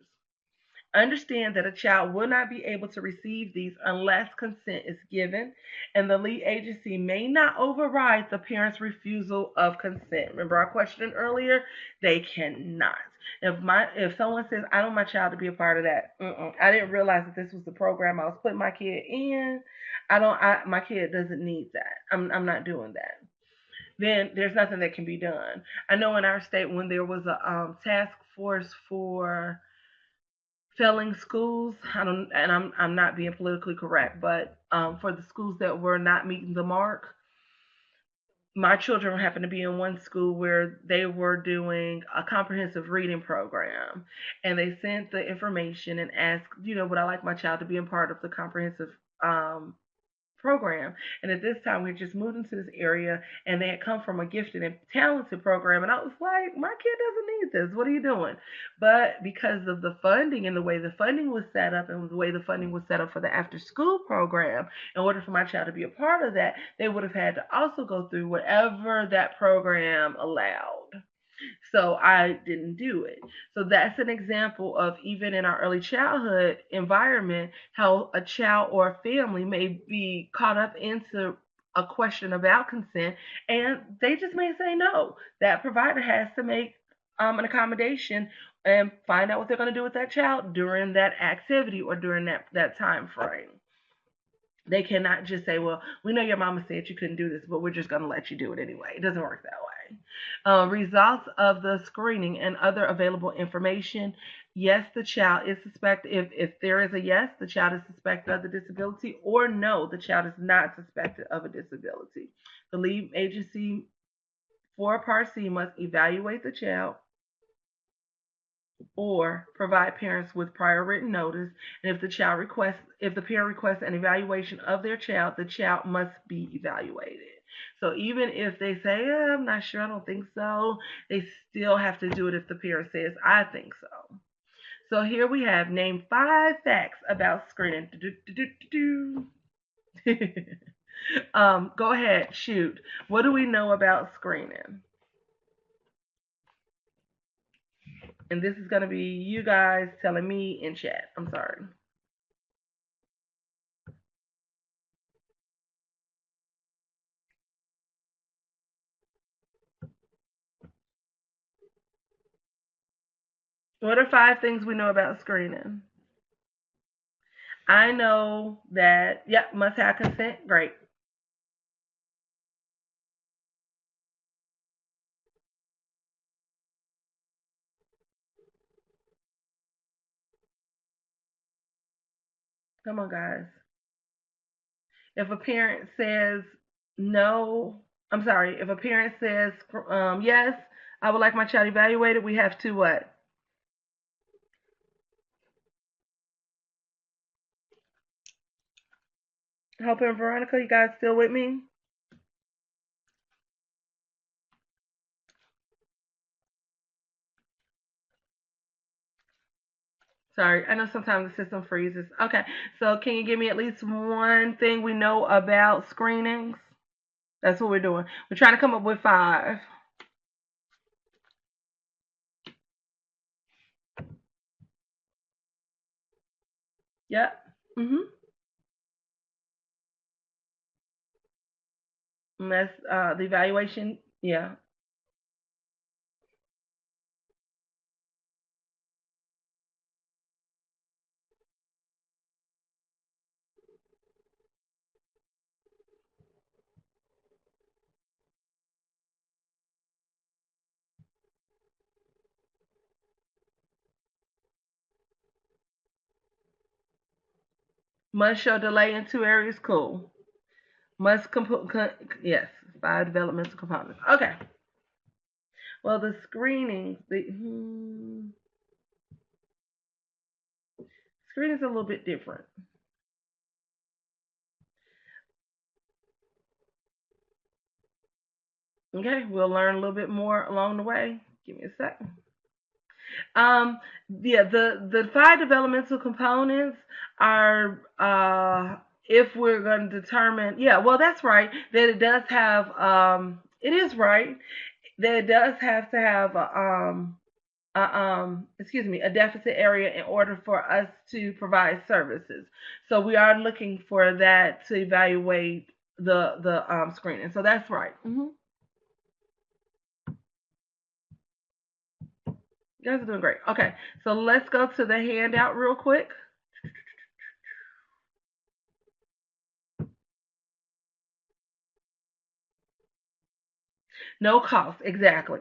Understand that a child will not be able to receive these unless consent is given, and the lead agency may not override the parent's refusal of consent. Remember our question earlier? They cannot. If someone says I don't want my child to be a part of that, I didn't realize that this was the program I was putting my kid in. My kid doesn't need that. I'm not doing that. Then there's nothing that can be done. I know in our state when there was a task force for failing schools. I don't, and I'm not being politically correct, but for the schools that were not meeting the mark, my children happened to be in one school where they were doing a comprehensive reading program, and they sent the information and asked, would I like my child to be a part of the comprehensive um, program. And at this time, we had just moved into this area, and they had come from a gifted and talented program. And I was like, my kid doesn't need this. What are you doing? But because of the funding and the way the funding was set up and the way the funding was set up for the after school program, in order for my child to be a part of that, they would have had to also go through whatever that program allowed. So I didn't do it. So that's an example of even in our early childhood environment, how a child or a family may be caught up into a question about consent and they just may say no. That provider has to make an accommodation and find out what they're going to do with that child during that activity or during that time frame. They cannot just say, well, we know your mama said you couldn't do this, but we're just going to let you do it anyway. It doesn't work that way. Results of the screening and other available information. Yes, the child is suspected. If there is a yes, the child is suspected of the disability, or no, the child is not suspected of a disability. The lead agency for Part C must evaluate the child or provide parents with prior written notice. And if the parent requests an evaluation of their child, the child must be evaluated. So even if they say, I'm not sure, I don't think so, they still have to do it if the parent says, I think so. So here we have name 5 facts about screening. Go ahead, shoot. What do we know about screening? And this is going to be you guys telling me in chat. I'm sorry. What are 5 things we know about screening? I know that, yep, must have consent. Great. Come on, guys. If a parent says no, I'm sorry, if a parent says yes, I would like my child evaluated, we have to what? Hope and Veronica, you guys still with me? Sorry, I know sometimes the system freezes. Okay, so can you give me at least one thing we know about screenings? That's what we're doing. We're trying to come up with 5. Yep. Mhm. And that's the evaluation. Yeah. Must show delay in 2 areas. Cool. Must complete. Yes. 5 developmental components. Okay. Well, the screenings, screening's a little bit different. Okay, we'll learn a little bit more along the way. Give me a second. Um, yeah, the 5 developmental components are if we're going to determine, yeah, well, that's right, that it does have, it is right that it does have to have excuse me, a deficit area in order for us to provide services. So we are looking for that to evaluate the screening. So that's right. You guys are doing great. Okay, so let's go to the handout real quick. No cost, exactly.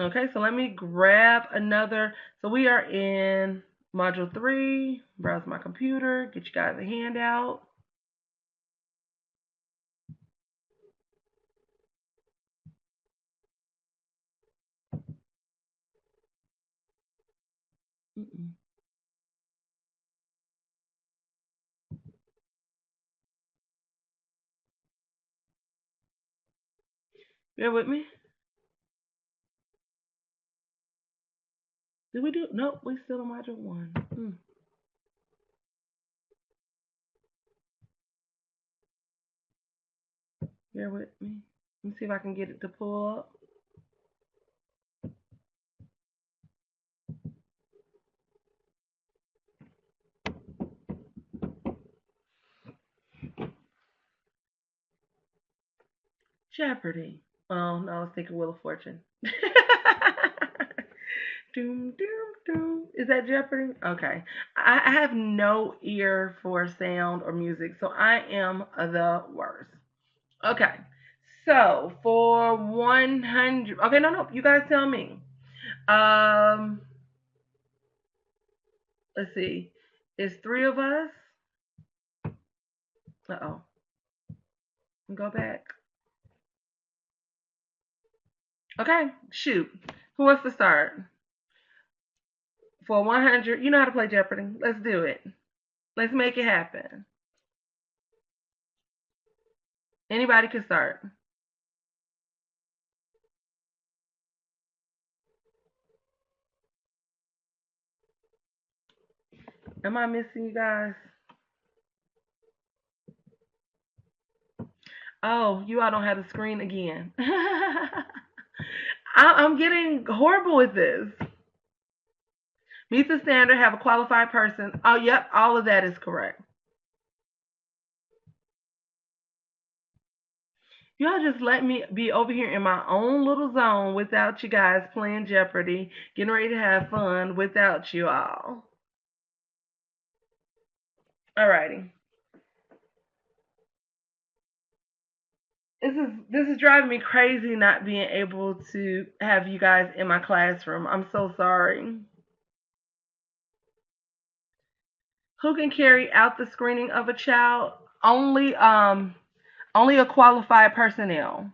Okay, so let me grab another. So we are in module 3. Browse my computer. Get you guys a handout. Mm-mm. Bear with me. Did we do? Nope, we still in module 1. Bear with me. Let me see if I can get it to pull up. Jeopardy. Oh no, I was thinking Wheel of Fortune. Doom doom doom. Is that Jeopardy? Okay. I have no ear for sound or music, so I am the worst. Okay. So for 100. Okay, no. You guys tell me. Um, let's see. It's 3 of us. Uh oh. Go back. Okay. Shoot. Who wants to start? For 100, you know how to play Jeopardy. Let's do it. Let's make it happen. Anybody can start. Am I missing you guys? Oh, you all don't have the screen again. I'm getting horrible with this. Meet the standard, have a qualified person. Oh, yep, all of that is correct. Y'all just let me be over here in my own little zone without you guys playing Jeopardy, getting ready to have fun without you all. Alrighty. This is driving me crazy not being able to have you guys in my classroom. I'm so sorry. Who can carry out the screening of a child? Only a qualified personnel.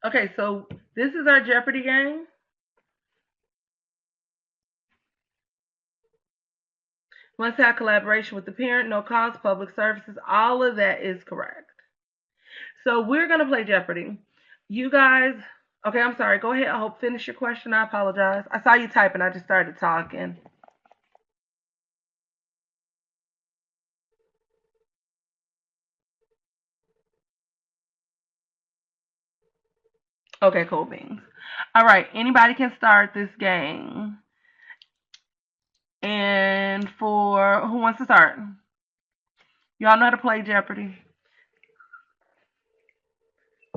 Okay, so this is our Jeopardy game. Must have collaboration with the parent, no cost, public services. All of that is correct. So we're gonna play Jeopardy. You guys, okay, I'm sorry. Go ahead. I hope finish your question. I apologize. I saw you typing. I just started talking. Okay, cool beans. All right, anybody can start this game. And for who wants to start? Y'all know how to play Jeopardy.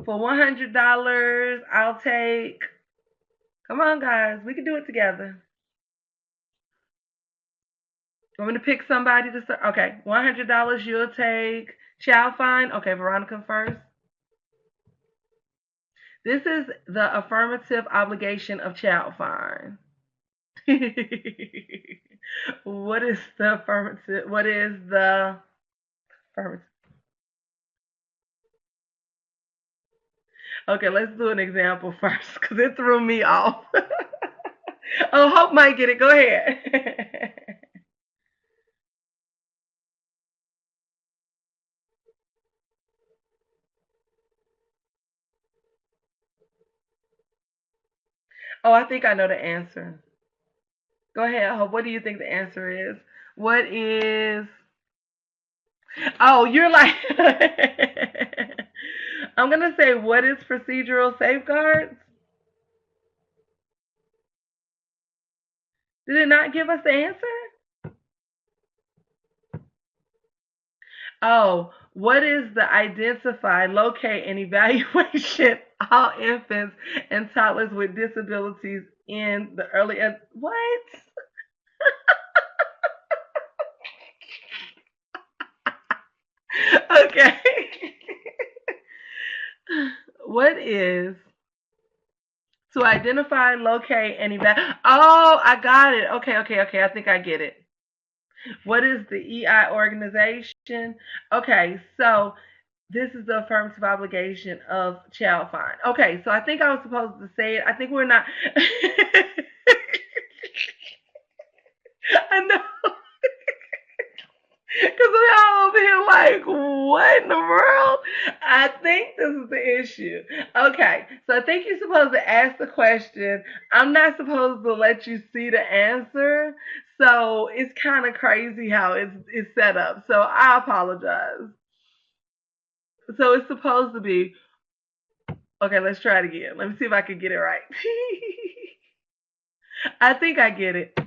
For $100, I'll take. Come on, guys, we can do it together. Want me to pick somebody to start? Okay, $100. You'll take child fine. Okay, Veronica first. This is the affirmative obligation of child fine. What is the affirmative? What is the affirmative? Okay, let's do an example first because it threw me off. Oh, Hope might get it. Go ahead. Oh, I think I know the answer. Go ahead, Hope. What do you think the answer is? What is. Oh, you're like. I'm going to say, what is procedural safeguards? Did it not give us the answer? Oh, what is the identify, locate, and evaluation all infants and toddlers with disabilities in the early what? Okay. What is to identify, locate, and evaluate? Oh, I got it. Okay, okay, okay. I think I get it. What is the EI organization? Okay, so this is the affirmative obligation of child find. Okay, so I think I was supposed to say it. I think we're not. I know. Because we're all over here like, what in the world? I think this is the issue. Okay, so I think you're supposed to ask the question. I'm not supposed to let you see the answer. So it's kind of crazy how it's set up. So I apologize. So it's supposed to be, okay, let's try it again. Let me see if I can get it right. I think I get it.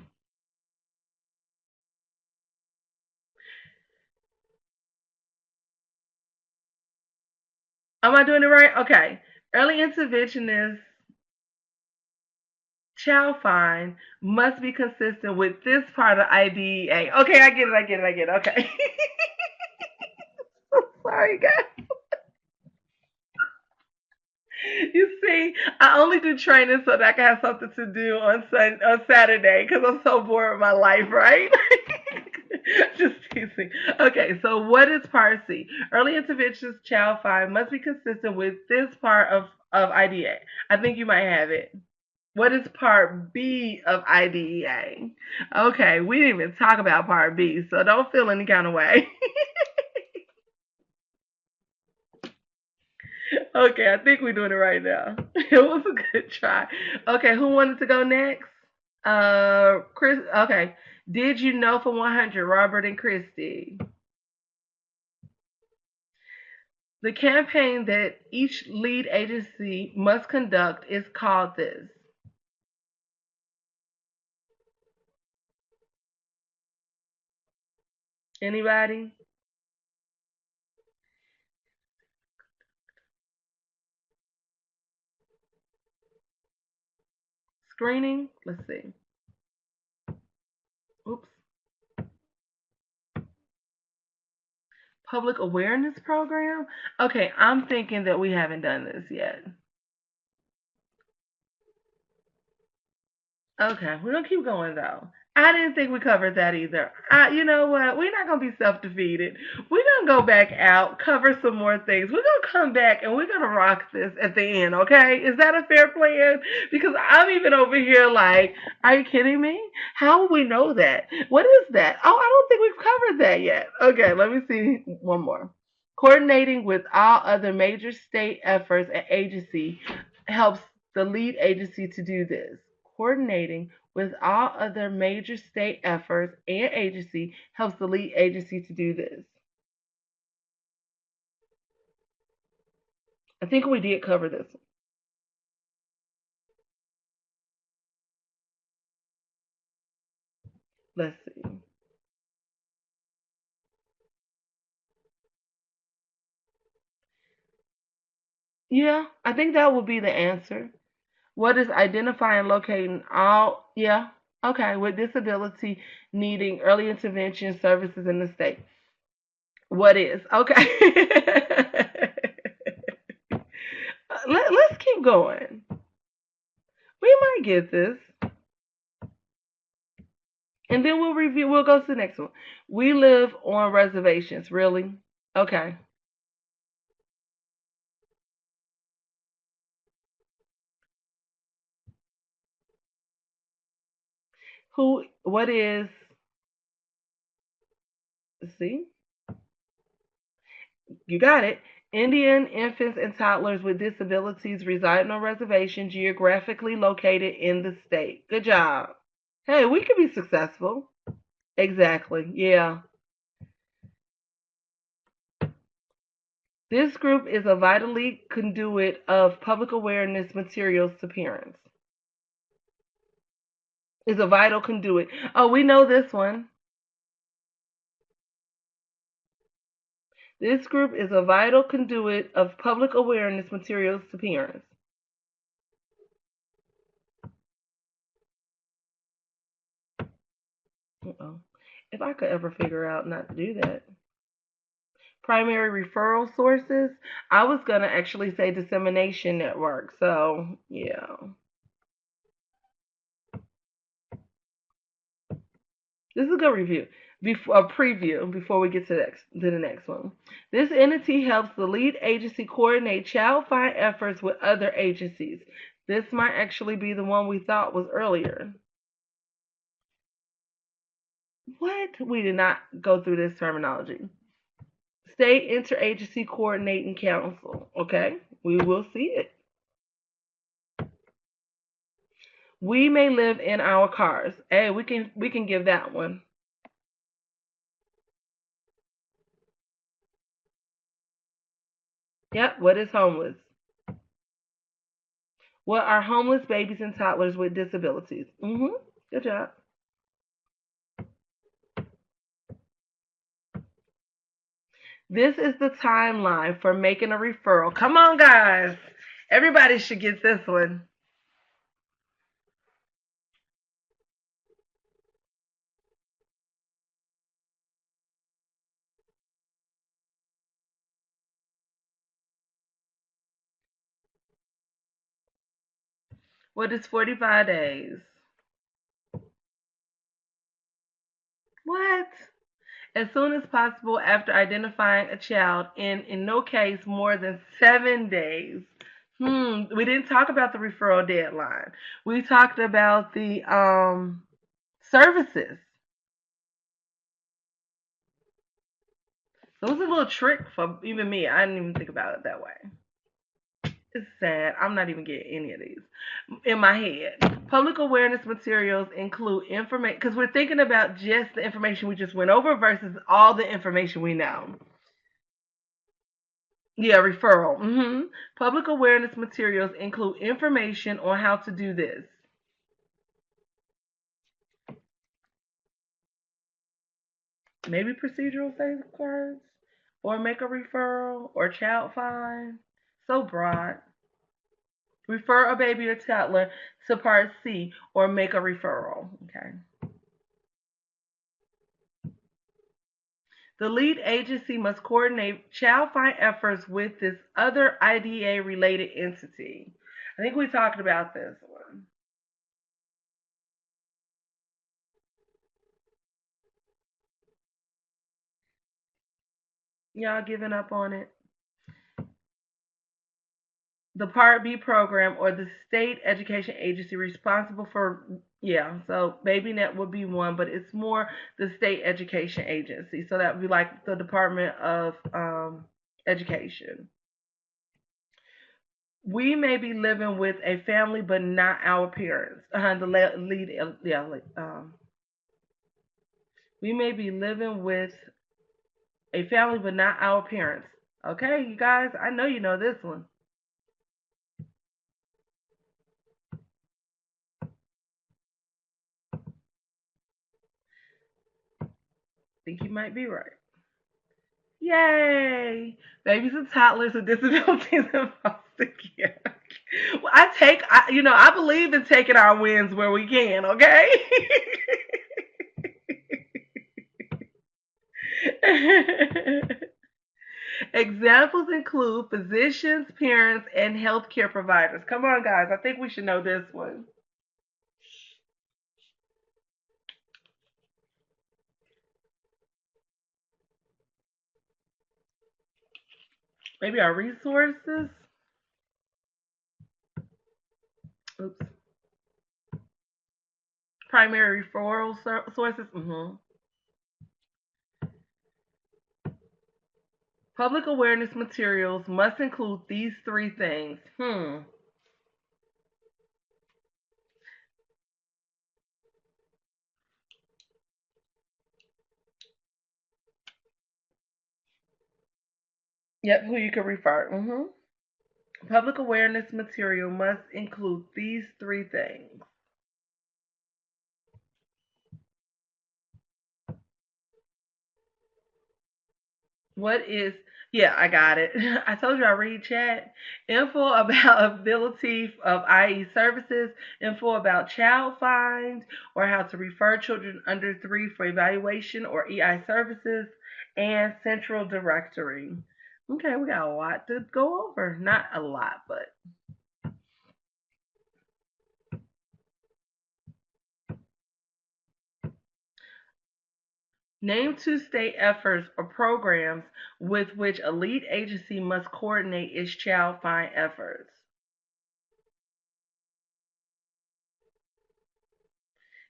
Am I doing it right? Okay. Early interventionist child find must be consistent with this part of IDEA. Okay, I get it. I get it. I get it. Okay. Sorry, guys. You see, I only do training so that I can have something to do on Saturday because I'm so bored with my life, right? Just teasing. Okay, so what is Part C? Early interventions child find must be consistent with this part of IDEA. I think you might have it. What is Part B of IDEA? Okay, we didn't even talk about Part B, so don't feel any kind of way. Okay, I think we're doing it right now. It was a good try. Okay, who wanted to go next? Chris. Okay. Did you know for 100, Robert and Christy? The campaign that each lead agency must conduct is called this. Anybody? Screening? Let's see. Oops. Public awareness program? Okay, I'm thinking that we haven't done this yet. Okay, we're gonna keep going though. I didn't think we covered that either. You know what? We're not gonna be self-defeated. We're gonna go back out, cover some more things. We're gonna come back and we're gonna rock this at the end. Okay? Is that a fair plan? Because I'm even over here like, are you kidding me? How will we know that? What is that? Oh, I don't think we've covered that yet. Okay, let me see one more. Coordinating with all other major state efforts and agency helps the lead agency to do this. Coordinating with all other major state efforts and agency helps the lead agency to do this. I think we did cover this. Let's see. Yeah, I think that would be the answer. What is identifying, locating all, yeah, okay, with disability needing early intervention services in the state? What is? Okay. Let's keep going. We might get this. And then we'll review. We'll go to the next one. We live on reservations. Really? Okay. Who? What is? See, you got it. Indian infants and toddlers with disabilities reside on reservations geographically located in the state. Good job. Hey, we could be successful. Exactly. Yeah. This group is a vitally conduit of public awareness materials to parents. Is a vital conduit. Oh, we know this one. This group is a vital conduit of public awareness materials to parents. Uh-oh. If I could ever figure out not to do that. Primary referral sources. I was going to actually say dissemination network. So, yeah. This is a good review. Before a preview before we get to the next one. This entity helps the lead agency coordinate child find efforts with other agencies. This might actually be the one we thought was earlier. What? We did not go through this terminology. State Interagency Coordinating Council. Okay, we will see it. We may live in our cars. Hey, we can give that one. Yep. What is homeless? What are homeless babies and toddlers with disabilities? Good job. This is the timeline for making a referral. Come on, guys. Everybody should get this one. What is 45 days? What? As soon as possible after identifying a child in no case more than 7 days. We didn't talk about the referral deadline. We talked about the services. So it was a little trick for even me. I didn't even think about it that way. It's sad. I'm not even getting any of these in my head. Public awareness materials include information because we're thinking about just the information we just went over versus all the information we know. Yeah, referral. Public awareness materials include information on how to do this. Maybe procedural safeguards, or make a referral, or child find. So broad. Refer a baby or toddler to Part C, or make a referral. Okay. The lead agency must coordinate child find efforts with this other IDA related entity. I think we talked about this one. Y'all giving up on it? The Part B program or the state education agency responsible for, yeah, so BabyNet would be one, but it's more the state education agency. So that would be like the Department of Education. We may be living with a family, but not our parents. The lead, yeah, we may be living with a family, but not our parents. Okay, you guys, I know you know this one. Think you might be right. Yay! Babies and toddlers with disabilities in foster care. Well, I believe in taking our wins where we can, okay? Examples include physicians, parents, and healthcare providers. Come on, guys. I think we should know this one. Maybe our resources. Oops. Primary referral sources. Public awareness materials must include these three things. Yep, who you can refer. Public awareness material must include these three things. What is, yeah, I got it. I told you I read chat. Info about ability of IE services, info about child find or how to refer children under 3 for evaluation or EI services, and central directory. Okay, we got a lot to go over. Not a lot, but name 2 state efforts or programs with which a lead agency must coordinate its child find efforts.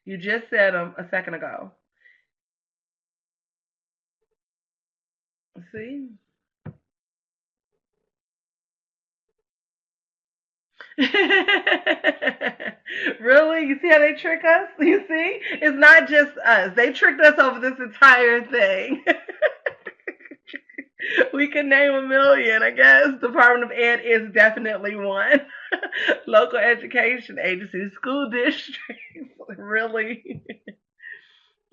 You just said them a second ago. See? Really? You see how they trick us? You see? It's not just us. They tricked us over this entire thing. We could name a million, I guess. Department of Ed is definitely one. Local education agencies, school districts. Really?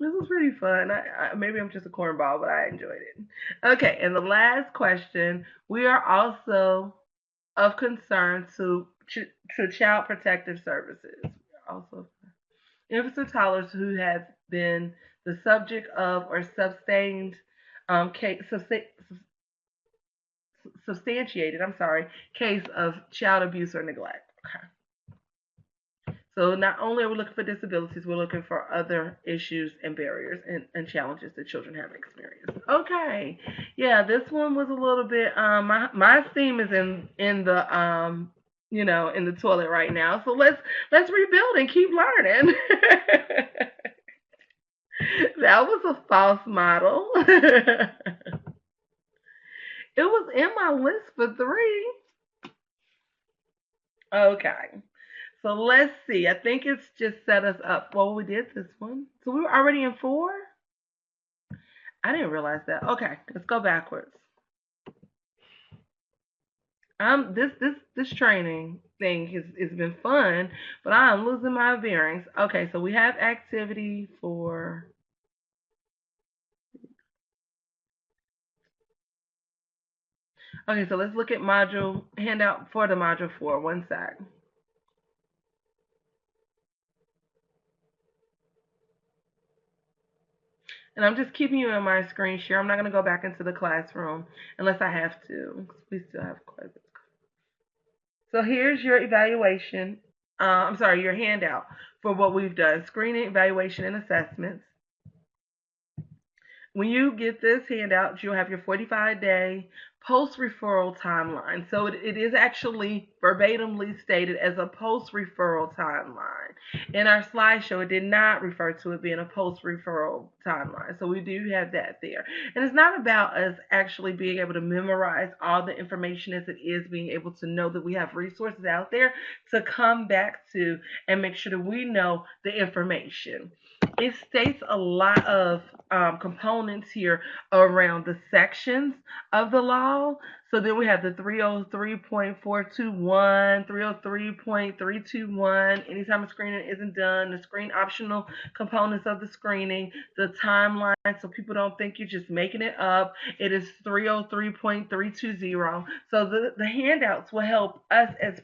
This was pretty fun. Maybe I'm just a cornball, but I enjoyed it. Okay, and the last question. We are also of concern to child protective services. Also, infants and toddlers who have been the subject of or sustained substantiated, I'm sorry, case of child abuse or neglect. Okay. So not only are we looking for disabilities, we're looking for other issues and barriers and challenges that children have experienced. Okay, yeah, this one was a little bit. My steam is in the in the toilet right now. So let's rebuild and keep learning. That was a false model. It was in my list for 3. Okay. So let's see. I think it's just set us up. Well, we did this one. So we were already in 4? I didn't realize that. Okay, let's go backwards. This training thing has been fun, but I'm losing my bearings. Okay, so we have activity for. Okay, so let's look at module handout for the module 4. One sec. And I'm just keeping you in my screen share. I'm not going to go back into the classroom unless I have to. We still have quite. So here's your evaluation. I'm sorry, your handout for what we've done: screening, evaluation, and assessments. When you get this handout, you'll have your 45-day post-referral timeline. So it is actually verbatimly stated as a post-referral timeline. In our slideshow, it did not refer to it being a post-referral timeline. So we do have that there. And it's not about us actually being able to memorize all the information as it is being able to know that we have resources out there to come back to and make sure that we know the information. It states a lot of components here around the sections of the law. So then we have the 303.421, 303.321. Anytime a screening isn't done, the screen optional components of the screening, the timeline, so people don't think you're just making it up. It is 303.320. So the handouts will help us as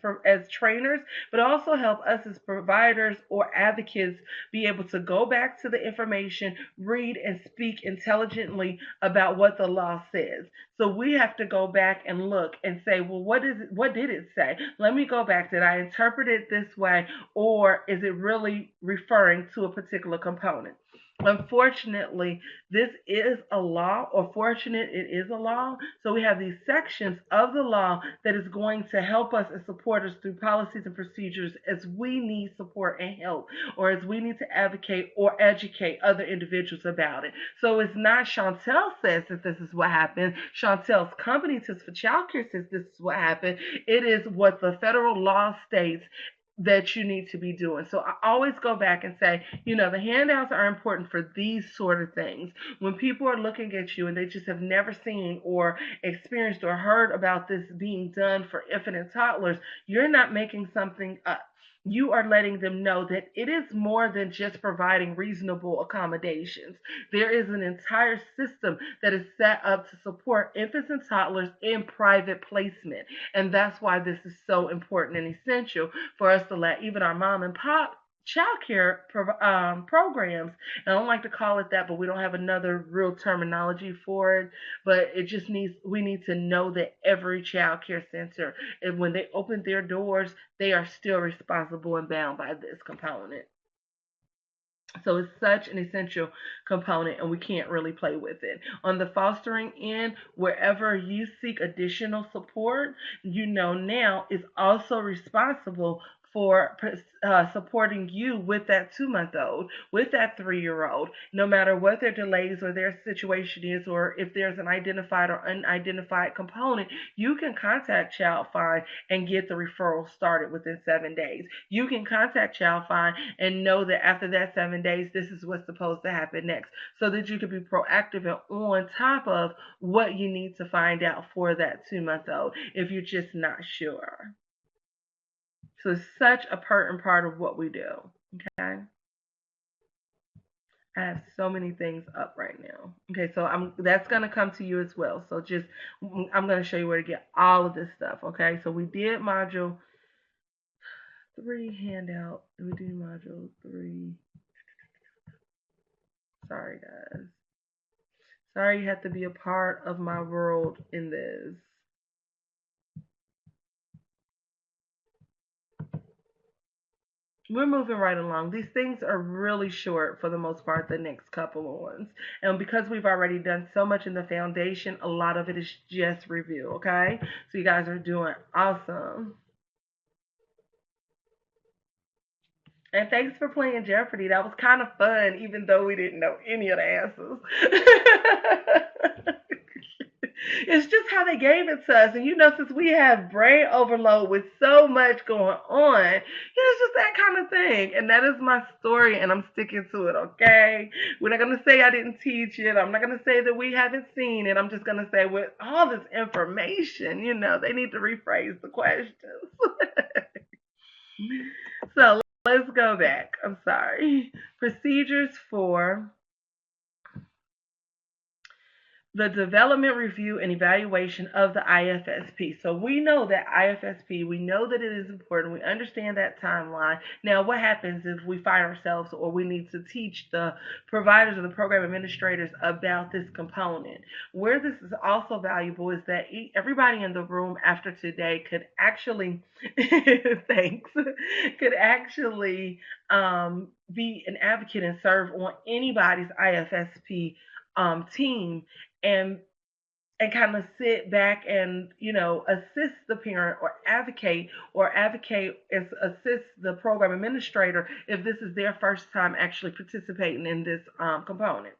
trainers, but also help us as providers or advocates be able to go back to the information, read and speak intelligently about what the law says. So we have to go back and look and say, well, what did it say? Let me go back. Did I interpret it this way, or is it really referring to a particular component? Unfortunately, this is a law, or fortunate it is a law. So we have these sections of the law that is going to help us and support us through policies and procedures as we need support and help, or as we need to advocate or educate other individuals about it. So it's not Chantel says that this is what happened. Chantel's company says for childcare says this is what happened. It is what the federal law states that you need to be doing. So I always go back and say, the handouts are important for these sort of things. When people are looking at you and they just have never seen or experienced or heard about this being done for infant and toddlers, you're not making something up. You are letting them know that it is more than just providing reasonable accommodations. There is an entire system that is set up to support infants and toddlers in private placement. And that's why this is so important and essential for us to let even our mom and pop childcare programs. And I don't like to call it that, but we don't have another real terminology for it. But it just needs we need to know that every childcare center, and when they open their doors, they are still responsible and bound by this component. So it's such an essential component, and we can't really play with it. On the fostering end, wherever you seek additional support, now is also responsible for supporting you with that 2 month old, with that 3-year old, no matter what their delays or their situation is, or if there's an identified or unidentified component, you can contact Child Find and get the referral started within 7 days. You can contact Child Find and know that after that 7 days, this is what's supposed to happen next, so that you can be proactive and on top of what you need to find out for that 2 month old if you're just not sure. So it's such a pertinent part of what we do. Okay. I have so many things up right now. Okay, so I'm that's gonna come to you as well. So just I'm gonna show you where to get all of this stuff. Okay, so we did module 3 handout. We did module 3. Sorry guys. Sorry you have to be a part of my world in this. We're moving right along. These things are really short for the most part, the next couple of ones. And because we've already done so much in the foundation, a lot of it is just review, okay? So you guys are doing awesome. And thanks for playing Jeopardy. That was kind of fun, even though we didn't know any of the answers. It's just how they gave it to us. And since we have brain overload with so much going on, it's just that kind of thing. And that is my story, and I'm sticking to it, okay? We're not going to say I didn't teach it. I'm not going to say that we haven't seen it. I'm just going to say, with all this information, they need to rephrase the questions. So let's go back. I'm sorry. Procedures for the development, review, and evaluation of the IFSP. So we know that IFSP, we know that it is important. We understand that timeline. Now, what happens if we find ourselves or we need to teach the providers or the program administrators about this component? Where this is also valuable is that everybody in the room after today could actually, thanks, could actually be an advocate and serve on anybody's IFSP team, and kind of sit back and assist the parent or advocate and assist the program administrator if this is their first time actually participating in this component.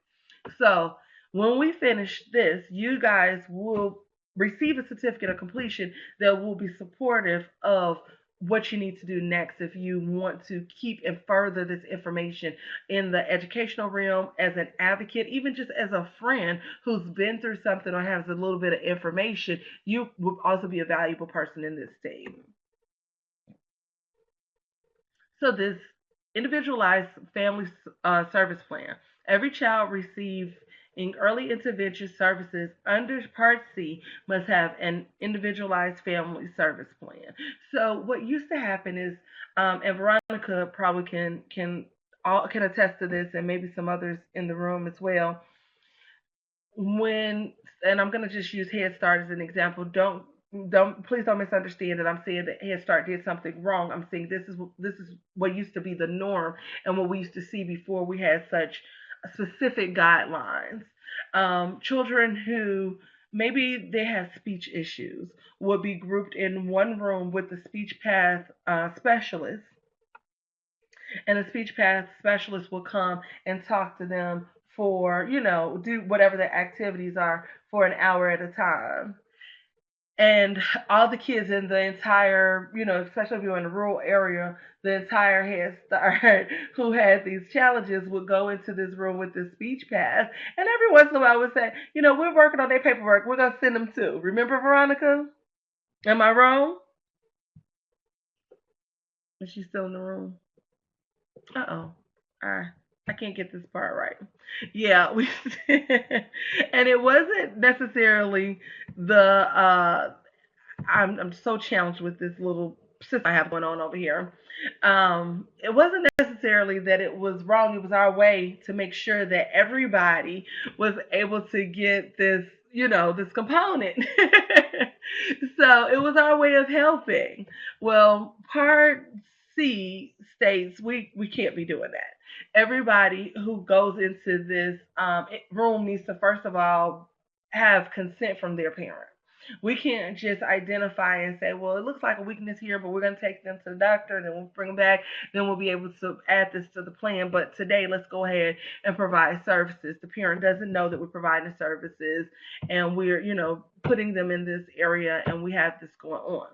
So when we finish this, you guys will receive a certificate of completion that will be supportive of what you need to do next if you want to keep and further this information in the educational realm, as an advocate, even just as a friend who's been through something or has a little bit of information. You will also be a valuable person in this team. So this individualized family service plan. Every child receiving early intervention services under Part C must have an individualized family service plan. So what used to happen is, and Veronica probably can attest to this, and maybe some others in the room as well. When and I'm gonna just use Head Start as an example. Don't please don't misunderstand that I'm saying that Head Start did something wrong. I'm saying this is what used to be the norm and what we used to see before we had such specific guidelines. Children who maybe they have speech issues will be grouped in one room with the speech path specialist, and the speech path specialist will come and talk to them for, do whatever their activities are for an hour at a time. And all the kids in the entire, especially if you're in a rural area, the entire Head Start who had these challenges would go into this room with this speech path. And every once in a while would say, we're working on their paperwork. We're going to send them too. Remember Veronica? Am I wrong? Is she still in the room? Uh-oh. I can't get this part right. Yeah, we and it wasn't necessarily the I'm so challenged with this little system I have going on over here. It wasn't necessarily that it was wrong. It was our way to make sure that everybody was able to get this, this component. So it was our way of helping. Well, Part C states we can't be doing that. Everybody who goes into this room needs to first of all have consent from their parent. We can't just identify and say, well, it looks like a weakness here, but we're going to take them to the doctor, then we'll bring them back, then we'll be able to add this to the plan. But today, let's go ahead and provide services. The parent doesn't know that we're providing services, and we're, putting them in this area, and we have this going on.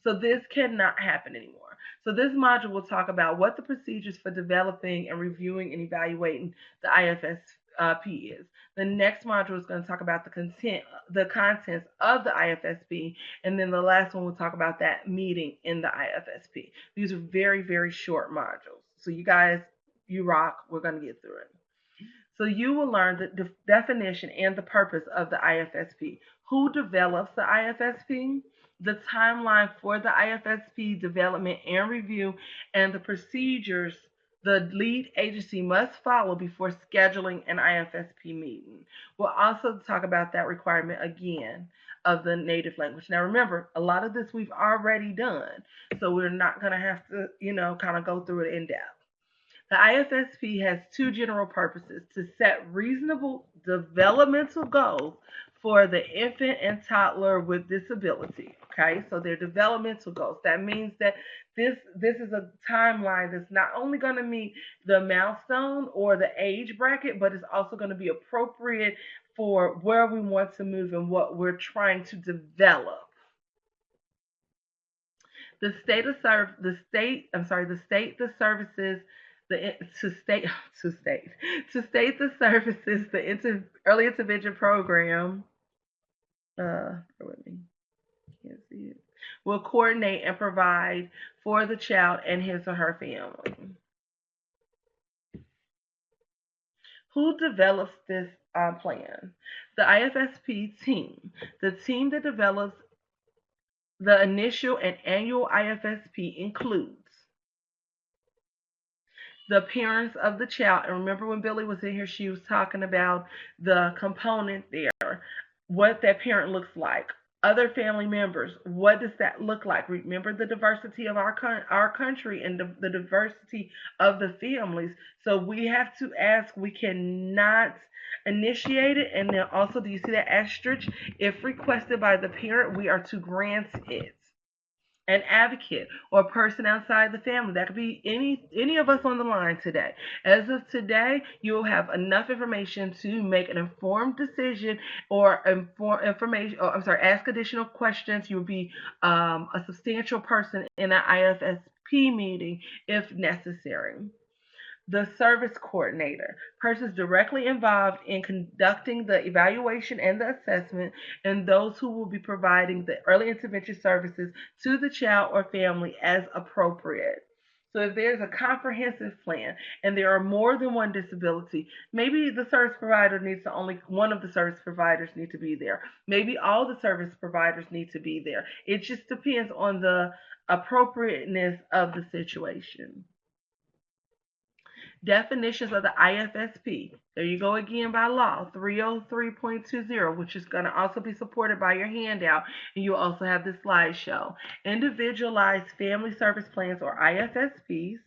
So this cannot happen anymore. So this module will talk about what the procedures for developing and reviewing and evaluating the IFSP is. The next module is going to talk about the contents of the IFSP, and then the last one will talk about that meeting in the IFSP. These are very, very short modules. So you guys, you rock. We're going to get through it. So you will learn the definition and the purpose of the IFSP, who develops the IFSP, the timeline for the IFSP development and review, and the procedures the lead agency must follow before scheduling an IFSP meeting. We'll also talk about that requirement again of the native language. Now remember, a lot of this we've already done, so we're not going to have to, kind of go through it in depth. The IFSP has two general purposes: to set reasonable developmental goals for the infant and toddler with disability. Okay, so they're developmental goals. That means that this is a timeline that's not only going to meet the milestone or the age bracket, but it's also going to be appropriate for where we want to move and what we're trying to develop. The state of serve the state I'm sorry the state the services the to state to state the services the early intervention program with me can't see it will coordinate and provide for the child and his or her family. Who develops this plan? The IFSP team, the team that develops the initial and annual IFSP includes the parents of the child. And remember when Billy was in here, she was talking about the component there, what that parent looks like. Other family members, what does that look like? Remember the diversity of our country and the diversity of the families. So we have to ask. We cannot initiate it. And then also, do you see that asterisk? If requested by the parent, we are to grant it. An advocate or a person outside the family. That could be any of us on the line today. As of today, you'll have enough information to make an informed decision or ask additional questions. You'll be a substantial person in an IFSP meeting if necessary. The service coordinator, persons directly involved in conducting the evaluation and the assessment, and those who will be providing the early intervention services to the child or family as appropriate. So if there's a comprehensive plan and there are more than one disability, maybe the service provider needs to only one of the service providers need to be there. Maybe all the service providers need to be there. It just depends on the appropriateness of the situation. Definitions of the IFSP. There you go again by law, 303.20, which is going to also be supported by your handout. And you'll also have the slideshow. Individualized Family Service Plans, or IFSPs,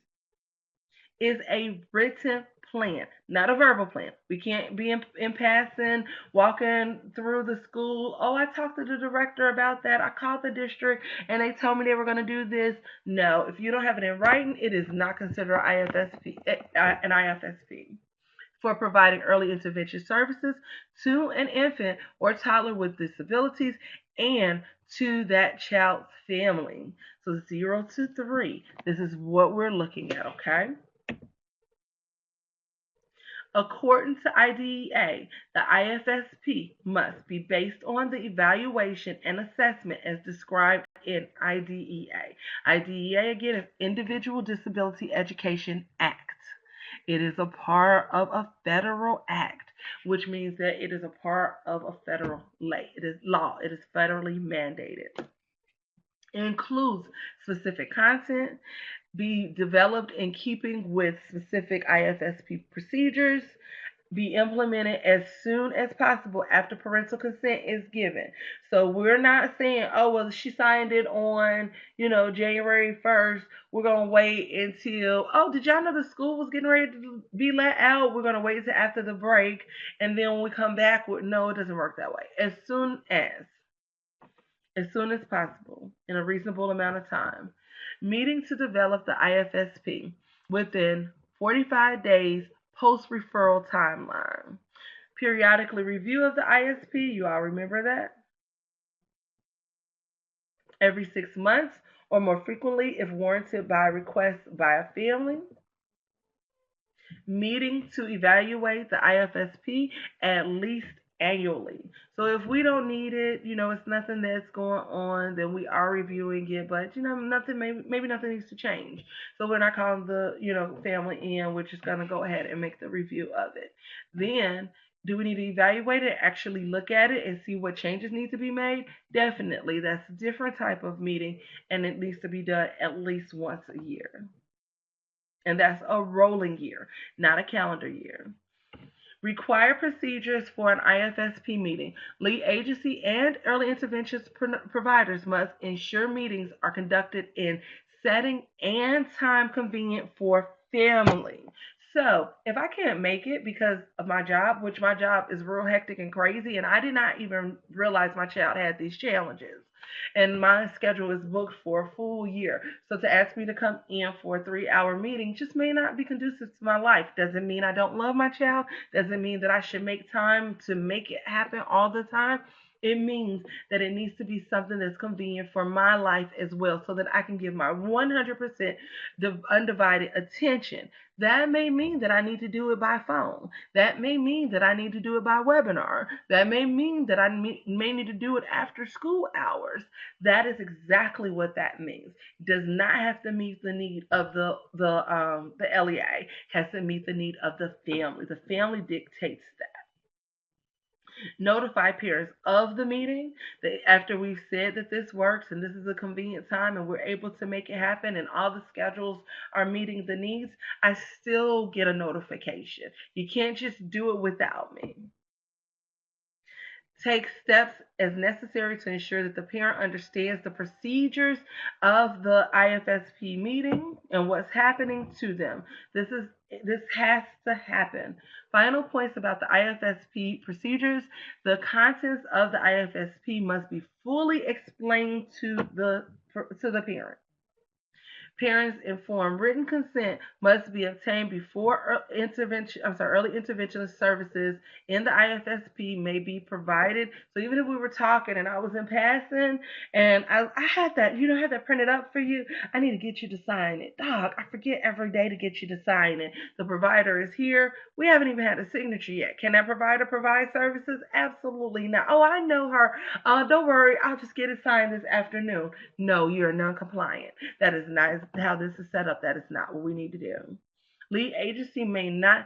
is a written plan, not a verbal plan. We can't be in passing, walking through the school. Oh, I talked to the director about that. I called the district and they told me they were going to do this. No, if you don't have it in writing, it is not considered an IFSP for providing early intervention services to an infant or toddler with disabilities and to that child's family. So 0 to 3, this is what we're looking at, okay? According to IDEA, the IFSP must be based on the evaluation and assessment as described in IDEA. IDEA, again, is Individual Disability Education Act. It is a part of a federal act, which means that it is a part of a federal law. It is law. It is federally mandated. It includes specific content, be developed in keeping with specific IFSP procedures, be implemented as soon as possible after parental consent is given. So we're not saying, oh, well, she signed it on, January 1st. We're going to wait until, oh, did y'all know the school was getting ready to be let out? We're going to wait until after the break. And then when we come back, no, it doesn't work that way. As soon as possible, in a reasonable amount of time. Meeting to develop the IFSP within 45 days post referral timeline. Periodically review of the ISP, you all remember that? Every 6 months or more frequently if warranted by request by a family. Meeting to evaluate the IFSP at least annually. So if we don't need it, it's nothing that's going on, then we are reviewing it, but nothing, maybe nothing needs to change. So we're not calling the, family in, we're just gonna go ahead and make the review of it. Then do we need to evaluate it, actually look at it and see what changes need to be made? Definitely. That's a different type of meeting and it needs to be done at least once a year. And that's a rolling year, not a calendar year. Required procedures for an IFSP meeting. Lead agency and early intervention providers must ensure meetings are conducted in setting and time convenient for family. So, if I can't make it because of my job, which my job is real hectic and crazy, and I did not even realize my child had these challenges, and my schedule is booked for a full year. So to ask me to come in for a 3-hour meeting just may not be conducive to my life. Doesn't mean I don't love my child. Doesn't mean that I should make time to make it happen all the time. It means that it needs to be something that's convenient for my life as well so that I can give my 100% undivided attention. That may mean that I need to do it by phone. That may mean that I need to do it by webinar. That may mean that I may need to do it after school hours. That is exactly what that means. It does not have to meet the need of the LEA. It has to meet the need of the family. The family dictates that. Notify parents of the meeting that after we've said that this works and this is a convenient time and we're able to make it happen and all the schedules are meeting the needs, I still get a notification. You can't just do it without me. Take steps as necessary to ensure that the parent understands the procedures of the IFSP meeting and what's happening to them. This has to happen. Final points about the IFSP procedures. The contents of the IFSP must be fully explained to the parent. Parents' informed written consent must be obtained before early intervention services in the IFSP may be provided. So even if we were talking and I was in passing and I had that, I had that printed up for you, I need to get you to sign it. Dog, I forget every day to get you to sign it. The provider is here. We haven't even had a signature yet. Can that provider provide services? Absolutely not. Oh, I know her. Don't worry, I'll just get it signed this afternoon. No, you're non-compliant. That is not how this is set up. That is not what we need to do. Lead agency may not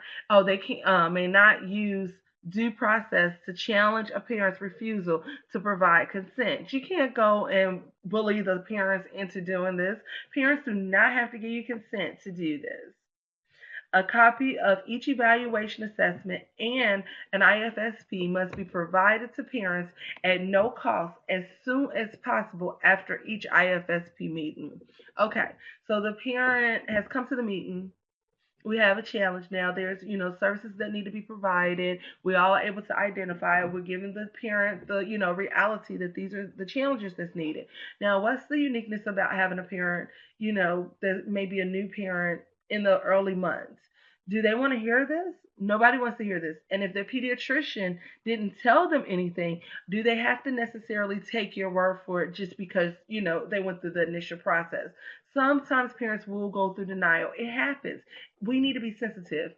use due process to challenge a parent's refusal to provide consent. You can't go and bully the parents into doing this. Parents do not have to give you consent to do this. A copy of each evaluation assessment and an IFSP must be provided to parents at no cost as soon as possible after each IFSP meeting. Okay, so the parent has come to the meeting We have a challenge now. There's, services that need to be provided. We're all able to identify it. We're giving the parent the, reality that these are the challenges that's needed. Now, what's the uniqueness about having a parent, that may be a new parent in the early months? Do they want to hear this? Nobody wants to hear this. And if their pediatrician didn't tell them anything, do they have to necessarily take your word for it just because, they went through the initial process? Sometimes parents will go through denial. It happens. We need to be sensitive.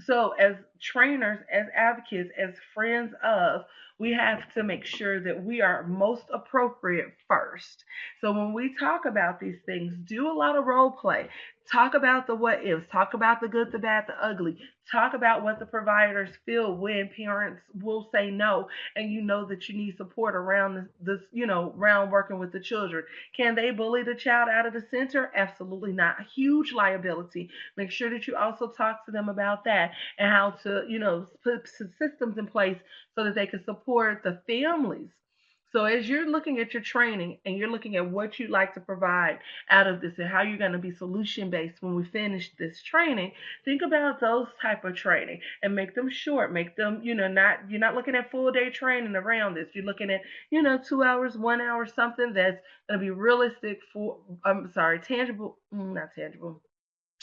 So, as trainers, as advocates, as friends of, we have to make sure that we are most appropriate first. So, when we talk about these things, do a lot of role play. Talk about the what ifs, talk about the good, the bad, the ugly. Talk about what the providers feel when parents will say no, and you know that you need support around this, around working with the children. Can they bully the child out of the center? Absolutely not. A huge liability. Make sure that you also talk to them about that and how to, put systems in place so that they can support the families. So as you're looking at your training and you're looking at what you'd like to provide out of this and how you're going to be solution based when we finish this training, think about those type of training and make them short. Make them, not you're not looking at full day training around this. You're looking at, 2 hours, 1 hour, something that's going to be realistic for, I'm sorry, tangible, not tangible,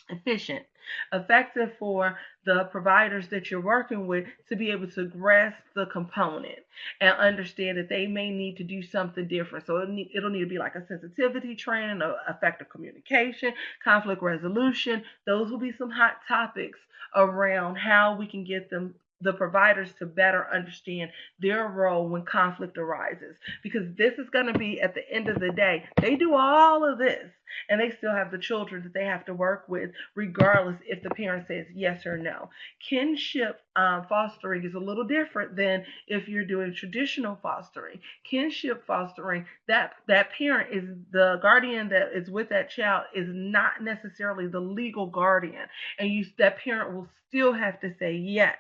efficient, effective for the providers that you're working with to be able to grasp the component and understand that they may need to do something different. So it'll need to be like a sensitivity training, effective communication, conflict resolution. Those will be some hot topics around how we can get the providers to better understand their role when conflict arises, because this is going to be at the end of the day, they do all of this and they still have the children that they have to work with, regardless if the parent says yes or no. Kinship fostering is a little different than if you're doing traditional fostering. Kinship fostering, that parent is the guardian that is with that child is not necessarily the legal guardian, and that parent will still have to say yes.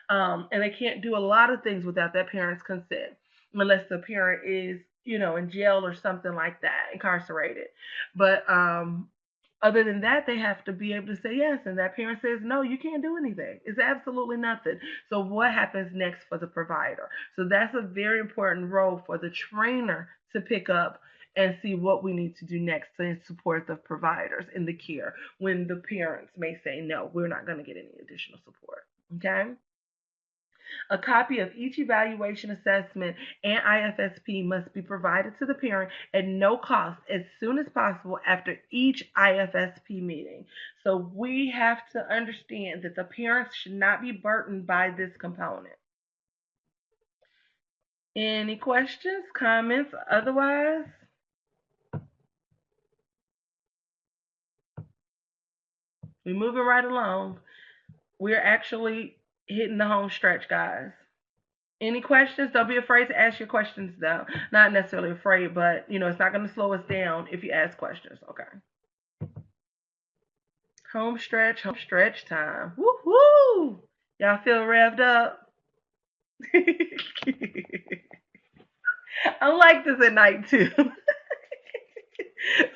And they can't do a lot of things without that parent's consent, unless the parent is, in jail or something like that, incarcerated. But other than that, they have to be able to say yes. And that parent says, no, you can't do anything. It's absolutely nothing. So, what happens next for the provider? So, that's a very important role for the trainer to pick up and see what we need to do next to support the providers in the care when the parents may say, no, we're not going to get any additional support. Okay? A copy of each evaluation assessment and IFSP must be provided to the parent at no cost as soon as possible after each IFSP meeting. So we have to understand that the parents should not be burdened by this component. Any questions, comments, otherwise? We're moving right along. We're actually hitting the home stretch, guys. Any questions? Don't be afraid to ask your questions, though. Not necessarily afraid, but it's not going to slow us down if you ask questions. Okay. Home stretch time. Woo woo! Y'all feel revved up? I like this at night too.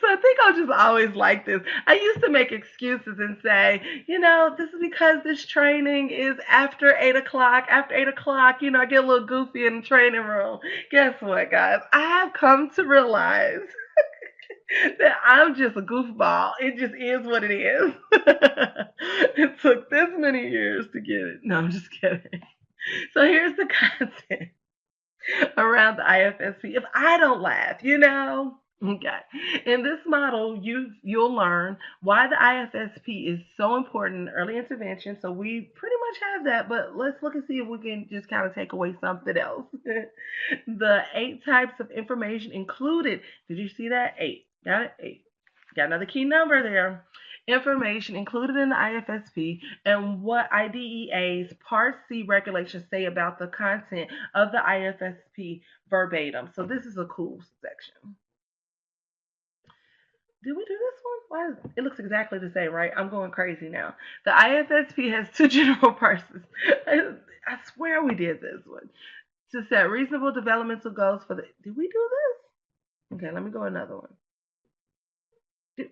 So I think I'll just always like this. I used to make excuses and say, this is because this training is after 8 o'clock. After 8 o'clock, I get a little goofy in the training room. Guess what, guys? I have come to realize that I'm just a goofball. It just is what it is. It took this many years to get it. No, I'm just kidding. So here's the content around the IFSP. If I don't laugh. Okay. In this model, you'll learn why the IFSP is so important in early intervention. So we pretty much have that, but let's look and see if we can just kind of take away something else. The 8 types of information included. Did you see that? 8. Got it? 8. Got another key number there. Information included in the IFSP and what IDEA's Part C regulations say about the content of the IFSP verbatim. So this is a cool section. Did we do this one? Why it looks exactly the same, right? I'm going crazy now. The IFSP has 2 general purposes. I swear we did this one. To set reasonable developmental goals for the. Did we do this? Okay, let me go another one.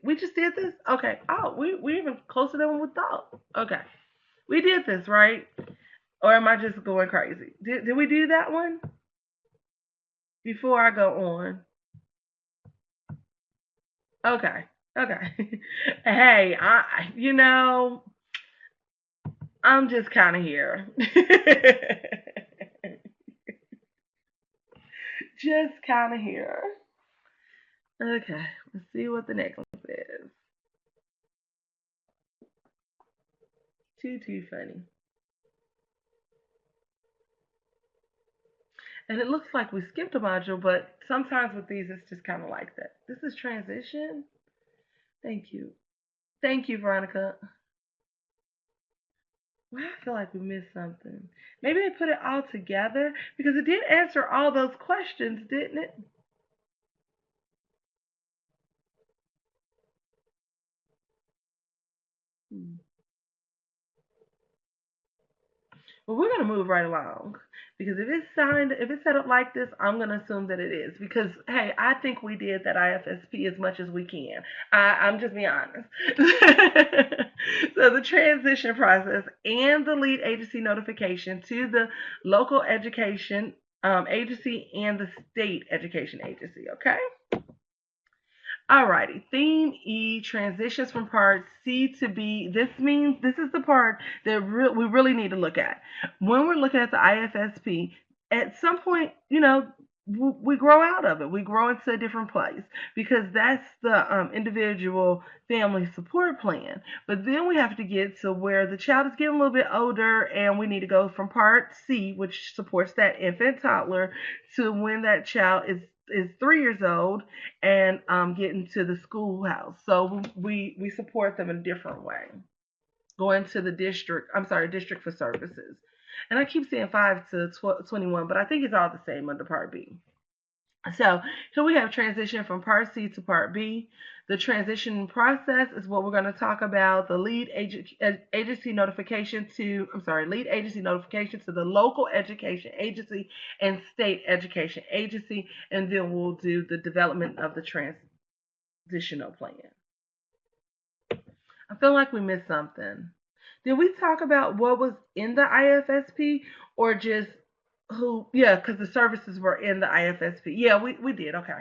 We just did this? Okay. Oh, we even closer than we thought. Okay. We did this, right? Or am I just going crazy? Did we do that one before I go on? Okay. Okay. Hey, I'm just kind of here. Just kind of here. Okay. Let's see what the next one is. Too funny. And it looks like we skipped a module, but sometimes with these, it's just kind of like that. This is transition. Thank you. Thank you, Veronica. Well, I feel like we missed something. Maybe they put it all together because it did answer all those questions, didn't it? Hmm. Well, we're gonna move right along because if it's set up like this, I'm gonna assume that it is because hey, I think we did that IFSP as much as we can. I'm just being honest. So the transition process and the lead agency notification to the local education agency and the state education agency. Okay. Alrighty, theme E transitions from part C to B. This means this is the part that we really need to look at. When we're looking at the IFSP, at some point, we grow out of it. We grow into a different place because that's the individual family support plan. But then we have to get to where the child is getting a little bit older and we need to go from part C, which supports that infant toddler, to when that child is 3 years old and getting to the schoolhouse. So we support them in a different way. Going to the district, I'm sorry, district for services. And I keep saying 5 to 21, but I think it's all the same under Part B. So here we have transition from Part C to Part B. The transition process is what we're going to talk about. The agency notification to, I'm sorry, lead agency notification to the local education agency and state education agency, and then we'll do the development of the transitional plan. I feel like we missed something. Did we talk about what was in the IFSP or just who? Yeah, because the services were in the IFSP. Yeah, we did. Okay.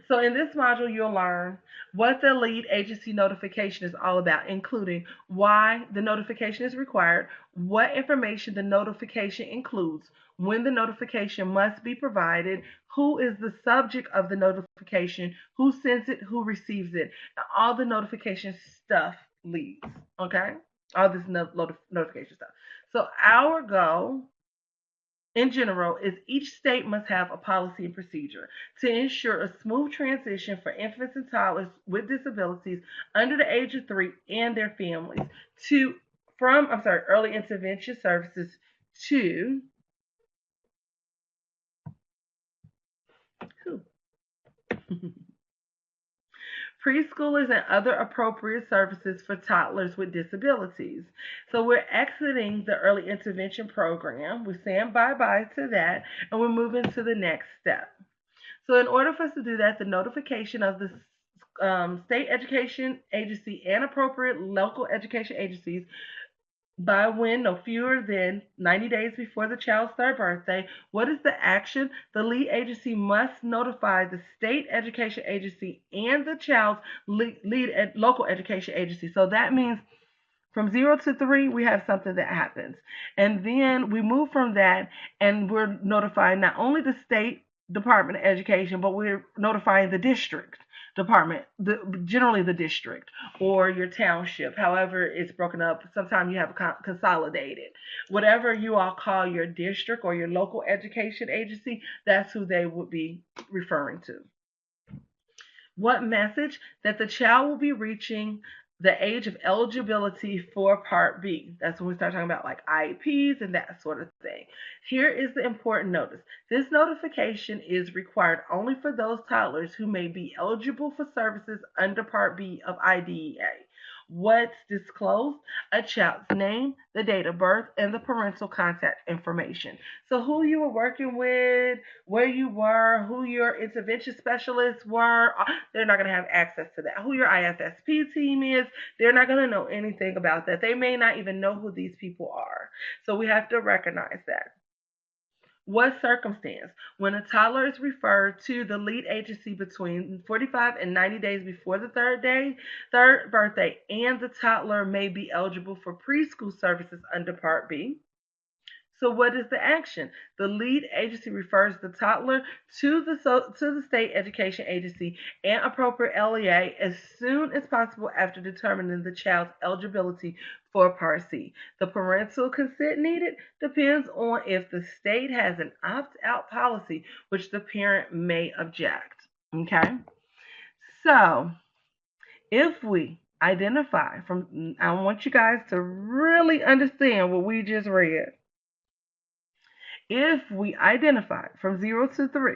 So in this module, you'll learn what the lead agency notification is all about, including why the notification is required, what information the notification includes, when the notification must be provided, who is the subject of the notification, who sends it, who receives it, and all the notification stuff leads. Okay? All this notification stuff. So our goal in general is each state must have a policy and procedure to ensure a smooth transition for infants and toddlers with disabilities under the age of 3 and their families to from early intervention services to who? Preschoolers and other appropriate services for toddlers with disabilities. So we're exiting the early intervention program. We're saying bye-bye to that and we're moving to the next step. So in order for us to do that, the notification of the state education agency and appropriate local education agencies by when no fewer than 90 days before the child's third birthday. What is the action? The lead agency must notify the state education agency and the child's local education agency. So that means from 0 to 3, we have something that happens. And then we move from that and we're notifying not only the state Department of Education, but we're notifying the district department, generally the district or your township, however it's broken up. Sometimes you have consolidated. Whatever you all call your district or your local education agency, that's who they would be referring to. What message? That the child will be reaching the age of eligibility for Part B. That's when we start talking about like IEPs and that sort of thing. Here is the important notice. This notification is required only for those toddlers who may be eligible for services under Part B of IDEA. What's disclosed? A child's name, the date of birth, and the parental contact information. So who you were working with, where you were, who your intervention specialists were, they're not going to have access to that. Who your IFSP team is, they're not going to know anything about that. They may not even know who these people are. So we have to recognize that. What circumstance? When a toddler is referred to the lead agency between 45 and 90 days before the third birthday, and the toddler may be eligible for preschool services under Part B. So what is the action? The lead agency refers the toddler to the state education agency and appropriate LEA as soon as possible after determining the child's eligibility for Part C. The parental consent needed depends on if the state has an opt-out policy, which the parent may object. Okay? So, if we identify from, I want you guys to really understand what we just read. If we identify from 0 to 3,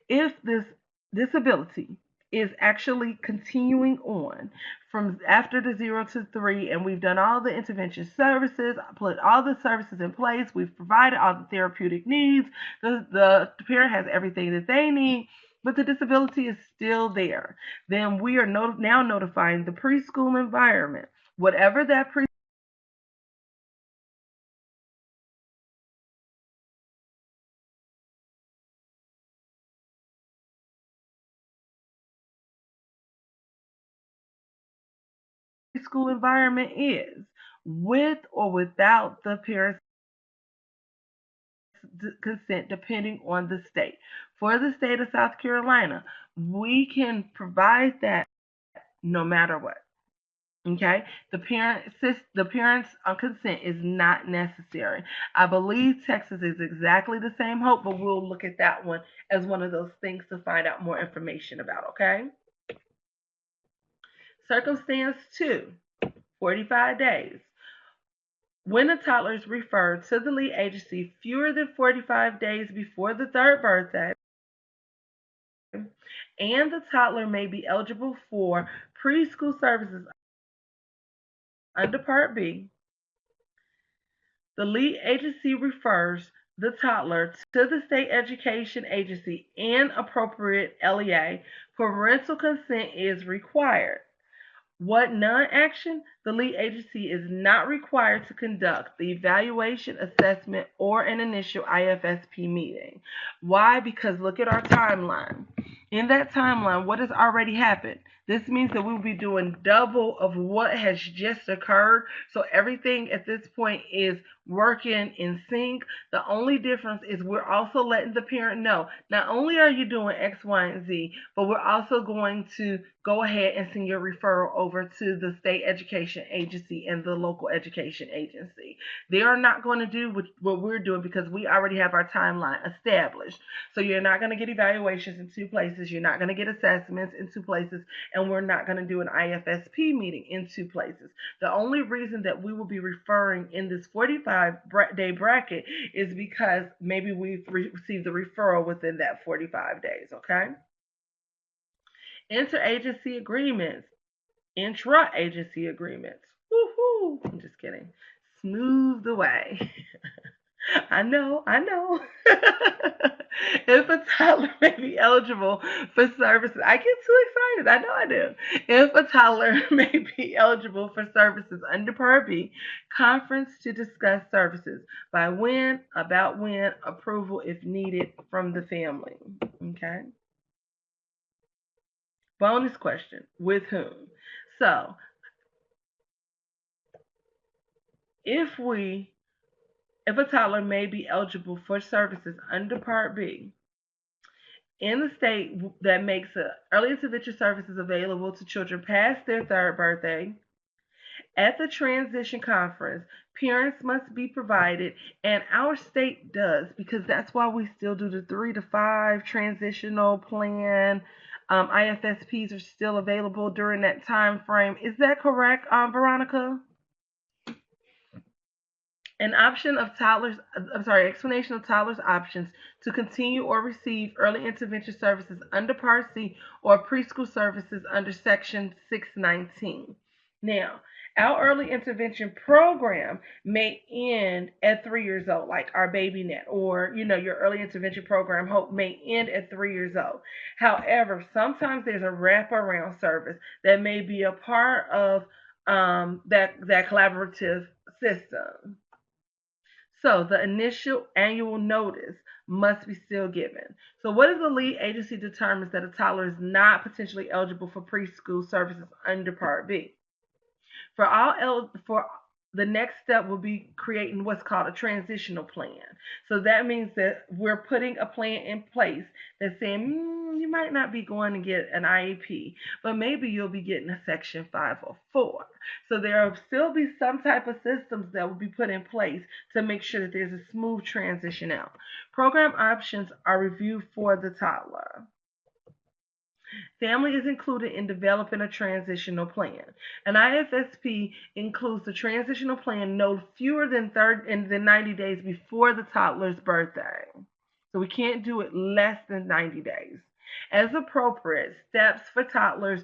if this disability is actually continuing on from after the 0 to 3, and we've done all the intervention services, put all the services in place, we've provided all the therapeutic needs, the parent has everything that they need, but the disability is still there, then we are now notifying the preschool environment, whatever that preschool environment is, with or without the parent's consent, depending on the state. For the state of South Carolina, we can provide that no matter what. Okay, the parents' consent is not necessary. I believe Texas is exactly the same hope, but we'll look at that one as one of those things to find out more information about. Okay, circumstance 2, 45 days. When a toddler is referred to the lead agency fewer than 45 days before the third birthday, and the toddler may be eligible for preschool services under Part B, the lead agency refers the toddler to the state education agency and appropriate LEA. Parental consent is required. What non-action? The lead agency is not required to conduct the evaluation, assessment, or an initial IFSP meeting. Why? Because look at our timeline. In that timeline, what has already happened? This means that we'll be doing double of what has just occurred. So everything at this point is working in sync. The only difference is we're also letting the parent know, not only are you doing X, Y, and Z, but we're also going to go ahead and send your referral over to the state education agency and the local education agency. They are not going to do what we're doing because we already have our timeline established. So you're not going to get evaluations in 2 places, you're not going to get assessments in 2 places, and we're not going to do an IFSP meeting in 2 places. The only reason that we will be referring in this 45-day bracket is because maybe we've received the referral within that 45 days, okay? Interagency agreements, intra-agency agreements. Woohoo! I'm just kidding. Smoothed away. I know, I know. If a toddler may be eligible for services, I get too excited. I know I do. If a toddler may be eligible for services under Part B, conference to discuss services by when, about when, approval if needed from the family. Okay. Bonus question: with whom? So, if we if a toddler may be eligible for services under Part B in the state that makes early intervention services available to children past their third birthday, at the transition conference, parents must be provided, and our state does, because that's why we still do the 3 to 5 transitional plan. IFSPs are still available during that time frame. Is that correct, Veronica? An option of toddlers, I'm sorry, explanation of toddlers' options to continue or receive early intervention services under Part C or preschool services under Section 619. Now, our early intervention program may end at 3 years old, like our baby net, or your early intervention program hope may end at 3 years old. However, sometimes there's a wraparound service that may be a part of that collaborative system. So the initial annual notice must be still given. So what if the lead agency determines that a toddler is not potentially eligible for preschool services under Part B? For the next step will be creating what's called a transitional plan. So that means that we're putting a plan in place that's saying you might not be going to get an IEP, but maybe you'll be getting a Section 504. So there will still be some type of systems that will be put in place to make sure that there's a smooth transition out. Program options are reviewed for the toddler. Family is included in developing a transitional plan. An IFSP includes the transitional plan no fewer than 90 days before the toddler's birthday. So we can't do it less than 90 days. As appropriate, steps for toddlers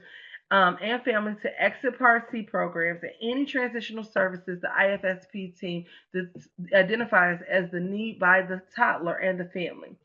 and families to exit Part C programs and any transitional services the IFSP team identifies as the need by the toddler and the family,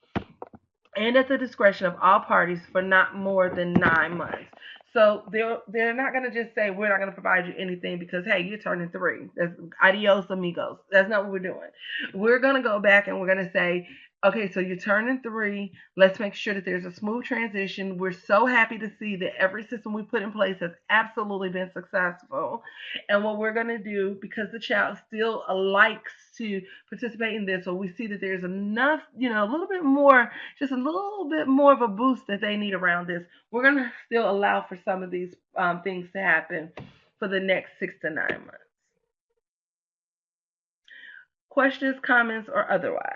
and at the discretion of all parties for not more than 9 months. So they're not going to just say we're not going to provide you anything because hey, you're turning 3. That's adios amigos. That's not what we're doing. We're going to go back and we're going to say, okay, so you're turning 3. Let's make sure that there's a smooth transition. We're so happy to see that every system we put in place has absolutely been successful. And what we're going to do, because the child still likes to participate in this, so we see that there's enough, a little bit more, just a little bit more of a boost that they need around this, we're going to still allow for some of these things to happen for the next 6 to 9 months. Questions, comments, or otherwise?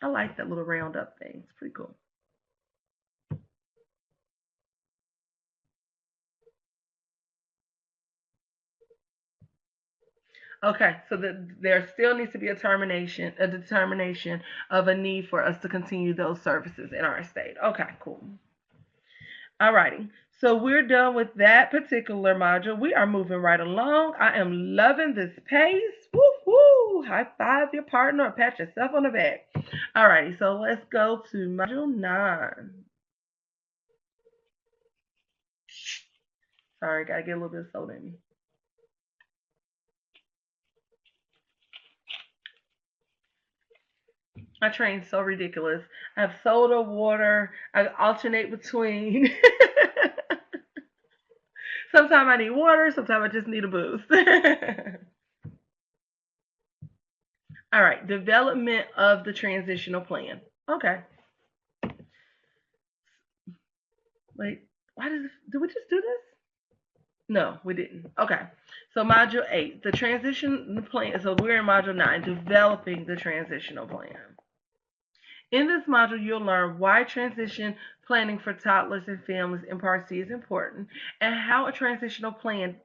I like that little roundup thing. It's pretty cool. Okay, so there still needs to be a determination of a need for us to continue those services in our state. Okay, cool. Alrighty. So we're done with that particular module. We are moving right along. I am loving this pace. Woo woo! High five your partner or pat yourself on the back. Alrighty, so let's go to module 9. Sorry, gotta get a little bit of soda in me. My train's so ridiculous. I have soda, water. I alternate between. Sometimes I need water. Sometimes I just need a boost. All right, development of the transitional plan. Okay. Wait, did we just do this? No, we didn't. Okay. So module 8, the transition plan. So we're in module 9, developing the transitional plan. In this module, you'll learn why transition planning for toddlers and families in Part C is important and how a transitional plan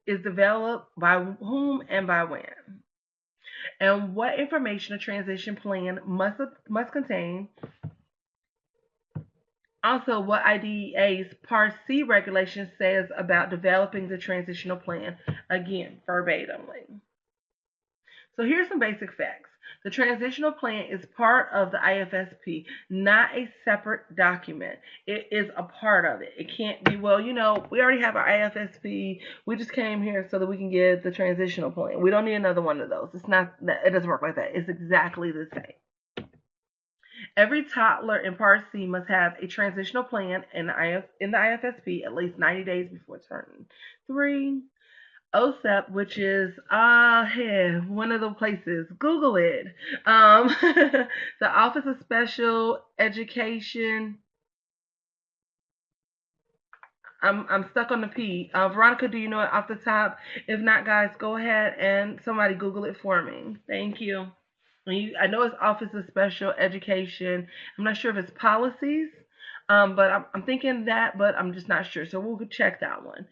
is developed, by whom and by when, and what information a transition plan must contain. Also, what IDEA's Part C regulation says about developing the transitional plan, again, verbatimly. So here's some basic facts. The transitional plan is part of the IFSP, not a separate document. It is a part of it. It can't be, well, we already have our IFSP. We just came here so that we can get the transitional plan. We don't need another one of those. It doesn't work like that. It's exactly the same. Every toddler in Part C must have a transitional plan in the IFSP at least 90 days before turning 3. OSEP, which is one of the places. Google it. The Office of Special Education. I'm stuck on the P. Veronica, do you know it off the top? If not, guys, go ahead and somebody Google it for me. Thank you. I know it's Office of Special Education. I'm not sure if it's policies, but I'm thinking that, but I'm just not sure. So we'll check that one.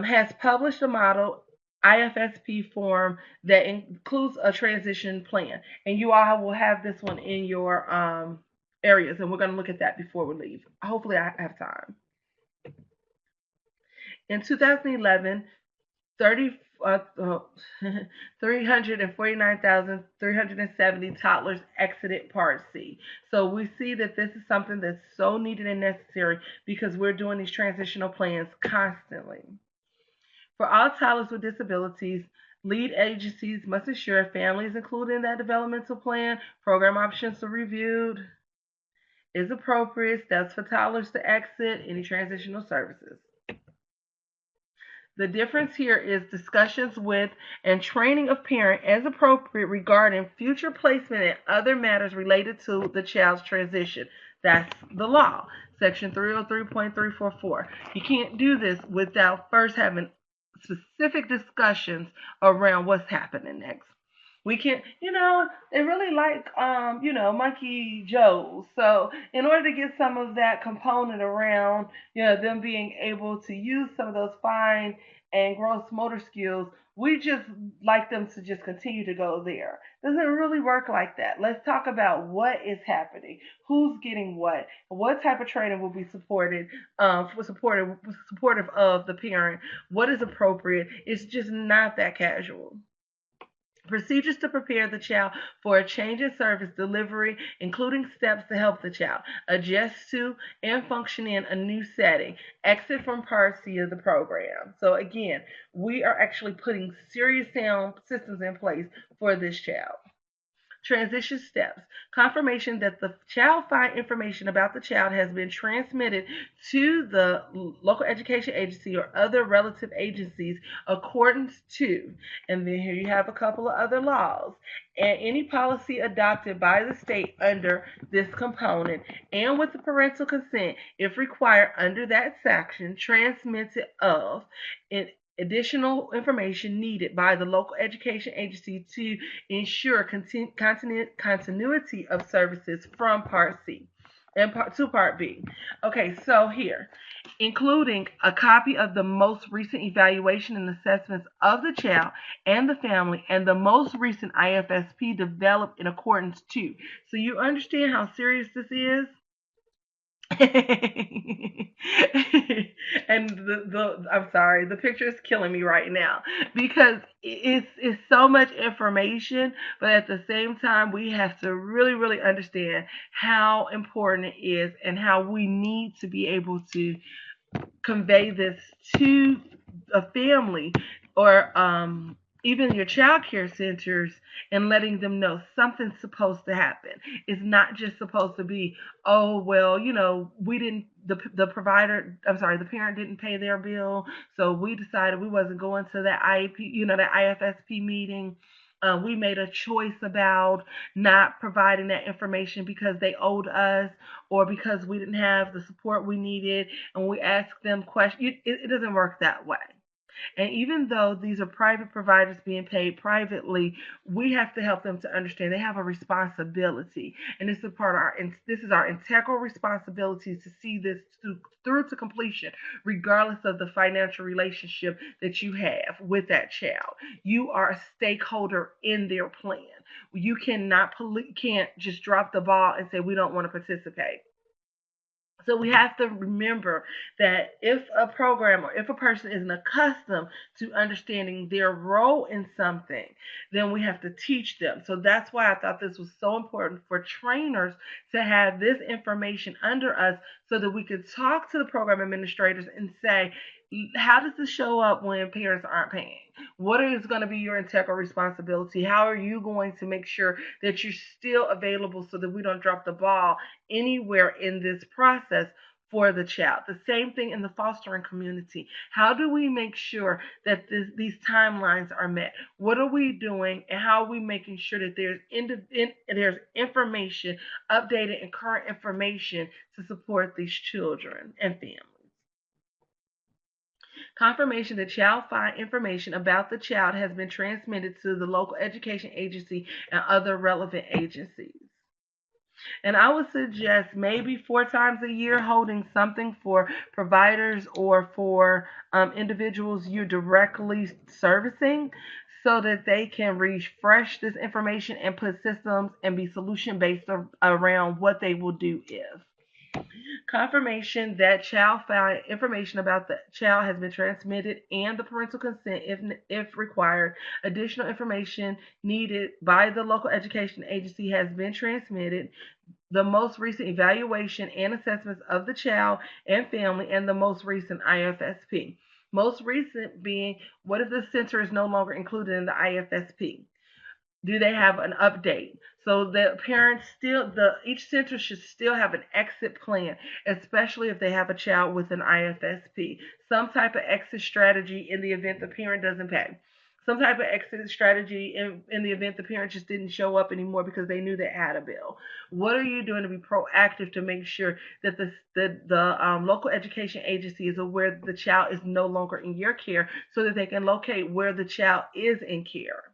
Has published a model IFSP form that includes a transition plan. And you all will have this one in your areas, and we're going to look at that before we leave. Hopefully, I have time. In 2011, 30, 349,370 toddlers exited Part C. So we see that this is something that's so needed and necessary because we're doing these transitional plans constantly. For all toddlers with disabilities, lead agencies must ensure families included in that developmental plan, program options are reviewed, is appropriate, steps for toddlers to exit, any transitional services. The difference here is discussions with and training of parent as appropriate regarding future placement and other matters related to the child's transition. That's the law. Section 303.344. You can't do this without first having specific discussions around what's happening next. We can, they really like, Monkey Joe's. So in order to get some of that component around, them being able to use some of those fine and gross motor skills, we just like them to just continue to go there. Doesn't really work like that. Let's talk about what is happening, who's getting what type of training will be supported, for supportive of the parent, what is appropriate. It's just not that casual. Procedures to prepare the child for a change in service delivery, including steps to help the child adjust to and function in a new setting, exit from Part C of the program. So, again, we are actually putting serious sound systems in place for this child. Transition steps. Confirmation that the child find information about the child has been transmitted to the local education agency or other relative agencies according to, and then here you have a couple of other laws, and any policy adopted by the state under this component and with the parental consent, if required under that section, transmitted of in additional information needed by the local education agency to ensure continuity of services from Part C and Part B. Okay, so here, including a copy of the most recent evaluation and assessments of the child and the family and the most recent IFSP developed in accordance to. So you understand how serious this is? And the I'm sorry, the picture is killing me right now because it's so much information, but at the same time we have to really understand how important it is and how we need to be able to convey this to a family or even your child care centers and letting them know something's supposed to happen. It's not just supposed to be, oh well, we didn't the provider, I'm sorry, the parent didn't pay their bill, so we decided we wasn't going to that IEP, that IFSP meeting. We made a choice about not providing that information because they owed us or because we didn't have the support we needed, and we asked them questions. It doesn't work that way. And even though these are private providers being paid privately, we have to help them to understand they have a responsibility, and this is our integral responsibility to see this through to completion, regardless of the financial relationship that you have with that child. You are a stakeholder in their plan. You can't just drop the ball and say we don't want to participate. So we have to remember that if a program or if a person isn't accustomed to understanding their role in something, then we have to teach them. So that's why I thought this was so important for trainers to have this information under us so that we could talk to the program administrators and say, how does this show up when parents aren't paying? What is going to be your integral responsibility? How are you going to make sure that you're still available so that we don't drop the ball anywhere in this process for the child? The same thing in the fostering community. How do we make sure that these timelines are met? What are we doing, and how are we making sure that there's information, updated and current information to support these children and families? Confirmation that child find information about the child has been transmitted to the local education agency and other relevant agencies. And I would suggest maybe 4 times a year holding something for providers or for individuals you're directly servicing so that they can refresh this information and put systems and be solution based around what they will do if. Confirmation that child file information about the child has been transmitted and the parental consent if required. Additional information needed by the local education agency has been transmitted. The most recent evaluation and assessments of the child and family, and the most recent IFSP. Most recent being, what if the center is no longer included in the IFSP? Do they have an update? So the parents still, each center should still have an exit plan, especially if they have a child with an IFSP. Some type of exit strategy in the event the parent doesn't pay. Some type of exit strategy in the event the parent just didn't show up anymore because they knew they had a bill. What are you doing to be proactive to make sure that the local education agency is aware that the child is no longer in your care, so that they can locate where the child is in care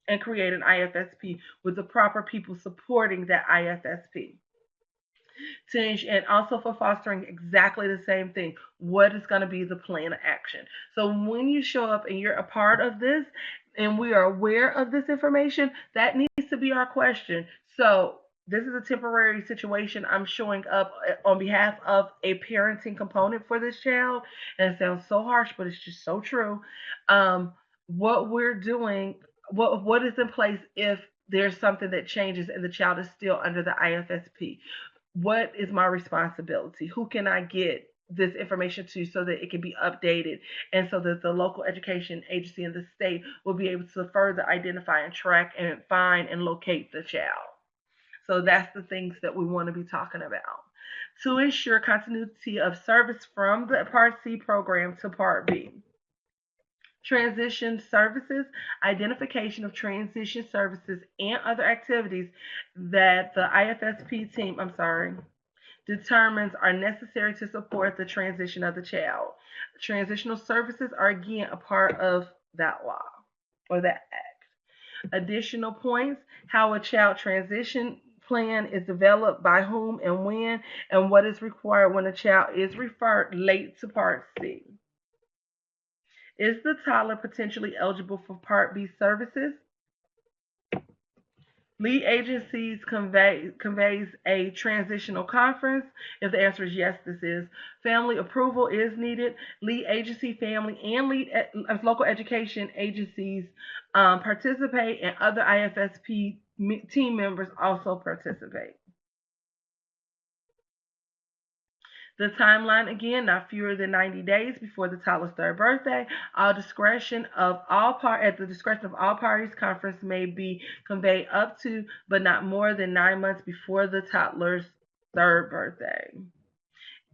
and create an IFSP with the proper people supporting that IFSP? And also for fostering exactly the same thing. What is going to be the plan of action? So when you show up and you're a part of this and we are aware of this information, that needs to be our question. So this is a temporary situation. I'm showing up on behalf of a parenting component for this child. And it sounds so harsh, but it's just so true. What we're doing, what is in place if there's something that changes and the child is still under the IFSP? What is my responsibility? Who can I get this information to so that it can be updated and so that the local education agency in the state will be able to further identify and track and find and locate the child? So that's the things that we want to be talking about. To ensure continuity of service from the Part C program to Part B. Transition services, identification of transition services and other activities that the IFSP team, determines are necessary to support the transition of the child. Transitional services are again a part of that law or that act. Additional points: how a child transition plan is developed, by whom and when, and what is required when a child is referred late to Part C. Is the toddler potentially eligible for Part B services? Lead agencies conveys a transitional conference. If the answer is yes, this is. Family approval is needed. Lead agency, family, and local education agencies participate, and other IFSP team members also participate. The timeline, again, not fewer than 90 days before the toddler's third birthday. At the discretion of all parties, conference may be conveyed up to, but not more than 9 months before the toddler's third birthday.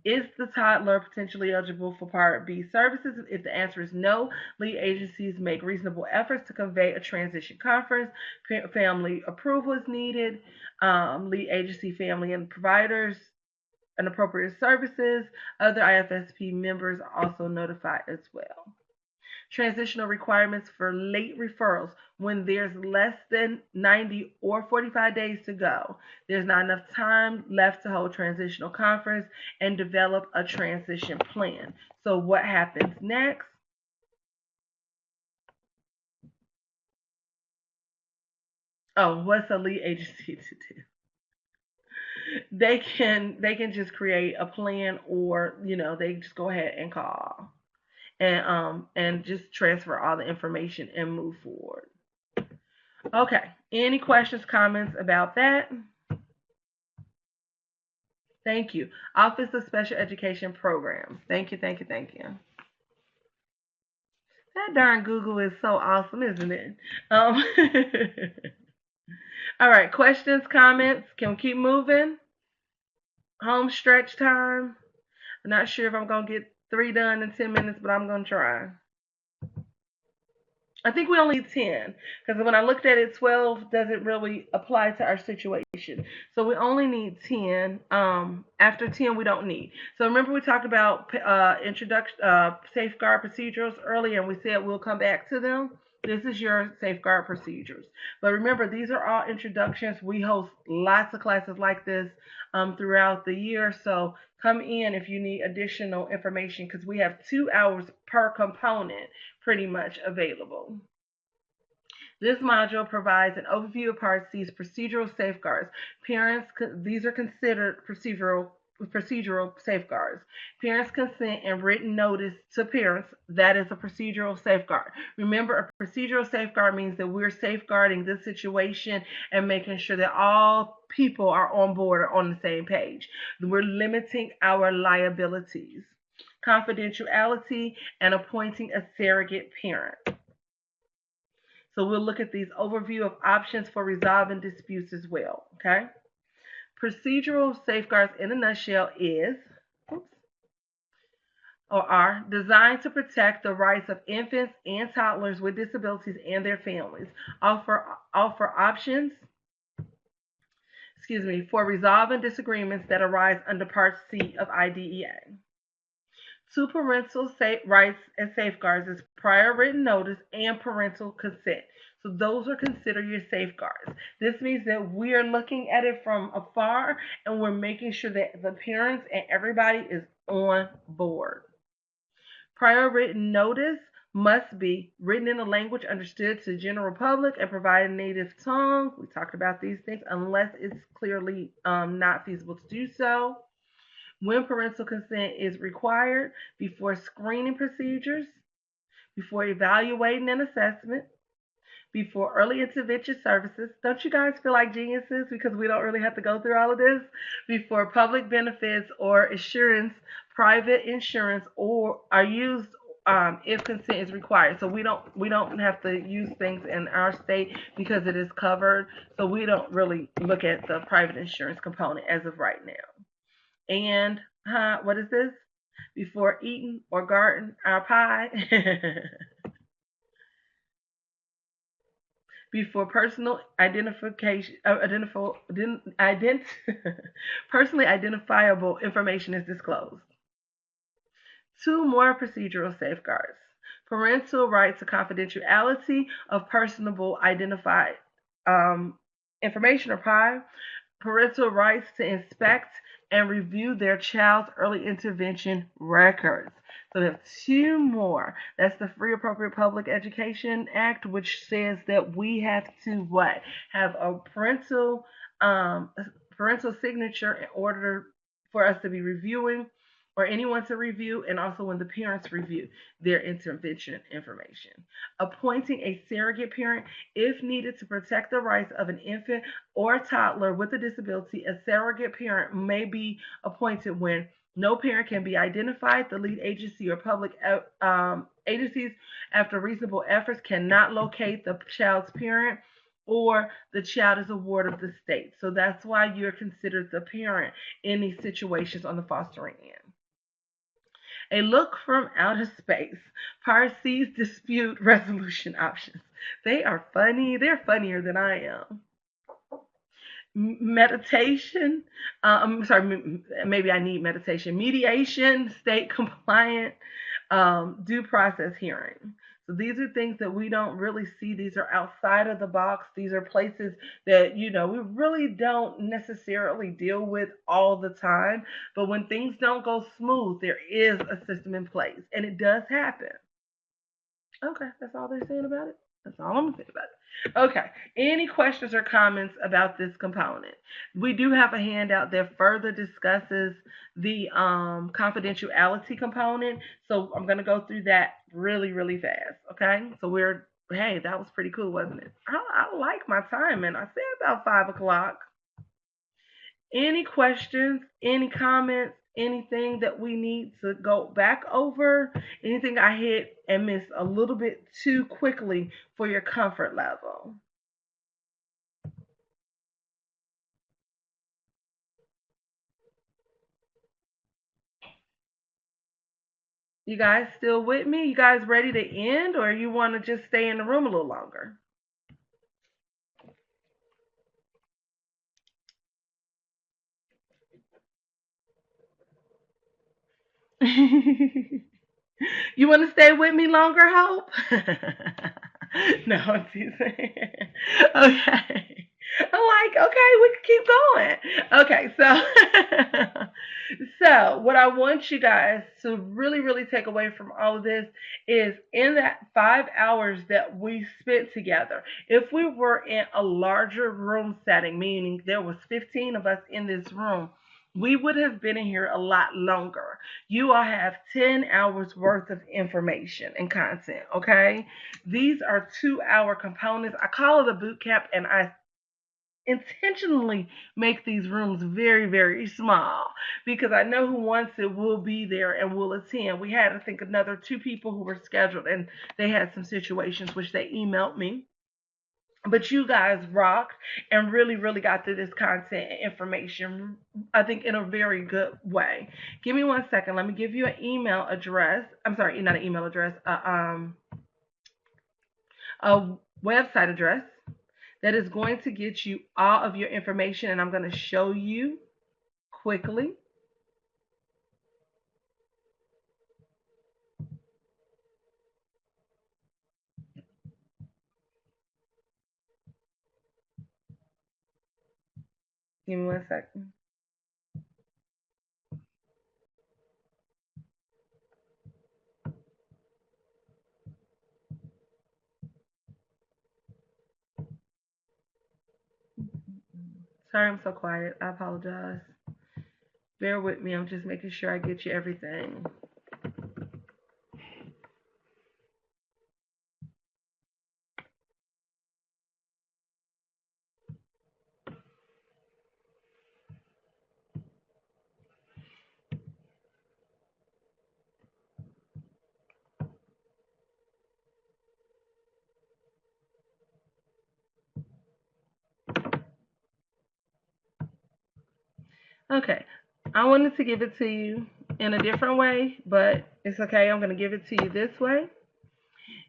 Is the toddler potentially eligible for Part B services? If the answer is no, lead agencies make reasonable efforts to convey a transition conference. Family approval is needed. Lead agency, family, and providers and appropriate services. Other IFSP members are also notified as well. Transitional requirements for late referrals: when there's less than 90 or 45 days to go, there's not enough time left to hold transitional conference and develop a transition plan. So what happens next? Oh, what's a lead agency to do? They can just create a plan, or they just go ahead and call and just transfer all the information and move forward. Okay. Any questions, comments about that? Thank you. Office of Special Education Programs. Thank you, thank you, thank you. That darn Google is so awesome, isn't it? All right. Questions, comments? Can we keep moving? Home stretch time. I'm not sure if I'm going to get 3 done in 10 minutes, but I'm going to try. I think we only need 10, because when I looked at it, 12 doesn't really apply to our situation. So we only need 10. After 10, we don't need. So remember, we talked about introduction, safeguard procedures earlier, and we said we'll come back to them. This is your safeguard procedures. But remember, these are all introductions. We host lots of classes like this throughout the year. So come in if you need additional information, because we have 2 hours per component pretty much available. This module provides an overview of Part C's procedural safeguards. Parents, these are considered procedural procedural safeguards. Parents' consent and written notice to parents, that is a procedural safeguard. Remember, a procedural safeguard means that we're safeguarding this situation and making sure that all people are on board or on the same page. We're limiting our liabilities. Confidentiality and appointing a surrogate parent. So we'll look at these overview of options for resolving disputes as well. Okay. Procedural safeguards in a nutshell is, or are, designed to protect the rights of infants and toddlers with disabilities and their families. Offer options, for resolving disagreements that arise under Part C of IDEA. Two parental rights and safeguards is prior written notice and parental consent. So those are considered your safeguards. This means that we are looking at it from afar and we're making sure that the parents and everybody is on board. Prior written notice must be written in a language understood to the general public and provide a native tongue. We talked about these things unless it's clearly not feasible to do so. When parental consent is required, before screening procedures, before evaluating an assessment, before early intervention services. Don't you guys feel like geniuses because we don't really have to go through all of this? Before public benefits or insurance, private insurance, or are used if consent is required. So we don't have to use things in our state because it is covered. So we don't really look at the private insurance component as of right now. And what is this? Before eating or garden our pie. Before personal identification, personally identifiable information is disclosed. Two more procedural safeguards. Parental right to confidentiality of personable identified information or PI. Parental rights to inspect and review their child's early intervention records. So we have two more. That's the Free Appropriate Public Education Act, which says that we have to what? Have a parental signature in order for us to be reviewing or anyone to review, and also when the parents review their intervention information. Appointing a surrogate parent if needed to protect the rights of an infant or toddler with a disability. A surrogate parent may be appointed when no parent can be identified. The lead agency or public agencies, after reasonable efforts, cannot locate the child's parent, or the child is a ward of the state. So that's why you're considered the parent in these situations on the fostering end. A look from outer space. Part C's dispute resolution options. They are funny. They're funnier than I am. Meditation. I'm sorry, maybe I need meditation. Mediation, state compliant, due process hearing. So these are things that we don't really see. These are outside of the box. These are places that, we really don't necessarily deal with all the time. But when things don't go smooth, there is a system in place. And it does happen. Okay, that's all they're saying about it. That's all I'm going to say about it. Okay, any questions or comments about this component? We do have a handout that further discusses the confidentiality component. So I'm going to go through that really, really fast. Okay, so hey, that was pretty cool, wasn't it? I like my timing. I said about 5 o'clock. Any questions, any comments, anything that we need to go back over, anything I hit and missed a little bit too quickly for your comfort level? You guys still with me? You guys ready to end, or you want to just stay in the room a little longer? You want to stay with me longer, Hope? No, I'm teasing. Okay. I'm like, okay, we can keep going. Okay, so so what I want you guys to really, really take away from all of this is in that 5 hours that we spent together, if we were in a larger room setting, meaning there was 15 of us in this room, we would have been in here a lot longer. You all have 10 hours worth of information and content, okay? These are 2-hour components. I call it a boot camp, and I intentionally make these rooms very, very small because I know who wants it will be there and will attend. We had, I think, another 2 people who were scheduled, and they had some situations which they emailed me. But you guys rocked and really, really got through this content and information, I think, in a very good way. Give me 1 second. Let me give you an email address. I'm sorry, not an email address, a website address that is going to get you all of your information, and I'm going to show you quickly. Give me 1 second. Sorry, I'm so quiet. I apologize. Bear with me. I'm just making sure I get you everything. Okay. I wanted to give it to you in a different way, but it's okay. I'm going to give it to you this way.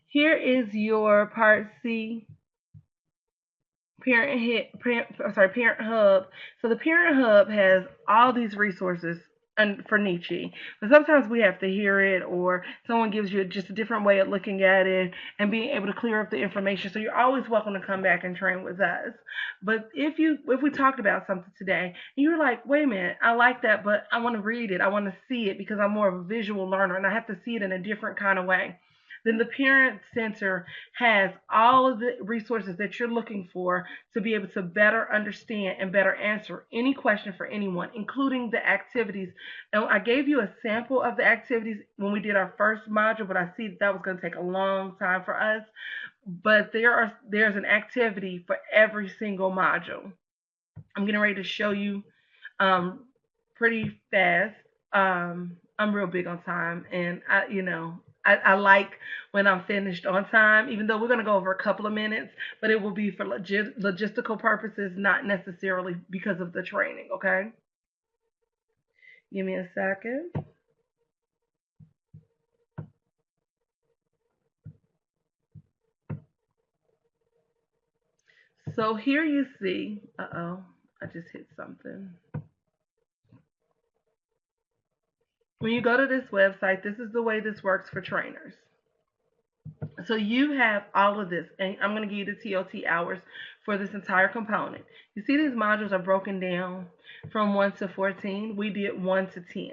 Here is your Part C parent hub. So the parent hub has all these resources and for NICHCY, but sometimes we have to hear it, or someone gives you just a different way of looking at it and being able to clear up the information. So you're always welcome to come back and train with us. But if we talked about something today and you're like, wait a minute, I like that, but I want to read it, I want to see it because I'm more of a visual learner and I have to see it in a different kind of way, then the Parent Center has all of the resources that you're looking for to be able to better understand and better answer any question for anyone, including the activities. And I gave you a sample of the activities when we did our first module, but I see that was going to take a long time for us. But there's an activity for every single module. I'm getting ready to show you um, pretty fast. I'm real big on time, and I like when I'm finished on time, even though we're going to go over a couple of minutes, but it will be for logistical purposes, not necessarily because of the training, okay? Give me a second. So here you see, uh-oh, I just hit something. When you go to this website, this is the way this works for trainers. So you have all of this, and I'm going to give you the TOT hours for this entire component. You see these modules are broken down from 1 to 14. We did 1 to 10.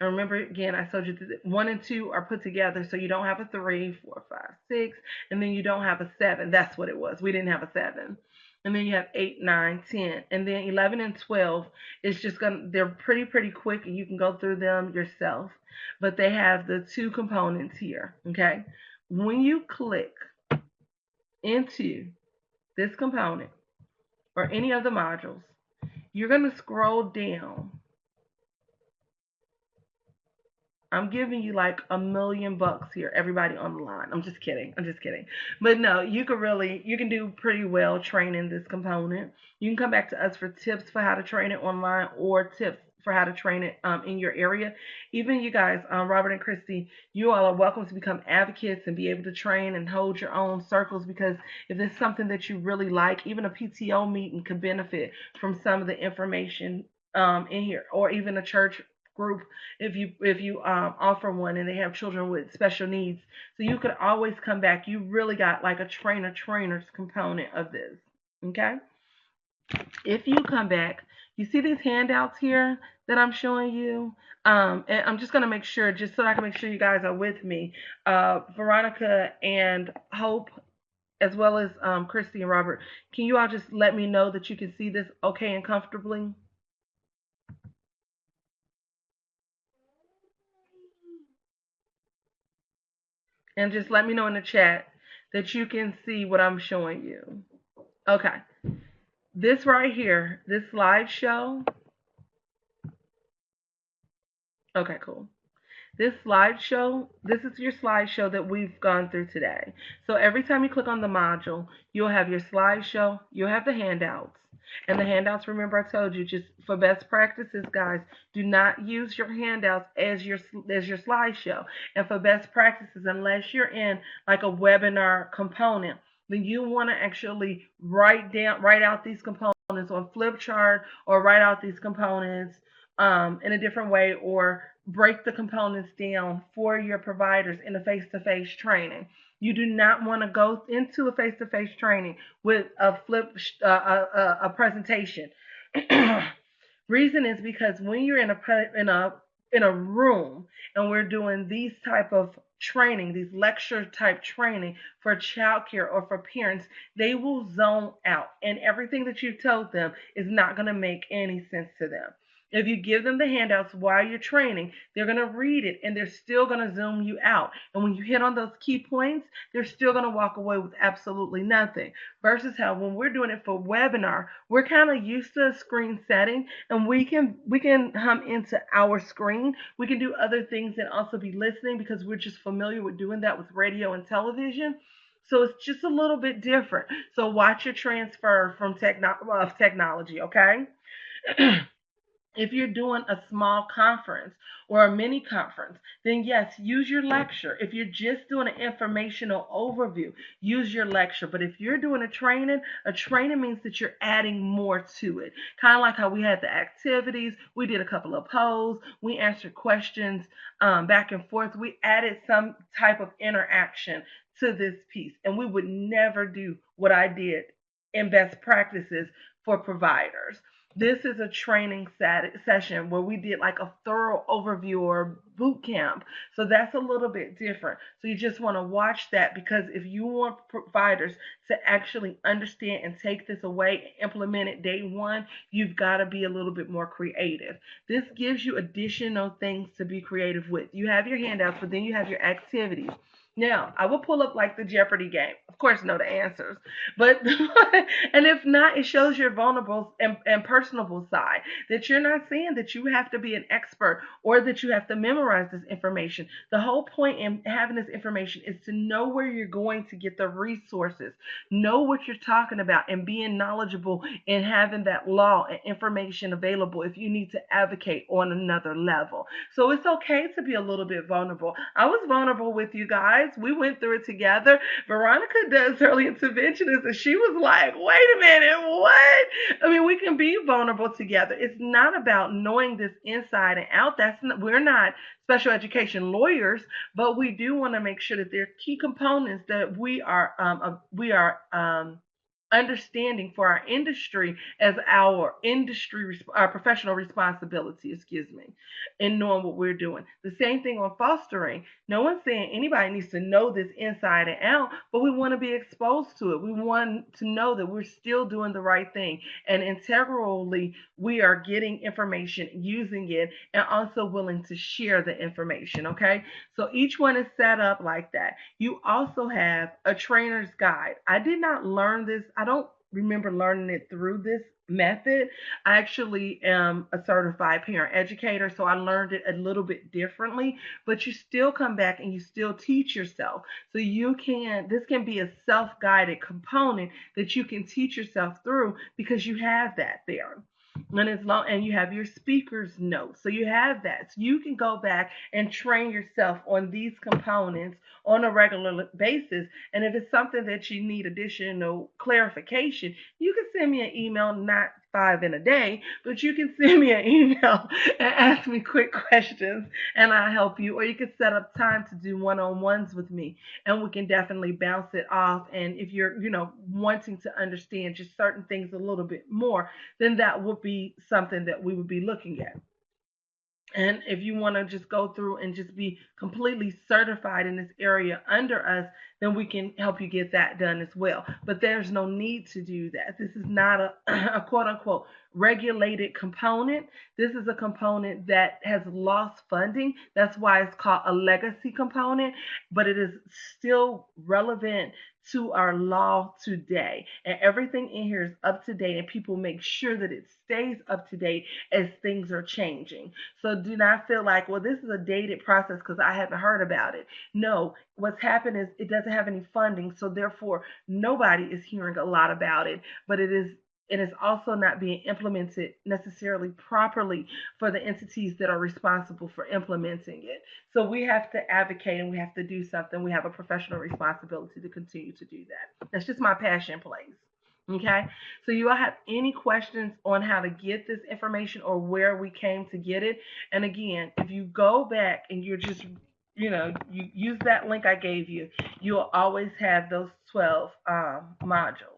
And remember, again, I told you that 1 and 2 are put together, so you don't have a 3, 4, 5, 6, and then you don't have a 7. That's what it was. We didn't have a 7. And then you have 8, 9, 10. And then 11 and 12 is just going to, they're pretty quick, and you can go through them yourself. But they have the 2 components here, okay? When you click into this component or any of the modules, you're going to scroll down. I'm giving you like $1,000,000 here, everybody on the line. I'm just kidding. I'm just kidding. But no, you can do pretty well training this component. You can come back to us for tips for how to train it online or tips for how to train it in your area. Even you guys, Robert and Christy, you all are welcome to become advocates and be able to train and hold your own circles, because if it's something that you really like, even a PTO meeting could benefit from some of the information in here, or even a church group if you offer one and they have children with special needs. So you could always come back. You really got like a trainers component of this. Okay? If you come back, you see these handouts here that I'm showing you. And I'm just gonna make sure, just so I can make sure you guys are with me. Veronica and Hope, as well as Christy and Robert, can you all just let me know that you can see this okay and comfortably? And just let me know in the chat that you can see what I'm showing you. Okay. This right here, this slideshow. Okay, cool. This slideshow, this is your slideshow that we've gone through today. So every time you click on the module, you'll have your slideshow, you'll have the handouts. And the handouts, remember I told you, just for best practices, guys, do not use your handouts as your slideshow. And for best practices, unless you're in like a webinar component, then you want to actually write out these components on flip chart, or write out these components in a different way, or break the components down for your providers in a face-to-face training. You do not want to go into a face-to-face training with a presentation. Reason is because when you're in a room and we're doing these type of training, these lecture type training for childcare or for parents, they will zone out, and everything that you've told them is not going to make any sense to them. If you give them the handouts while you're training, they're going to read it and they're still going to zoom you out. And when you hit on those key points, they're still going to walk away with absolutely nothing. Versus how when we're doing it for webinar, we're kind of used to a screen setting, and we can hum into our screen. We can do other things and also be listening because we're just familiar with doing that with radio and television. So it's just a little bit different. So watch your transfer from technology, okay? If you're doing a small conference or a mini conference, then yes, use your lecture. If you're just doing an informational overview, use your lecture. But if you're doing a training means that you're adding more to it. Kind of like how we had the activities, we did a couple of polls, we answered questions back and forth. We added some type of interaction to this piece. And we would never do what I did in best practices for providers. This is a training session where we did like a thorough overview or boot camp. So that's a little bit different. So you just want to watch that, because if you want providers to actually understand and take this away and implement it day one, you've got to be a little bit more creative. This gives you additional things to be creative with. You have your handouts, but then you have your activities. Now, I will pull up like the Jeopardy game. Of course, know the answers, but and if not, it shows your vulnerable and personable side, that you're not saying that you have to be an expert or that you have to memorize this information. The whole point in having this information is to know where you're going to get the resources, know what you're talking about, and being knowledgeable and having that law and information available if you need to advocate on another level. So it's okay to be a little bit vulnerable. I was vulnerable with you guys. We went through it together. Veronica does early interventionist, and she was like, wait a minute, what? I mean, we can be vulnerable together. It's not about knowing this inside and out. We're not special education lawyers, but we do want to make sure that there are key components that we are understanding for our industry as our professional responsibility, excuse me, in knowing what we're doing. The same thing on fostering. No one's saying anybody needs to know this inside and out, but we want to be exposed to it. We want to know that we're still doing the right thing, and integrally we are getting information, using it, and also willing to share the information. Okay, so each one is set up like that. You also have a trainer's guide. I did not learn this. I don't remember learning it through this method. I actually am a certified parent educator, so I learned it a little bit differently, but you still come back and you still teach yourself. So this can be a self-guided component that you can teach yourself through, because you have that there. And you have your speaker's notes. So you have that. So you can go back and train yourself on these components on a regular basis. And if it's something that you need additional clarification, you can send me an email, not 5 in a day, but you can send me an email and ask me quick questions and I'll help you. Or you can set up time to do one-on-ones with me, and we can definitely bounce it off. And if you're, wanting to understand just certain things a little bit more, then that would be something that we would be looking at. And if you want to just go through and just be completely certified in this area under us, then we can help you get that done as well. But there's no need to do that. This is not a, a quote unquote regulated component. This is a component that has lost funding. That's why it's called a legacy component, but it is still relevant to our law today. And everything in here is up to date, and people make sure that it stays up to date as things are changing. So do not feel like, well, this is a dated process because I haven't heard about it. No, what's happened is it doesn't have any funding, so therefore nobody is hearing a lot about it, but it is also not being implemented necessarily properly for the entities that are responsible for implementing it. So we have to advocate and we have to do something. We have a professional responsibility to continue to do that. That's just my passion place. Okay, so you all have any questions on how to get this information or where we came to get it? And again, if you go back and you're just, you use that link I gave you, you'll always have those 12 modules.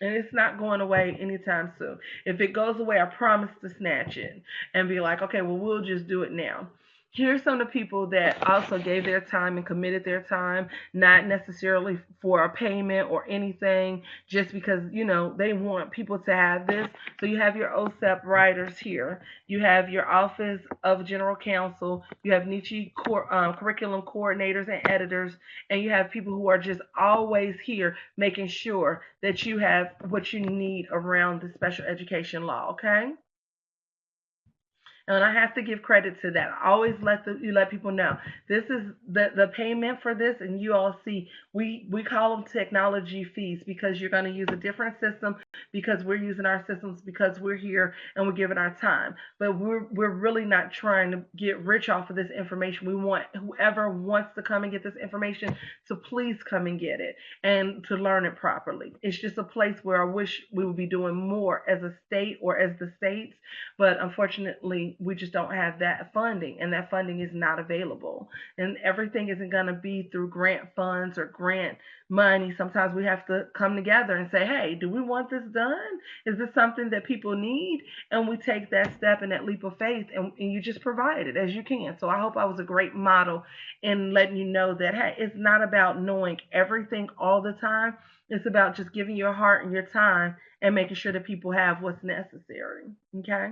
And it's not going away anytime soon. If it goes away, I promise to snatch it and be like, okay, well, we'll just do it now. Here's some of the people that also gave their time and committed their time, not necessarily for a payment or anything, just because, they want people to have this. So you have your OSEP writers here. You have your Office of General Counsel. You have NICHCY curriculum coordinators and editors. And you have people who are just always here making sure that you have what you need around the special education law, okay? And I have to give credit to that. I always let people know this is the payment for this, and you all see we call them technology fees because you're going to use a different system because we're using our systems because we're here and we're giving our time. But we're really not trying to get rich off of this information. We want whoever wants to come and get this information to please come and get it and to learn it properly. It's just a place where I wish we would be doing more as a state or as the states, but unfortunately we just don't have that funding, and that funding is not available. And everything isn't going to be through grant funds or grant money. Sometimes we have to come together and say, hey, do we want this done? Is this something that people need? And we take that step and that leap of faith, and you just provide it as you can. So I hope I was a great model in letting you know that, hey, it's not about knowing everything all the time. It's about just giving your heart and your time and making sure that people have what's necessary. Okay?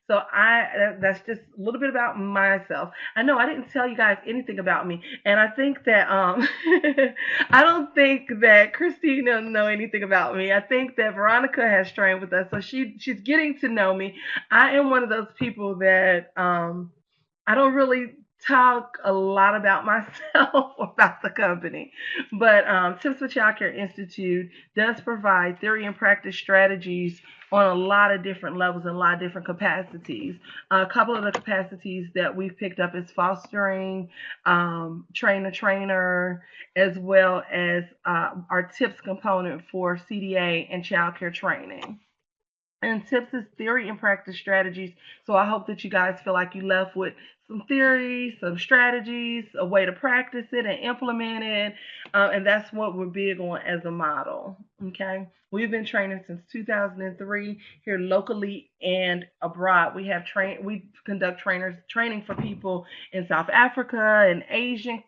So that's just a little bit about myself. I know I didn't tell you guys anything about me, and I think that I don't think that Christina know anything about me. I think that Veronica has trained with us, so she's getting to know me. I am one of those people that I don't really talk a lot about myself or about the company. But Tips for Child Care Institute does provide theory and practice strategies on a lot of different levels and a lot of different capacities. A couple of the capacities that we've picked up is fostering, trainer, as well as our tips component for CDA and child care training. And tips is theory and practice strategies. So I hope that you guys feel like you left with some theory, some strategies, a way to practice it and implement it. And that's what we're big on as a model. Okay. We've been training since 2003 here locally and abroad. We conduct training for people in South Africa and Asian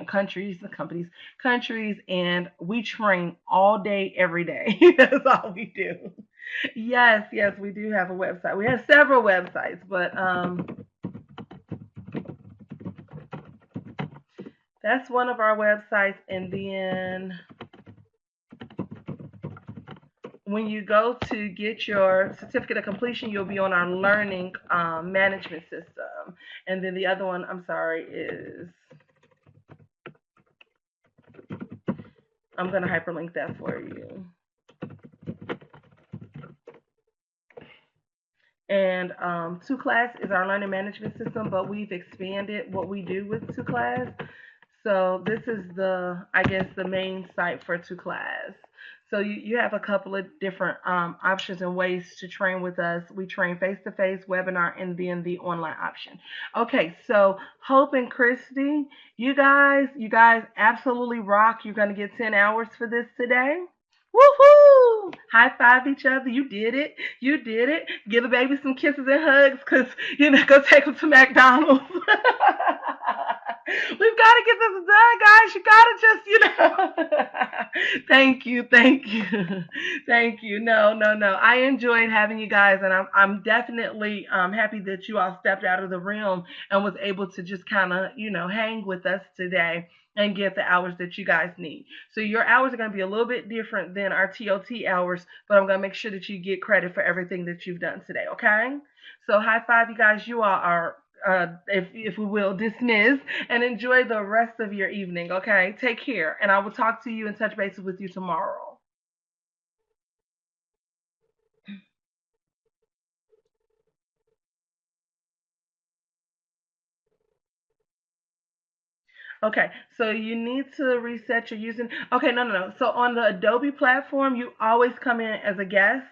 countries, and we train all day, every day. That's all we do. Yes, we do have a website. We have several websites, but that's one of our websites. And then when you go to get your certificate of completion, you'll be on our learning management system. And then the other one, I'm sorry, is I'm going to hyperlink that for you. And 2Class is our learning management system, but we've expanded what we do with 2Class. So this is the main site for 2Class. So you have a couple of different options and ways to train with us. We train face-to-face, webinar, and then the online option. Okay, so Hope and Christy, you guys absolutely rock. You're going to get 10 hours for this today. Woohoo! High five each other. You did it. Give the baby some kisses and hugs because go take them to McDonald's. We've got to get this done, guys. You got to just, thank you, thank you, thank you. No, no, no. I enjoyed having you guys, and I'm definitely happy that you all stepped out of the room and was able to just kind of, hang with us today and get the hours that you guys need. So your hours are going to be a little bit different than our TOT hours, but I'm going to make sure that you get credit for everything that you've done today. Okay? So high five, you guys. You all are, if we will, dismissed, and enjoy the rest of your evening. Okay? Take care, and I will talk to you and touch bases with you tomorrow. Okay, so you need to reset your using. Okay, no, no, no. So on the Adobe platform, you always come in as a guest.